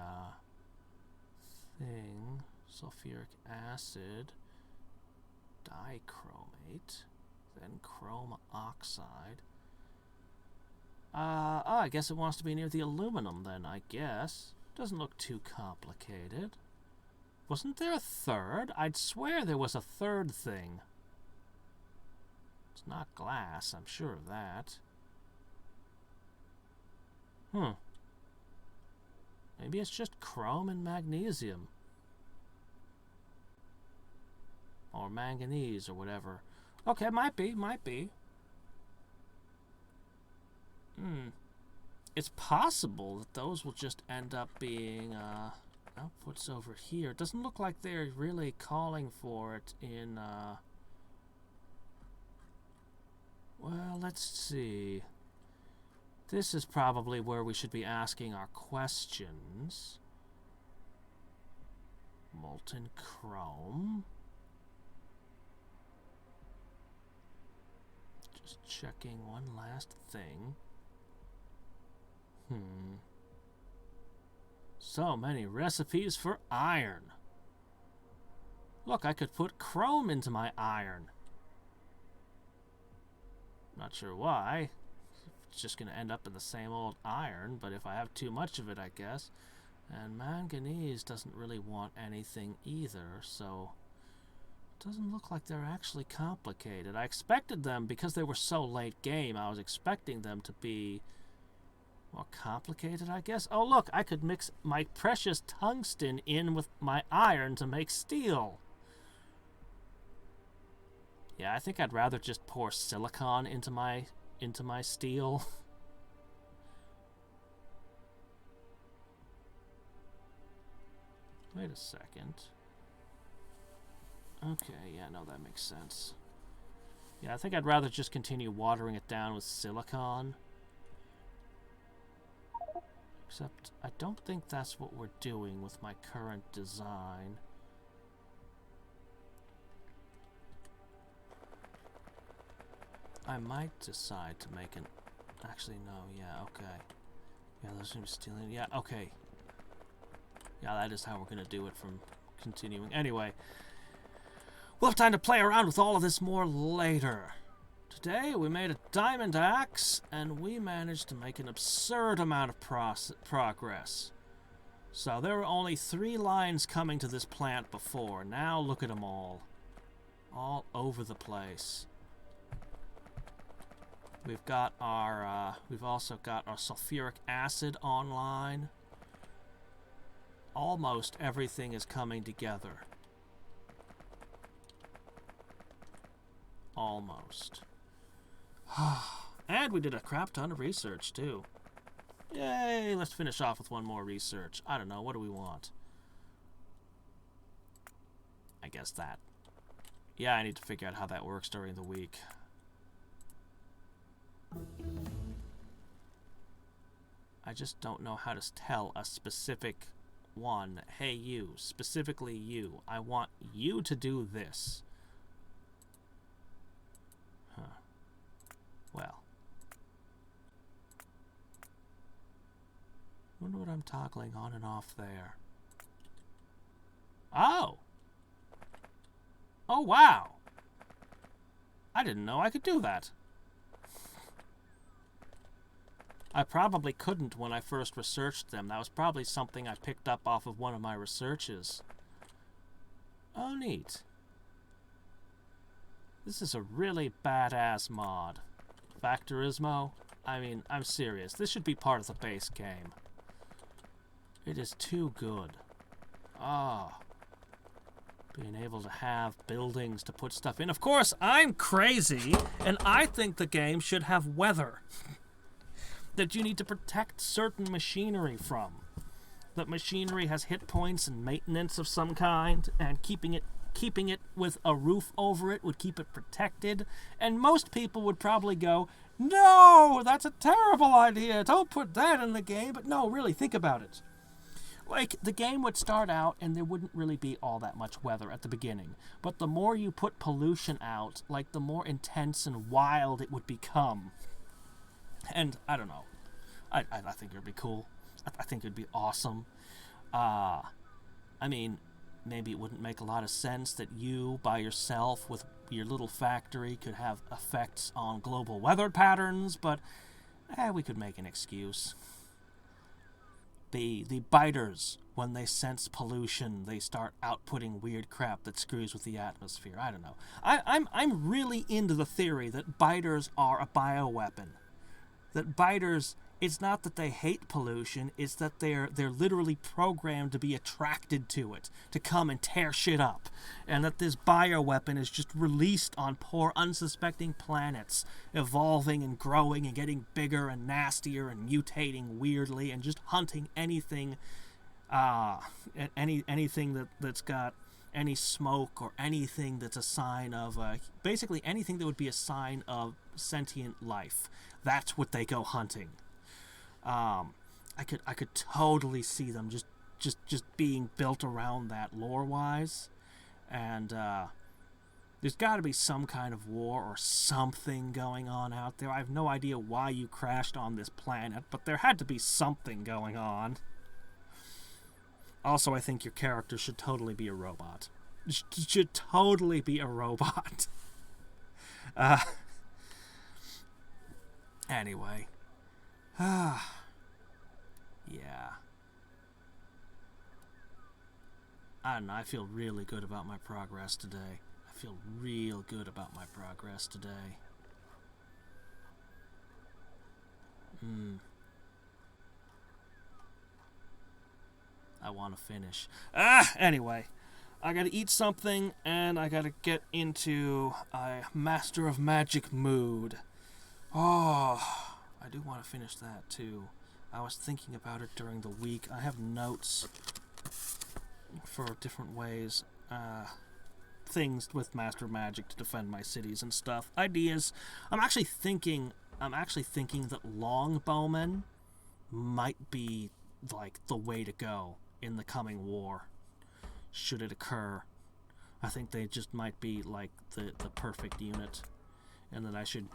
thing. Sulfuric acid. Dichromate. Then chrome oxide. I guess it wants to be near the aluminum then, I guess. Doesn't look too complicated. Wasn't there a third? I'd swear there was a third thing. It's not glass, I'm sure of that. Maybe it's just chrome and magnesium. Or manganese or whatever. Okay, might be. It's possible that those will just end up being outputs over here. It doesn't look like they're really calling for it in well, let's see. This is probably where we should be asking our questions. Molten chrome. Just checking one last thing. So many recipes for iron. Look, I could put chrome into my iron. Not sure why. It's just going to end up in the same old iron, but if I have too much of it, I guess. And manganese doesn't really want anything either, so it doesn't look like they're actually complicated. I expected them, because they were so late game, I was expecting them to be more complicated, I guess. Oh, look, I could mix my precious tungsten in with my iron to make steel. Yeah, I think I'd rather just pour silicon into my steel. Wait a second. Okay, yeah, no, that makes sense. Yeah, I think I'd rather just continue watering it down with silicon. Except, I don't think that's what we're doing with my current design. I might decide to make an... Actually, no, yeah, okay. Yeah, there's gonna be stealing... Yeah, okay. Yeah, that is how we're gonna do it from continuing. Anyway, we'll have time to play around with all of this more later. Today, we made a diamond axe, and we managed to make an absurd amount of progress. So there were only 3 lines coming to this plant before. Now look at them all. All over the place. We've got our, we've also got our sulfuric acid online. Almost everything is coming together. Almost. And we did a crap ton of research, too. Yay, let's finish off with one more research. I don't know, what do we want? I guess that. Yeah, I need to figure out how that works during the week. I just don't know how to tell a specific one, hey you, specifically you, I want you to do this. Well. Wonder what I'm toggling on and off there. Oh! Oh, wow! I didn't know I could do that. I probably couldn't when I first researched them. That was probably something I picked up off of one of my researches. Oh, neat. This is a really badass mod. Factorismo? I mean, I'm serious. This should be part of the base game. It is too good. Ah. Being able to have buildings to put stuff in. Of course, I'm crazy, and I think the game should have weather. That you need to protect certain machinery from. That machinery has hit points and maintenance of some kind, and keeping it with a roof over it would keep it protected. And most people would probably go, no, that's a terrible idea. Don't put that in the game. But no, really, think about it. Like, the game would start out and there wouldn't really be all that much weather at the beginning. But the more you put pollution out, like, the more intense and wild it would become. And, I don't know. I think it would be cool. I think it would be awesome. I mean, maybe it wouldn't make a lot of sense that you, by yourself, with your little factory, could have effects on global weather patterns, but We could make an excuse. The biters, when they sense pollution, they start outputting weird crap that screws with the atmosphere. I don't know. I'm really into the theory that biters are a bioweapon. That biters, it's not that they hate pollution, it's that they're literally programmed to be attracted to it, to come and tear shit up. And that this bioweapon is just released on poor unsuspecting planets, evolving and growing and getting bigger and nastier and mutating weirdly and just hunting anything anything that's got any smoke or anything that's a sign of basically anything that would be a sign of sentient life. That's what they go hunting. I could totally see them just being built around that lore-wise, and there's got to be some kind of war or something going on out there. I have no idea why you crashed on this planet, but there had to be something going on. Also, I think your character should totally be a robot. Should totally be a robot. Anyway. Yeah. I don't know, I feel really good about my progress today. I feel real good about my progress today. I want to finish. Anyway. I gotta eat something, and I gotta get into a Master of Magic mood. Oh, I do want to finish that, too. I was thinking about it during the week. I have notes for different ways, things with Master Magic to defend my cities and stuff. Ideas. I'm actually thinking that longbowmen might be, like, the way to go in the coming war. Should it occur. I think they just might be like the perfect unit, and that I should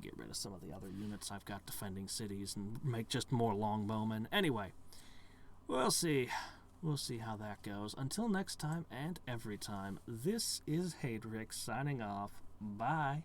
get rid of some of the other units I've got defending cities and make just more longbowmen. Anyway, we'll see how that goes. Until next time and every time, this is Hadriex signing off. Bye.